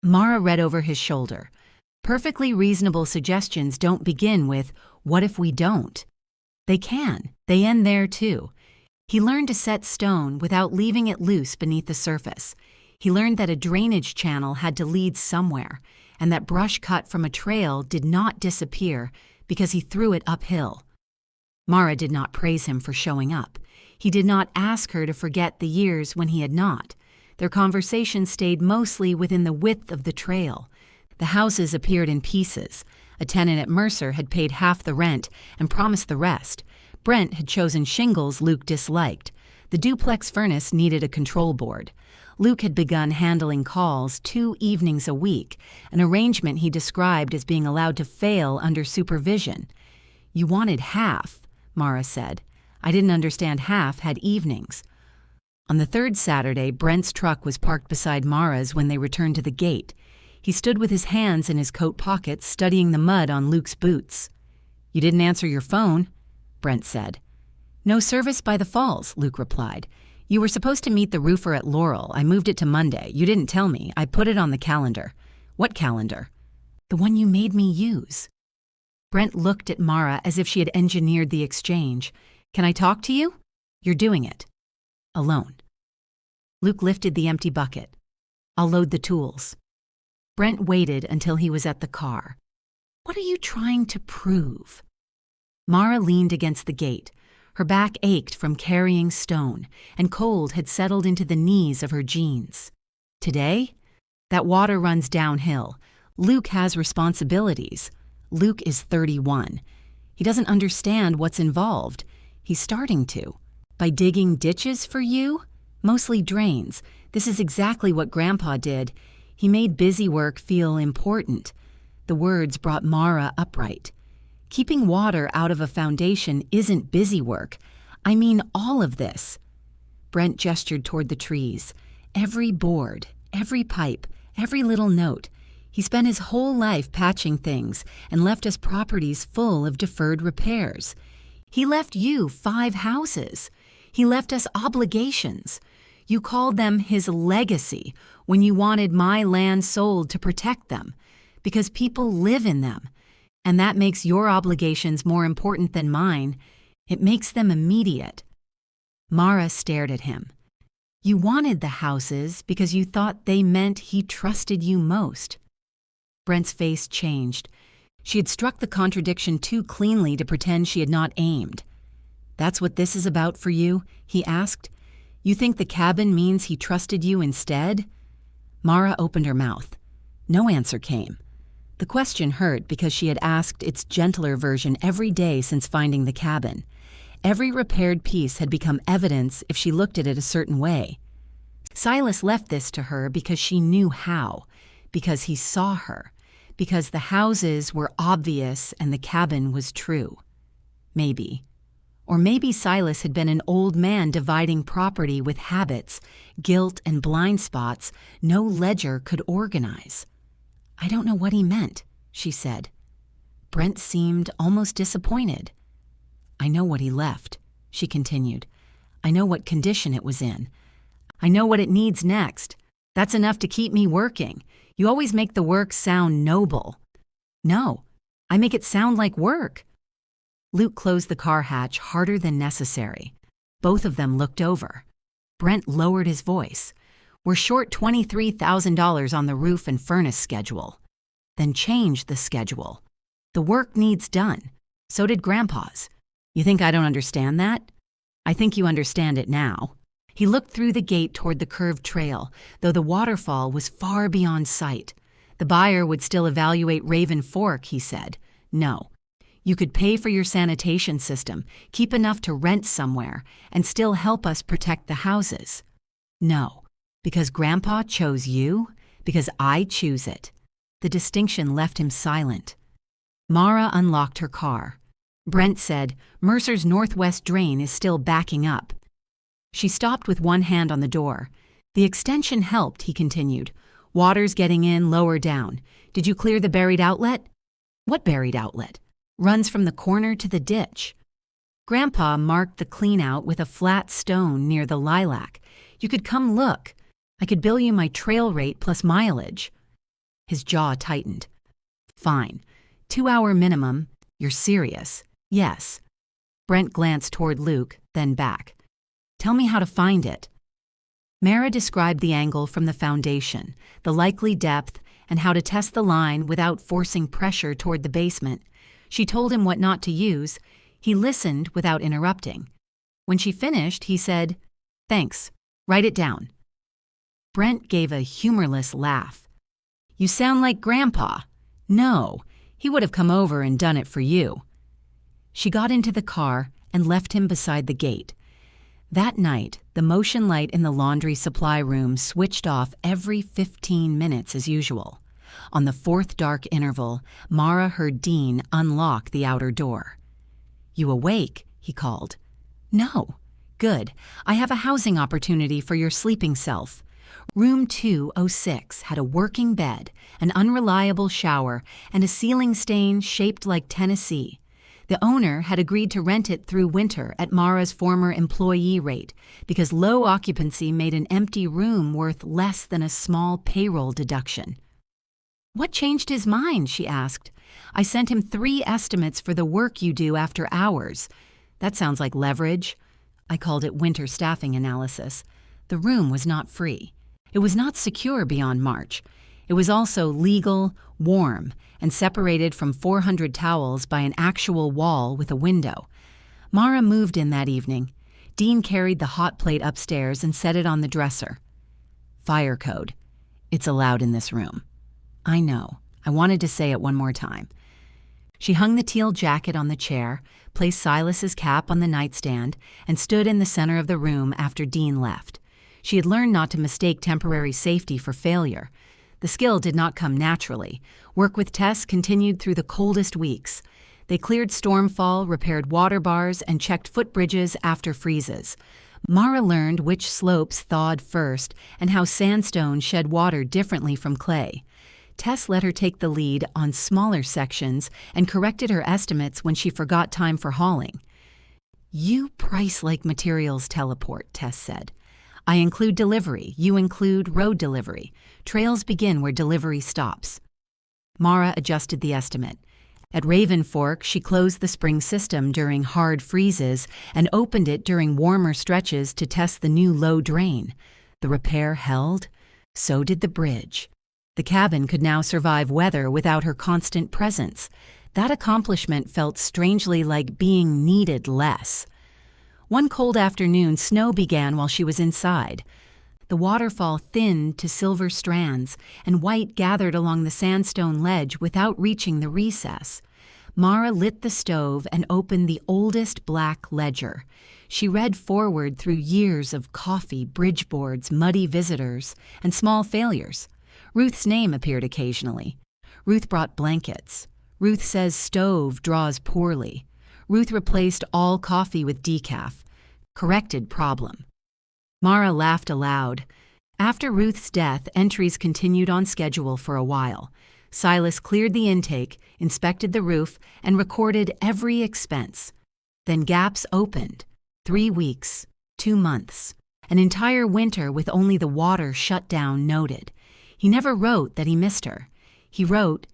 S1: Mara read over his shoulder. Perfectly reasonable suggestions don't begin with, "What if we don't?" They can. They end there too. He learned to set stone without leaving it loose beneath the surface. He learned that a drainage channel had to lead somewhere, and that brush cut from a trail did not disappear because he threw it uphill. Mara did not praise him for showing up. He did not ask her to forget the years when he had not. Their conversation stayed mostly within the width of the trail. The houses appeared in pieces. A tenant at Mercer had paid half the rent and promised the rest. Brent had chosen shingles Luke disliked. The duplex furnace needed a control board. Luke had begun handling calls 2 evenings a week, an arrangement he described as being allowed to fail under supervision. "You wanted half," Mara said. "I didn't understand half had evenings." On the 3rd Saturday, Brent's truck was parked beside Mara's when they returned to the gate. He stood with his hands in his coat pockets, studying the mud on Luke's boots. "You didn't answer your phone," Brent said. "No service by the falls," Luke replied. "You were supposed to meet the roofer at Laurel. I moved it to Monday. You didn't tell me. I put it on the calendar." "What calendar?" "The one you made me use." Brent looked at Mara as if she had engineered the exchange. "Can I talk to you?" "You're doing it." "Alone." Luke lifted the empty bucket. "I'll load the tools." Brent waited until he was at the car. "What are you trying to prove?" Mara leaned against the gate. Her back ached from carrying stone, and cold had settled into the knees of her jeans. "Today? That water runs downhill. Luke has responsibilities. Luke is 31. He doesn't understand what's involved. He's starting to. By digging ditches for you? Mostly drains. This is exactly what Grandpa did. He made busy work feel important." The words brought Mara upright. "Keeping water out of a foundation isn't busy work. I mean all of this." Brent gestured toward the trees. Every board, every pipe, every little note. He spent his whole life patching things and left us properties full of deferred repairs. He left you 5 houses. He left us obligations. You called them his legacy when you wanted my land sold to protect them, because people live in them. And that makes your obligations more important than mine. It makes them immediate." Mara stared at him. "You wanted the houses because you thought they meant he trusted you most." Brent's face changed. She had struck the contradiction too cleanly to pretend she had not aimed. "That's what this is about for you?" he asked. "You think the cabin means he trusted you instead?" Mara opened her mouth. No answer came. The question hurt because she had asked its gentler version every day since finding the cabin. Every repaired piece had become evidence if she looked at it a certain way. Silas left this to her because she knew how, because he saw her, because the houses were obvious and the cabin was true. Maybe. Or maybe Silas had been an old man dividing property with habits, guilt, and blind spots no ledger could organize. "I don't know what he meant," she said. Brent seemed almost disappointed. "I know what he left," she continued. "I know what condition it was in. I know what it needs next. That's enough to keep me working. You always make the work sound noble." "No, I make it sound like work." Luke closed the car hatch harder than necessary. Both of them looked over. Brent lowered his voice. "We're short $23,000 on the roof and furnace schedule." "Then change the schedule. The work needs done. So did Grandpa's. You think I don't understand that? I think you understand it now." He looked through the gate toward the curved trail, though the waterfall was far beyond sight. The buyer would still evaluate Raven Fork, he said. No. You could pay for your sanitation system, keep enough to rent somewhere, and still help us protect the houses. No. Because Grandpa chose you? Because I choose it. The distinction left him silent. Mara unlocked her car. Brent said, "Mercer's northwest drain is still backing up." She stopped with one hand on the door. "The extension helped," he continued. "Water's getting in lower down. Did you clear the buried outlet?" "What buried outlet?" "Runs from the corner to the ditch." Grandpa marked the clean-out with a flat stone near the lilac. "You could come look. I could bill you my trail rate plus mileage." His jaw tightened. "Fine. 2-hour minimum. You're serious." "Yes." Brent glanced toward Luke, then back. "Tell me how to find it." Mara described the angle from the foundation, the likely depth, and how to test the line without forcing pressure toward the basement. She told him what not to use. He listened without interrupting. When she finished, he said, "Thanks. Write it down." Brent gave a humorless laugh. "You sound like Grandpa." "No, he would have come over and done it for you." She got into the car and left him beside the gate. That night, the motion light in the laundry supply room switched off every 15 minutes as usual. On the fourth dark interval, Mara heard Dean unlock the outer door. "You awake?" he called. "No." "Good. I have a housing opportunity for your sleeping self." Room 206 had a working bed, an unreliable shower, and a ceiling stain shaped like Tennessee. The owner had agreed to rent it through winter at Mara's former employee rate because low occupancy made an empty room worth less than a small payroll deduction. "What changed his mind?" she asked. "I sent him 3 estimates for the work you do after hours. That sounds like leverage." I called it winter staffing analysis. The room was not free. It was not secure beyond March. It was also legal, warm, and separated from 400 towels by an actual wall with a window. Mara moved in that evening. Dean carried the hot plate upstairs and set it on the dresser. Fire code. It's allowed in this room. I know. I wanted to say it one more time. She hung the teal jacket on the chair, placed Silas's cap on the nightstand, and stood in the center of the room after Dean left. She had learned not to mistake temporary safety for failure. The skill did not come naturally. Work with Tess continued through the coldest weeks. They cleared stormfall, repaired water bars, and checked footbridges after freezes. Mara learned which slopes thawed first and how sandstone shed water differently from clay. Tess let her take the lead on smaller sections and corrected her estimates when she forgot time for hauling. "You price-like materials teleport," Tess said. "I include delivery, you include road delivery. Trails begin where delivery stops." Mara adjusted the estimate. At Raven Fork, she closed the spring system during hard freezes and opened it during warmer stretches to test the new low drain. The repair held. So did the bridge. The cabin could now survive weather without her constant presence. That accomplishment felt strangely like being needed less. One cold afternoon, snow began while she was inside. The waterfall thinned to silver strands, and white gathered along the sandstone ledge without reaching the recess. Mara lit the stove and opened the oldest black ledger. She read forward through years of coffee, bridge boards, muddy visitors, and small failures. Ruth's name appeared occasionally. Ruth brought blankets. Ruth says stove draws poorly. Ruth replaced all coffee with decaf. Corrected problem. Mara laughed aloud. After Ruth's death, entries continued on schedule for a while. Silas cleared the intake, inspected the roof, and recorded every expense. Then gaps opened. 3 weeks, 2 months, an entire winter with only the water shut down noted. He never wrote that he missed her. He wrote,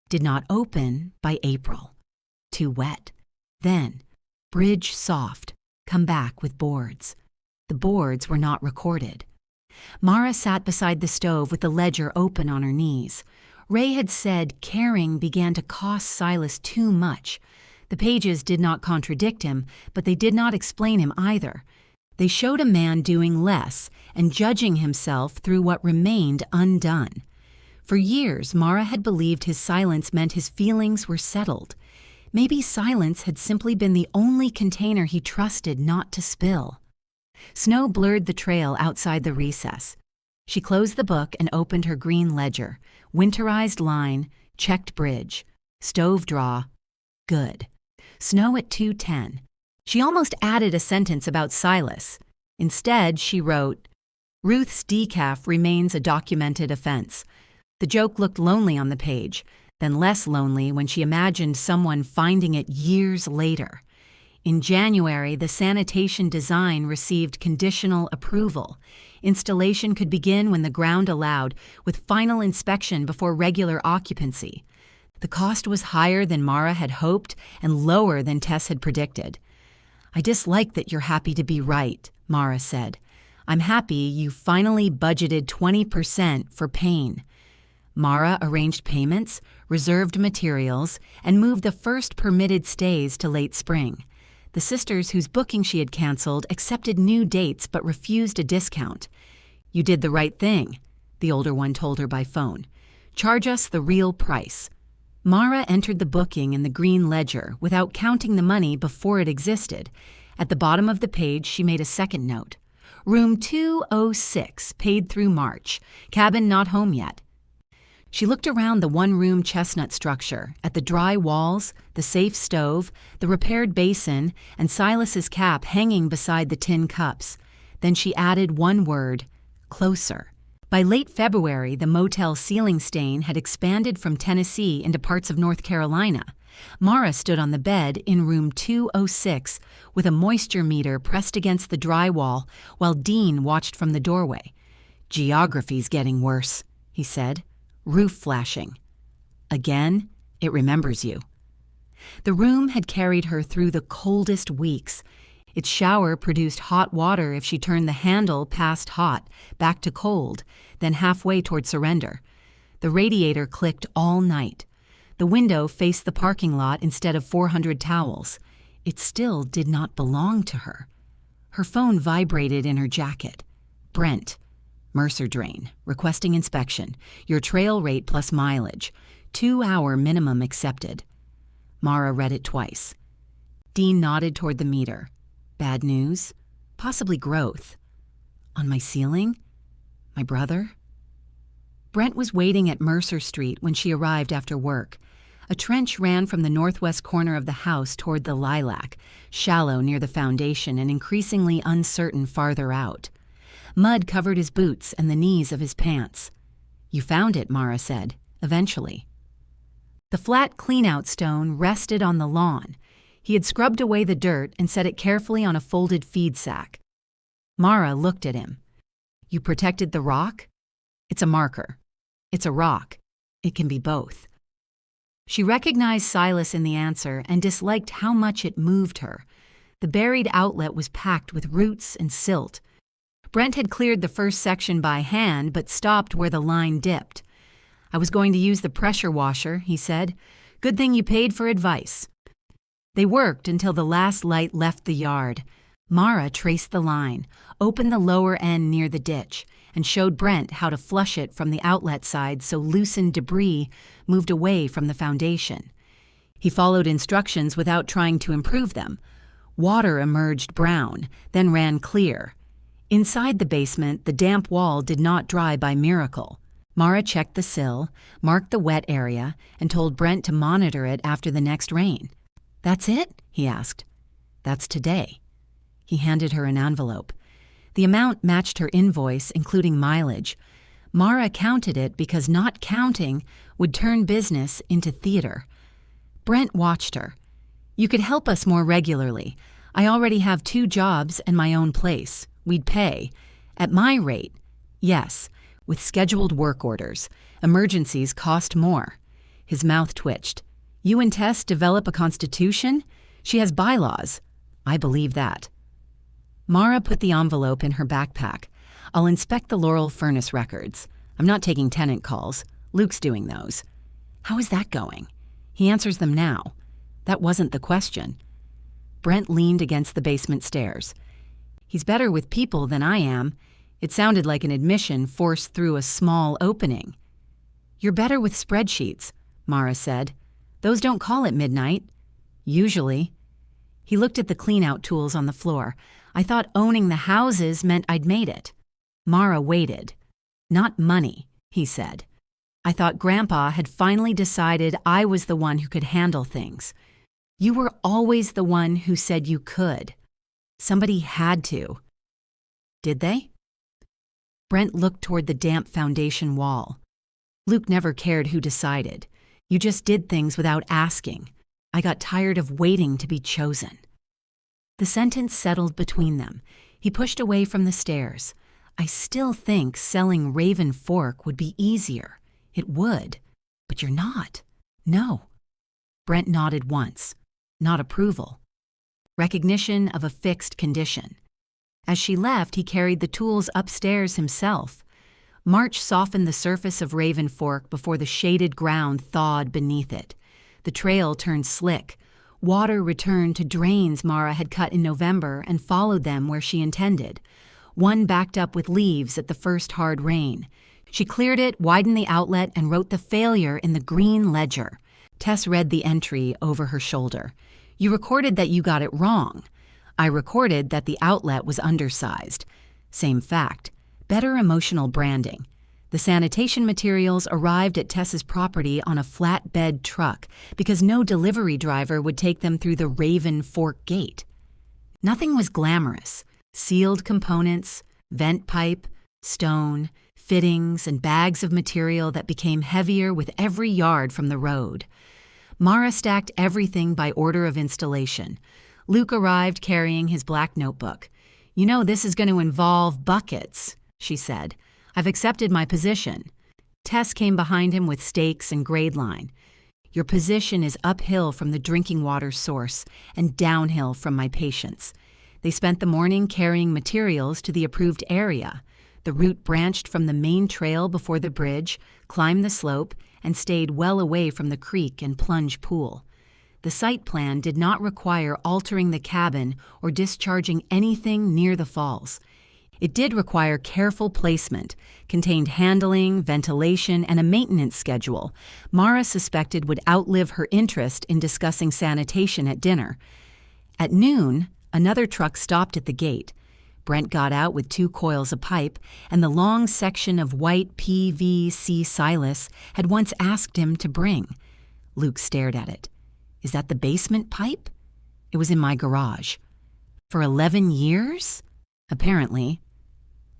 S1: "Did not open by April. Too wet. Then, bridge soft. Come back with boards." The boards were not recorded. Mara sat beside the stove with the ledger open on her knees. Ray had said caring began to cost Silas too much. The pages did not contradict him, but they did not explain him either. They showed a man doing less and judging himself through what remained undone. For years, Mara had believed his silence meant his feelings were settled. Maybe silence had simply been the only container he trusted not to spill. Snow blurred the trail outside the recess. She closed the book and opened her green ledger. Winterized line, checked bridge, stove draw, good. Snow at 2:10. She almost added a sentence about Silas. Instead, she wrote, "Ruth's decaf remains a documented offense." The joke looked lonely on the page, then less lonely when she imagined someone finding it years later. In January, the sanitation design received conditional approval. Installation could begin when the ground allowed, with final inspection before regular occupancy. The cost was higher than Mara had hoped and lower than Tess had predicted. "I dislike that you're happy to be right," Mara said. "I'm happy you finally budgeted 20% for pain." Mara arranged payments, reserved materials, and moved the first permitted stays to late spring. The sisters whose booking she had canceled accepted new dates but refused a discount. "You did the right thing," the older one told her by phone. "Charge us the real price." Mara entered the booking in the green ledger without counting the money before it existed. At the bottom of the page, she made a second note. "Room 206, paid through March. Cabin not home yet." She looked around the one-room chestnut structure, at the dry walls, the safe stove, the repaired basin, and Silas's cap hanging beside the tin cups. Then she added one word, closer. By late February, the motel ceiling stain had expanded from Tennessee into parts of North Carolina. Mara stood on the bed in room 206 with a moisture meter pressed against the drywall while Dean watched from the doorway. "Geography's getting worse," he said. "Roof flashing. Again, it remembers you." The room had carried her through the coldest weeks. Its shower produced hot water if she turned the handle past hot, back to cold, then halfway toward surrender. The radiator clicked all night. The window faced the parking lot instead of 400 towels. It still did not belong to her. Her phone vibrated in her jacket. Brent. Mercer drain. Requesting inspection. Your trail rate plus mileage. 2-hour minimum accepted. Mara read it twice. Dean nodded toward the meter. Bad news? Possibly growth. On my ceiling? My brother? Brent was waiting at Mercer Street when she arrived after work. A trench ran from the northwest corner of the house toward the lilac, shallow near the foundation and increasingly uncertain farther out. Mud covered his boots and the knees of his pants. You found it, Mara said, eventually. The flat clean-out stone rested on the lawn. He had scrubbed away the dirt and set it carefully on a folded feed sack. Mara looked at him. You protected the rock? It's a marker. It's a rock. It can be both. She recognized Silas in the answer and disliked how much it moved her. The buried outlet was packed with roots and silt. Brent had cleared the first section by hand but stopped where the line dipped. I was going to use the pressure washer, he said. Good thing you paid for advice. They worked until the last light left the yard. Mara traced the line, opened the lower end near the ditch, and showed Brent how to flush it from the outlet side so loosened debris moved away from the foundation. He followed instructions without trying to improve them. Water emerged brown, then ran clear. Inside the basement, the damp wall did not dry by miracle. Mara checked the sill, marked the wet area, and told Brent to monitor it after the next rain. That's it? He asked. That's today. He handed her an envelope. The amount matched her invoice, including mileage. Mara counted it because not counting would turn business into theater. Brent watched her. You could help us more regularly. I already have 2 jobs and my own place. We'd pay. At my rate, yes, with scheduled work orders. Emergencies cost more. His mouth twitched. You and Tess develop a constitution? She has bylaws. I believe that. Mara put the envelope in her backpack. I'll inspect the Laurel furnace records. I'm not taking tenant calls. Luke's doing those. How is that going? He answers them now. That wasn't the question. Brent leaned against the basement stairs. He's better with people than I am. It sounded like an admission forced through a small opening. You're better with spreadsheets, Mara said. Those don't call at midnight. Usually. He looked at the clean-out tools on the floor. I thought owning the houses meant I'd made it. Mara waited. Not money, he said. I thought Grandpa had finally decided I was the one who could handle things. You were always the one who said you could. Somebody had to. Did they? Brent looked toward the damp foundation wall. Luke never cared who decided. You just did things without asking. I got tired of waiting to be chosen. The sentence settled between them. He pushed away from the stairs. I still think selling Raven Fork would be easier. It would. But you're not. No. Brent nodded once. Not approval. Recognition of a fixed condition. As she left, he carried the tools upstairs himself. March softened the surface of Raven Fork before the shaded ground thawed beneath it. The trail turned slick. Water returned to drains Mara had cut in November and followed them where she intended. One backed up with leaves at the first hard rain. She cleared it, widened the outlet, and wrote the failure in the green ledger. Tess read the entry over her shoulder. You recorded that you got it wrong. I recorded that the outlet was undersized. Same fact. Better emotional branding. The sanitation materials arrived at Tess's property on a flatbed truck because no delivery driver would take them through the Raven Fork gate. Nothing was glamorous. Sealed components, vent pipe, stone, fittings, and bags of material that became heavier with every yard from the road. Mara stacked everything by order of installation. Luke arrived carrying his black notebook. You know this is going to involve buckets, she said. I've accepted my position. Tess came behind him with stakes and grade line. Your position is uphill from the drinking water source and downhill from my patients. They spent the morning carrying materials to the approved area. The route branched from the main trail before the bridge, climbed the slope, and stayed well away from the creek and plunge pool. The site plan did not require altering the cabin or discharging anything near the falls. It did require careful placement, contained handling, ventilation, and a maintenance schedule Mara suspected would outlive her interest in discussing sanitation at dinner. At noon, another truck stopped at the gate. Brent got out with 2 coils of pipe and the long section of white PVC Silas had once asked him to bring. Luke stared at it. Is that the basement pipe? It was in my garage. For 11 years? Apparently.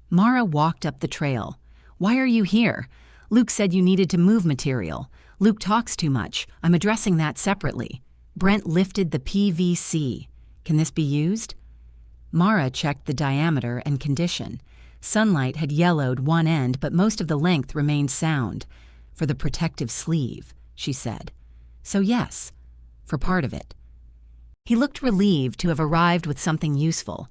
S1: Mara walked up the trail. Why are you here? Luke said you needed to move material. Luke talks too much. I'm addressing that separately. Brent lifted the PVC. Can this be used? Mara checked the diameter and condition. Sunlight had yellowed one end, but most of the length remained sound. For the protective sleeve, she said. So yes, for part of it. He looked relieved to have arrived with something useful.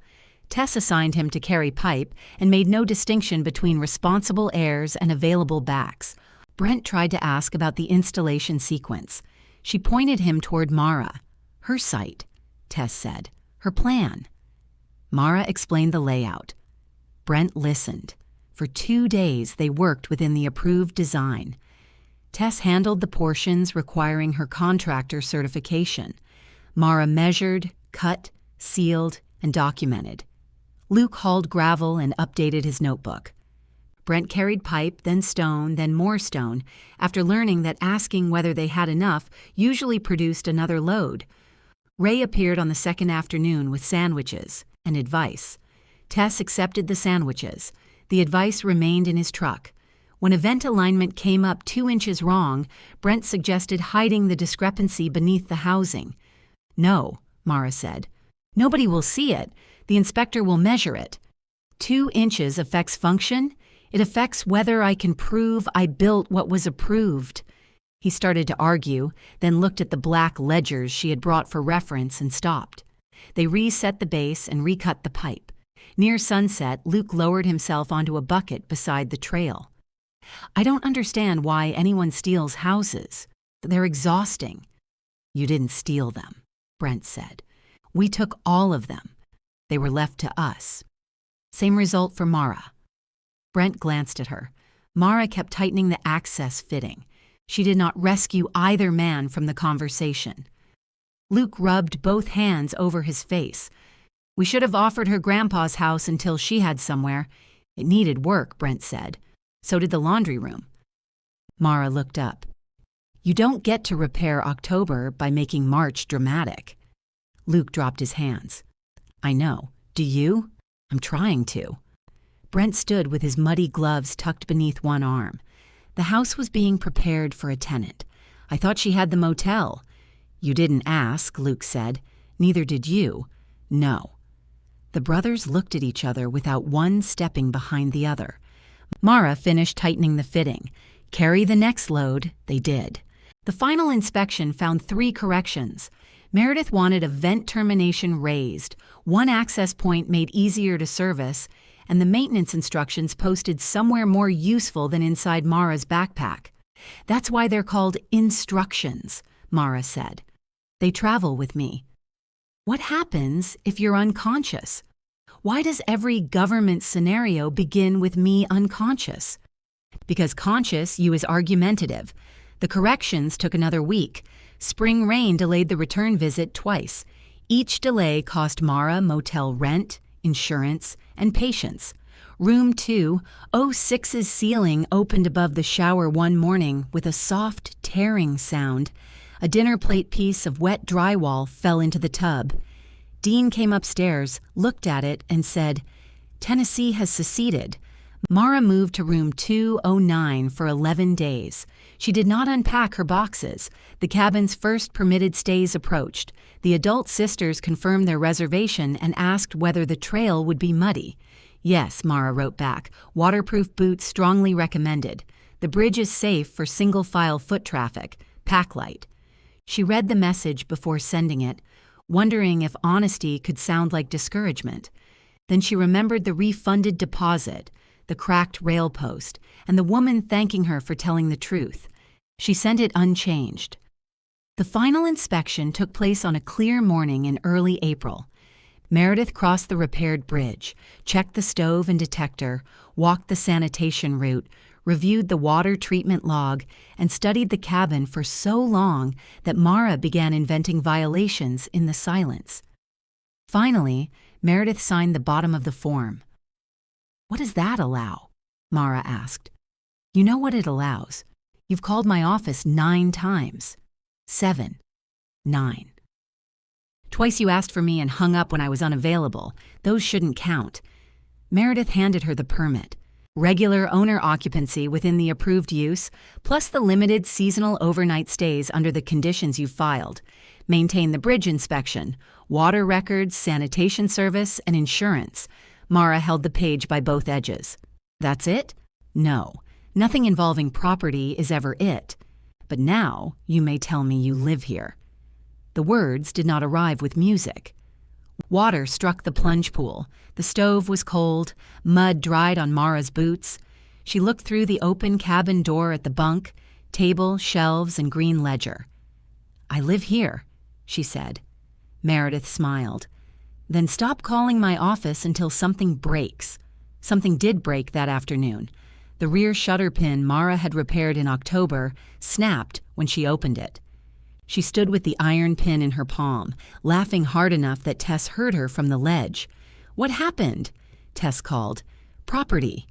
S1: Tess assigned him to carry pipe and made no distinction between responsible heirs and available backs. Brent tried to ask about the installation sequence. She pointed him toward Mara. Her site, Tess said. Her plan. Mara explained the layout. Brent listened. For 2 days they worked within the approved design. Tess handled the portions requiring her contractor certification. Mara measured, cut, sealed, and documented. Luke hauled gravel and updated his notebook. Brent carried pipe, then stone, then more stone, after learning that asking whether they had enough usually produced another load. Ray appeared on the second afternoon with sandwiches and advice. Tess accepted the sandwiches. The advice remained in his truck. When a vent alignment came up 2 inches wrong, Brent suggested hiding the discrepancy beneath the housing. No, Mara said. Nobody will see it. The inspector will measure it. 2 inches affects function. It affects whether I can prove I built what was approved. He started to argue, then looked at the black ledgers she had brought for reference and stopped. They reset the base and recut the pipe. Near sunset, Luke lowered himself onto a bucket beside the trail. I don't understand why anyone steals houses. They're exhausting. You didn't steal them, Brent said. We took all of them. They were left to us. Same result for Mara. Brent glanced at her. Mara kept tightening the access fitting. She did not rescue either man from the conversation. Luke rubbed both hands over his face. We should have offered her grandpa's house until she had somewhere. It needed work, Brent said. So did the laundry room. Mara looked up. You don't get to repair October by making March dramatic. Luke dropped his hands. I know. Do you? I'm trying to. Brent stood with his muddy gloves tucked beneath one arm. The house was being prepared for a tenant. I thought she had the motel. You didn't ask, Luke said. Neither did you. No. The brothers looked at each other without one stepping behind the other. Mara finished tightening the fitting. Carry the next load, they did. The final inspection found 3 corrections. Meredith wanted a vent termination raised, one access point made easier to service, and the maintenance instructions posted somewhere more useful than inside Mara's backpack. That's why they're called instructions, Mara said. They travel with me. What happens if you're unconscious? Why does every government scenario begin with me unconscious? Because conscious, you is argumentative. The corrections took another week. Spring rain delayed the return visit twice. Each delay cost Mara motel rent, insurance, and patience. Room 206's ceiling opened above the shower one morning with a soft, tearing sound. A dinner plate piece of wet drywall fell into the tub. Dean came upstairs, looked at it, and said, Tennessee has seceded. Mara moved to room 209 for 11 days. She did not unpack her boxes. The cabin's first permitted stays approached. The adult sisters confirmed their reservation and asked whether the trail would be muddy. Yes, Mara wrote back. Waterproof boots strongly recommended. The bridge is safe for single-file foot traffic. Pack light. She read the message before sending it. wondering if honesty could sound like discouragement. Then she remembered the refunded deposit, the cracked rail post, and the woman thanking her for telling the truth. She sent it unchanged. The final inspection took place on a clear morning in early April. Meredith crossed the repaired bridge, checked the stove and detector, walked the sanitation route, reviewed the water treatment log, and studied the cabin for so long that Mara began inventing violations in the silence. Finally, Meredith signed the bottom of the form. "What does that allow?" Mara asked. "You know what it allows. You've called my office 9 times. 7. 9. Twice you asked for me and hung up when I was unavailable. Those shouldn't count." Meredith handed her the permit. "Regular owner occupancy within the approved use, plus the limited seasonal overnight stays under the conditions you filed. Maintain the bridge inspection, water records, sanitation service, and insurance." Mara held the page by both edges. "That's it?" "No. Nothing involving property is ever it. But now you may tell me you live here." The words did not arrive with music. Water struck the plunge pool. The stove was cold. Mud dried on Mara's boots. She looked through the open cabin door at the bunk, table, shelves, and green ledger. "I live here," she said. Meredith smiled. "Then stop calling my office until something breaks." Something did break that afternoon. The rear shutter pin Mara had repaired in October snapped when she opened it. She stood with the iron pin in her palm, laughing hard enough that Tess heard her from the ledge. "What happened?" Tess called. "Property."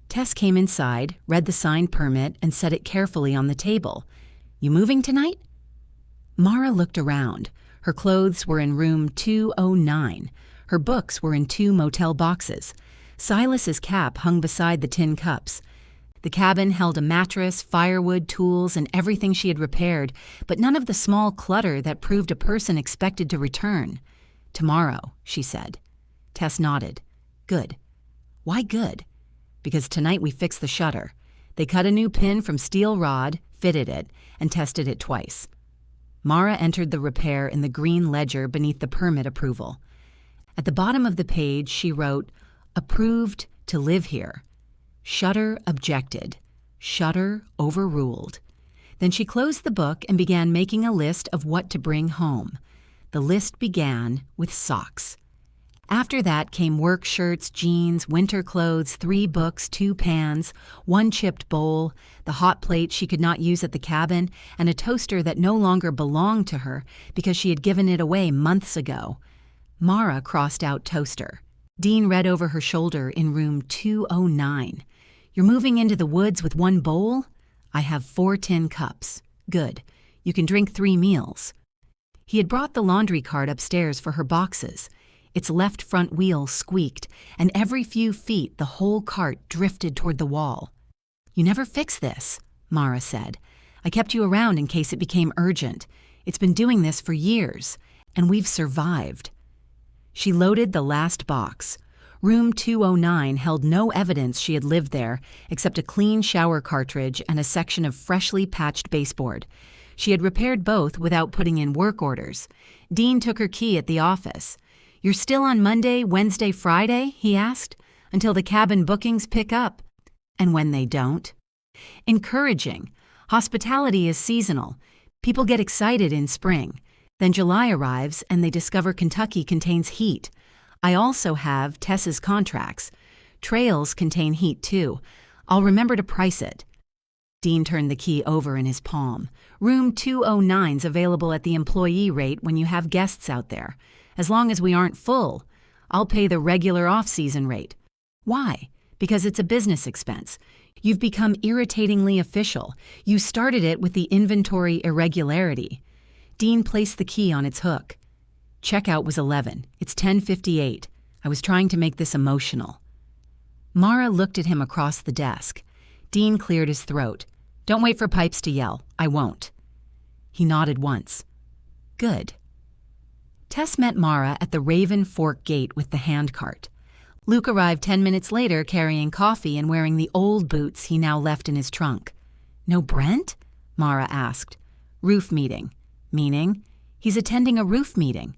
S1: Tess came inside, read the signed permit, and set it carefully on the table. "You moving tonight?" Mara looked around. Her clothes were in room 209. Her books were in 2 motel boxes. Silas's cap hung beside the tin cups. The cabin held a mattress, firewood, tools, and everything she had repaired, but none of the small clutter that proved a person expected to return. "Tomorrow," she said. Tess nodded. "Good." "Why good?" "Because tonight we fixed the shutter. They cut a new pin from steel rod, fitted it, and tested it twice." Mara entered the repair in the green ledger beneath the permit approval. At the bottom of the page, she wrote, "Approved to live here. Shutter objected. Shutter overruled." Then she closed the book and began making a list of what to bring home. The list began with socks. After that came work shirts, jeans, winter clothes, 3 books, 2 pans, 1 chipped bowl, the hot plate she could not use at the cabin, and a toaster that no longer belonged to her because she had given it away months ago. Mara crossed out toaster. Dean read over her shoulder in room 209. "You're moving into the woods with 1 bowl? I have 4 tin cups. Good. You can drink 3 meals." He had brought the laundry cart upstairs for her boxes. Its left front wheel squeaked, and every few feet the whole cart drifted toward the wall. "You never fix this," Mara said. "I kept you around in case it became urgent. It's been doing this for years, and we've survived." She loaded the last box. Room 209 held no evidence she had lived there except a clean shower cartridge and a section of freshly patched baseboard. She had repaired both without putting in work orders. Dean took her key at the office. "You're still on Monday, Wednesday, Friday?" he asked. "Until the cabin bookings pick up." "And when they don't?" "Encouraging. Hospitality is seasonal. People get excited in spring. Then July arrives and they discover Kentucky contains heat. I also have Tess's contracts. Trails contain heat too. I'll remember to price it." Dean turned the key over in his palm. "Room 209's available at the employee rate when you have guests out there. As long as we aren't full, I'll pay the regular off-season rate." "Why?" "Because it's a business expense. You've become irritatingly official. You started it with the inventory irregularity." Dean placed the key on its hook. "Checkout was 11. It's 10:58. I was trying to make this emotional." Mara looked at him across the desk. Dean cleared his throat. "Don't wait for Pipes to yell. I won't." He nodded once. "Good." Tess met Mara at the Raven Fork gate with the handcart. Luke arrived 10 minutes later carrying coffee and wearing the old boots he now left in his trunk. "No Brent?" Mara asked. "Roof meeting." "Meaning?" "He's attending a roof meeting."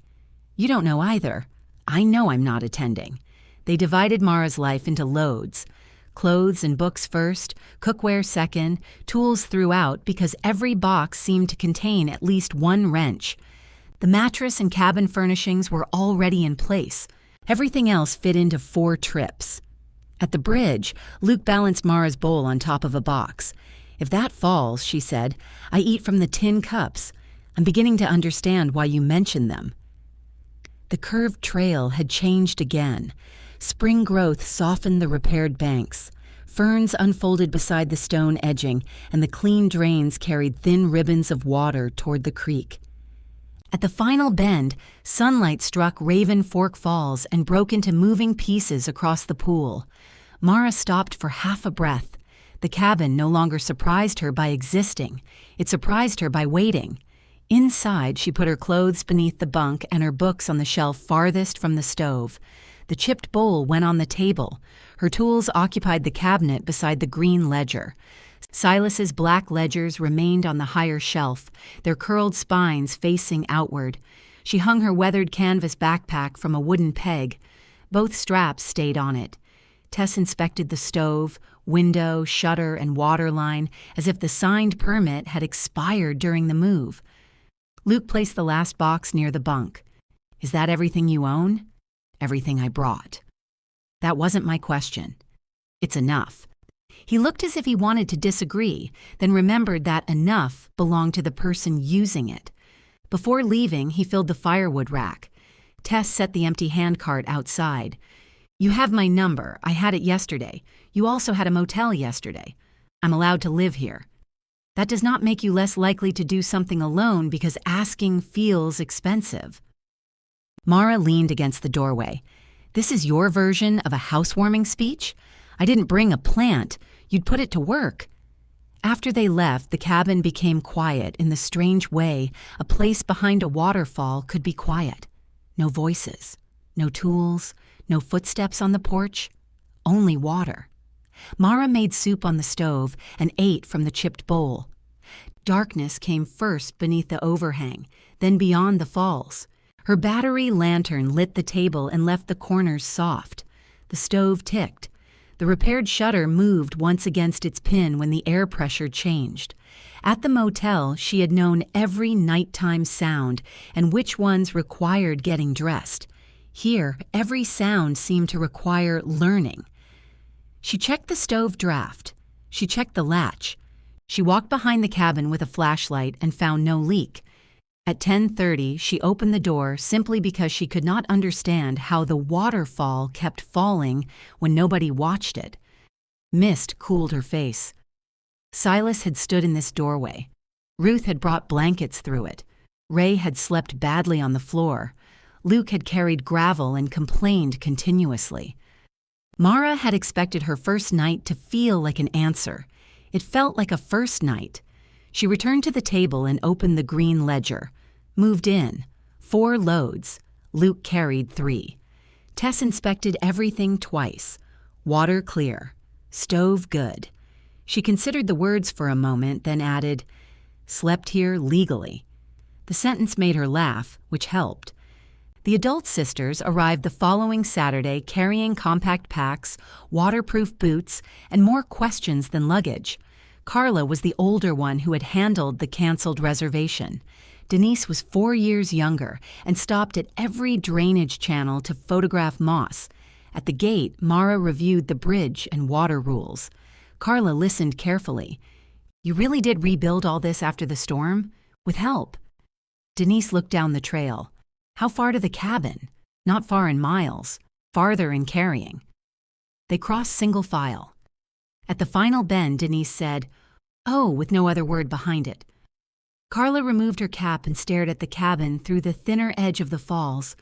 S1: You don't know either. I know I'm not attending. They divided Mara's life into loads. Clothes and books first, cookware second, tools throughout because every box seemed to contain at least one wrench. The mattress and cabin furnishings were already in place. Everything else fit into 4 trips. At the bridge, Luke balanced Mara's bowl on top of a box. If that falls, she said, I eat from the tin cups. I'm beginning to understand why you mentioned them. The curved trail had changed again. Spring growth softened the repaired banks. Ferns unfolded beside the stone edging, and the clean drains carried thin ribbons of water toward the creek. At the final bend, sunlight struck Raven Fork Falls and broke into moving pieces across the pool. Mara stopped for half a breath. The cabin no longer surprised her by existing. It surprised her by waiting. Inside, she put her clothes beneath the bunk and her books on the shelf farthest from the stove. The chipped bowl went on the table. Her tools occupied the cabinet beside the green ledger. Silas's black ledgers remained on the higher shelf, their curled spines facing outward. She hung her weathered canvas backpack from a wooden peg. Both straps stayed on it. Tess inspected the stove, window, shutter, and water line as if the signed permit had expired during the move. Luke placed the last box near the bunk. Is that everything you own? Everything I brought. That wasn't my question. It's enough. He looked as if he wanted to disagree, then remembered that enough belonged to the person using it. Before leaving, he filled the firewood rack. Tess set the empty handcart outside. You have my number. I had it yesterday. You also had a motel yesterday. I'm allowed to live here. That does not make you less likely to do something alone because asking feels expensive. Mara leaned against the doorway. This is your version of a housewarming speech? I didn't bring a plant. You'd put it to work. After they left, the cabin became quiet in the strange way a place behind a waterfall could be quiet. No voices, no tools, no footsteps on the porch, only water. Mara made soup on the stove and ate from the chipped bowl. Darkness came first beneath the overhang, then beyond the falls. Her battery lantern lit the table and left the corners soft. The stove ticked. The repaired shutter moved once against its pin when the air pressure changed. At the motel, she had known every nighttime sound and which ones required getting dressed. Here, every sound seemed to require learning. She checked the stove draft. She checked the latch. She walked behind the cabin with a flashlight and found no leak. At 10:30, she opened the door simply because she could not understand how the waterfall kept falling when nobody watched it. Mist cooled her face. Silas had stood in this doorway. Ruth had brought blankets through it. Ray had slept badly on the floor. Luke had carried gravel and complained continuously. Mara had expected her first night to feel like an answer. It felt like a first night. She returned to the table and opened the green ledger. Moved in. 4 loads. Luke carried 3. Tess inspected everything twice. Water clear. Stove good. She considered the words for a moment, then added, slept here legally. The sentence made her laugh, which helped. The adult sisters arrived the following Saturday carrying compact packs, waterproof boots, and more questions than luggage. Carla was the older one who had handled the canceled reservation. Denise was 4 years younger and stopped at every drainage channel to photograph moss. At the gate, Mara reviewed the bridge and water rules. Carla listened carefully. You really did rebuild all this after the storm? With help. Denise looked down the trail. How far to the cabin? Not far in miles. Farther in carrying. They crossed single file. At the final bend, Denise said, "Oh," with no other word behind it. Carla removed her cap and stared at the cabin through the thinner edge of the falls.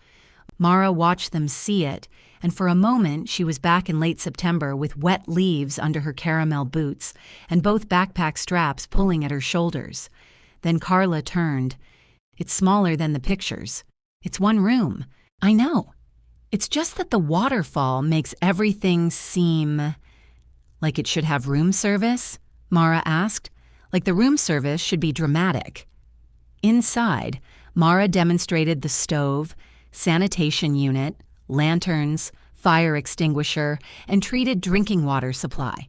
S1: Mara watched them see it, and for a moment she was back in late September with wet leaves under her caramel boots and both backpack straps pulling at her shoulders. Then Carla turned. It's smaller than the pictures. It's 1 room. I know. It's just that the waterfall makes everything seem... Like it should have room service? Mara asked. Like the room service should be dramatic. Inside, Mara demonstrated the stove, sanitation unit, lanterns, fire extinguisher, and treated drinking water supply.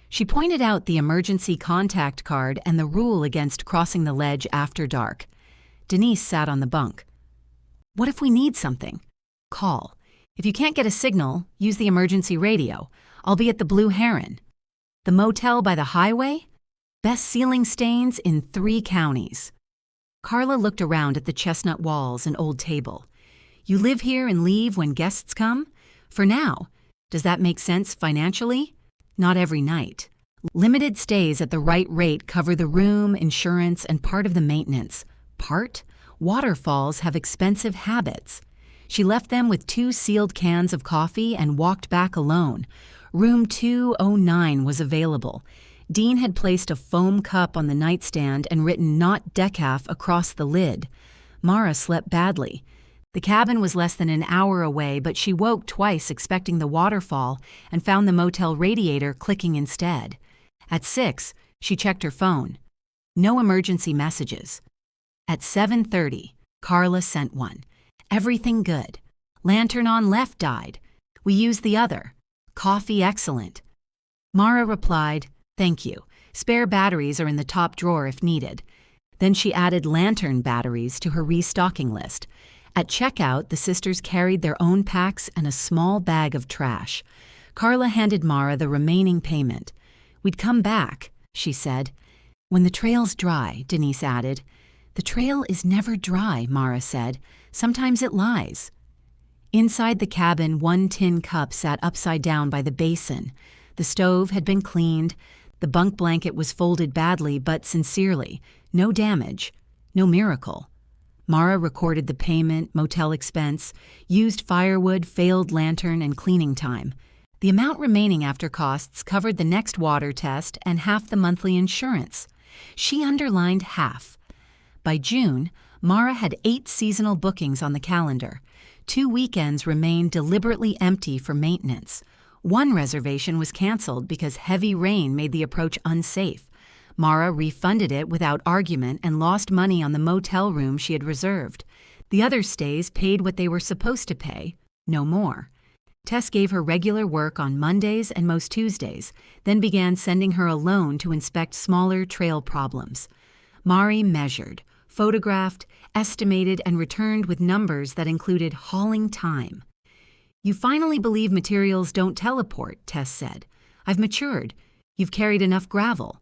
S1: She pointed out the emergency contact card and the rule against crossing the ledge after dark. Denise sat on the bunk. "What if we need something? Call. If you can't get a signal, use the emergency radio. I'll be at the Blue Heron. The motel by the highway? Best ceiling stains in 3 counties. Carla looked around at the chestnut walls and old table. "You live here and leave when guests come? For now. Does that make sense financially? Not every night. Limited stays at the right rate cover the room, insurance, and part of the maintenance. Part? Waterfalls have expensive habits." She left them with 2 sealed cans of coffee and walked back alone. Room 209 was available. Dean had placed a foam cup on the nightstand and written "not decaf" across the lid. Mara slept badly. The cabin was less than an hour away, but she woke twice expecting the waterfall and found the motel radiator clicking instead. At 6, she checked her phone. No emergency messages. At 7:30, Carla sent one. "Everything good. Lantern on left died. We used the other. Coffee excellent." Mara replied, "Thank you. Spare batteries are in the top drawer if needed." Then she added lantern batteries to her restocking list. At checkout, the sisters carried their own packs and a small bag of trash. Carla handed Mara the remaining payment. "We'd come back," she said. "When the trail's dry," Denise added. "The trail is never dry," Mara said. "Sometimes it lies." Inside the cabin, 1 tin cup sat upside down by the basin. The stove had been cleaned. The bunk blanket was folded badly, but sincerely. No damage. No miracle. Mara recorded the payment, motel expense, used firewood, failed lantern, and cleaning time. The amount remaining after costs covered the next water test and half the monthly insurance. She underlined half. By June, Mara had 8 seasonal bookings on the calendar. 2 weekends remained deliberately empty for maintenance. One reservation was canceled because heavy rain made the approach unsafe. Mara refunded it without argument and lost money on the motel room she had reserved. The other stays paid what they were supposed to pay, no more. Tess gave her regular work on Mondays and most Tuesdays, then began sending her alone to inspect smaller trail problems. Mari measured, photographed, estimated, and returned with numbers that included hauling time. "You finally believe materials don't teleport," Tess said. "I've matured. You've carried enough gravel."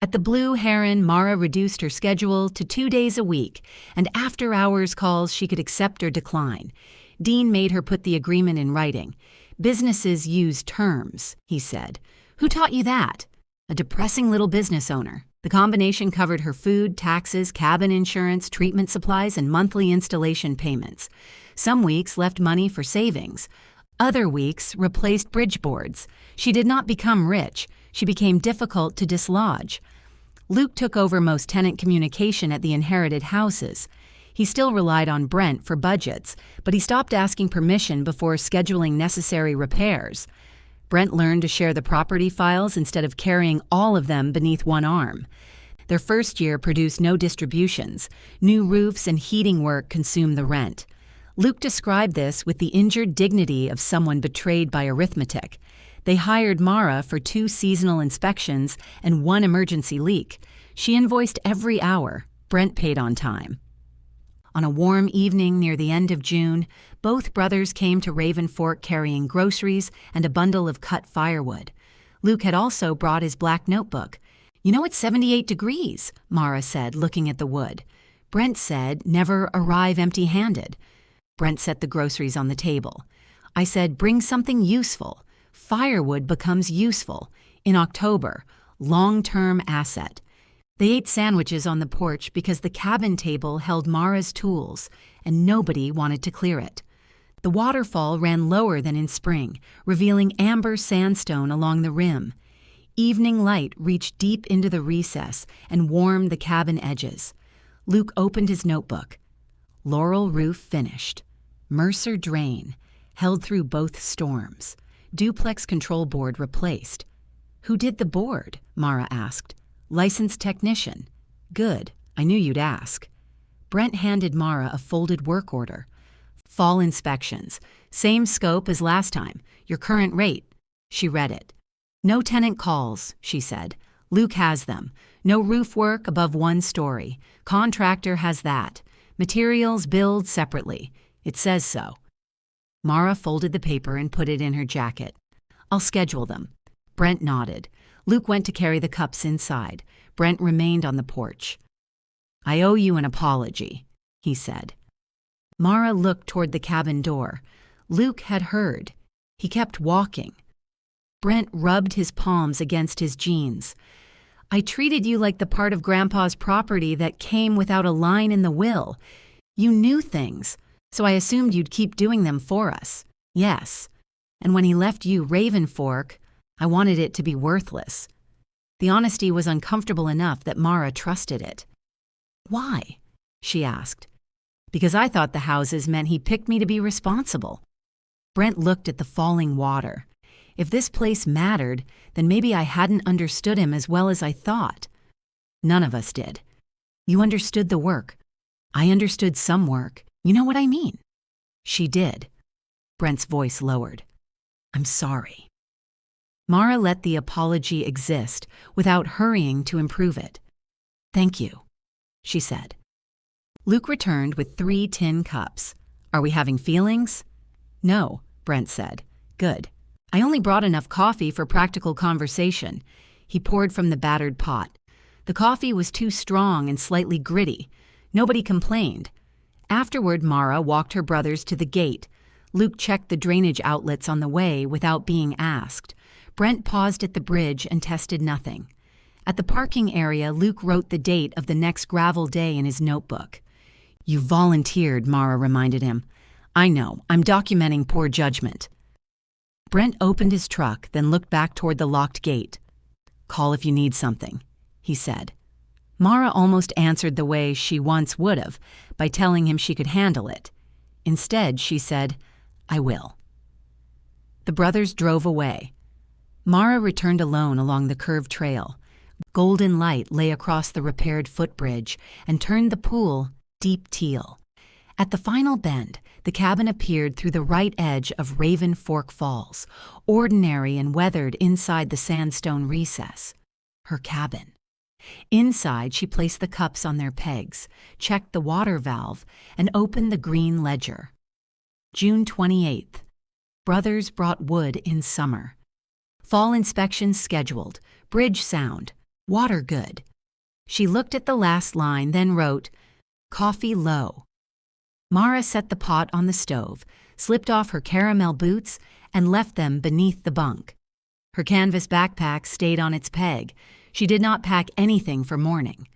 S1: At the Blue Heron, Mara reduced her schedule to 2 days a week, and after-hours calls she could accept or decline. Dean made her put the agreement in writing. "Businesses use terms," he said. "Who taught you that?" "A depressing little business owner." The combination covered her food, taxes, cabin insurance, treatment supplies, and monthly installation payments. Some weeks left money for savings. Other weeks replaced bridge boards. She did not become rich. She became difficult to dislodge. Luke took over most tenant communication at the inherited houses. He still relied on Brent for budgets, but he stopped asking permission before scheduling necessary repairs. Brent learned to share the property files instead of carrying all of them beneath one arm. Their first year produced no distributions. New roofs and heating work consumed the rent. Luke described this with the injured dignity of someone betrayed by arithmetic. They hired Mara for 2 seasonal inspections and 1 emergency leak. She invoiced every hour. Brent paid on time. On a warm evening near the end of June, both brothers came to Raven Fork carrying groceries and a bundle of cut firewood. Luke had also brought his black notebook. "You know it's 78 degrees, Mara said, looking at the wood. Brent said, "Never arrive empty-handed." Brent set the groceries on the table. I said, "Bring something useful." Firewood becomes useful. In October, long-term asset. They ate sandwiches on the porch because the cabin table held Mara's tools, and nobody wanted to clear it. The waterfall ran lower than in spring, revealing amber sandstone along the rim. Evening light reached deep into the recess and warmed the cabin edges. Luke opened his notebook. Laurel roof finished. Mercer drain, held through both storms. Duplex control board replaced. "Who did the board?" Mara asked. "Licensed technician." "Good. I knew you'd ask." Brent handed Mara a folded work order. Fall inspections. Same scope as last time. Your current rate. She read it. No tenant calls, she said. Luke has them. No roof work above 1 story. Contractor has that. Materials billed separately. It says so. Mara folded the paper and put it in her jacket. I'll schedule them. Brent nodded. Luke went to carry the cups inside. Brent remained on the porch. I owe you an apology, he said. Mara looked toward the cabin door. Luke had heard. He kept walking. Brent rubbed his palms against his jeans. I treated you like the part of Grandpa's property that came without a line in the will. You knew things, so I assumed you'd keep doing them for us. Yes. And when he left you Raven Fork, I wanted it to be worthless. The honesty was uncomfortable enough that Mara trusted it. Why? She asked. Because I thought the houses meant he picked me to be responsible. Brent looked at the falling water. If this place mattered, then maybe I hadn't understood him as well as I thought. None of us did. You understood the work. I understood some work. You know what I mean? She did. Brent's voice lowered. I'm sorry. Mara let the apology exist without hurrying to improve it. Thank you, she said. Luke returned with 3 tin cups. Are we having feelings? No, Brent said. Good. I only brought enough coffee for practical conversation. He poured from the battered pot. The coffee was too strong and slightly gritty. Nobody complained. Afterward, Mara walked her brothers to the gate. Luke checked the drainage outlets on the way without being asked. Brent paused at the bridge and tested nothing. At the parking area, Luke wrote the date of the next gravel day in his notebook. You volunteered, Mara reminded him. I know, I'm documenting poor judgment. Brent opened his truck, then looked back toward the locked gate. Call if you need something, he said. Mara almost answered the way she once would have, by telling him she could handle it. Instead, she said, I will. The brothers drove away. Mara returned alone along the curved trail. Golden light lay across the repaired footbridge and turned the pool deep teal. At the final bend, the cabin appeared through the right edge of Raven Fork Falls, ordinary and weathered inside the sandstone recess. Her cabin. Inside, she placed the cups on their pegs, checked the water valve, and opened the green ledger. June 28th. Brothers brought wood in summer. Fall inspections scheduled. Bridge sound. Water good. She looked at the last line, then wrote, Coffee low. Mara set the pot on the stove, slipped off her caramel boots, and left them beneath the bunk. Her canvas backpack stayed on its peg. She did not pack anything for morning.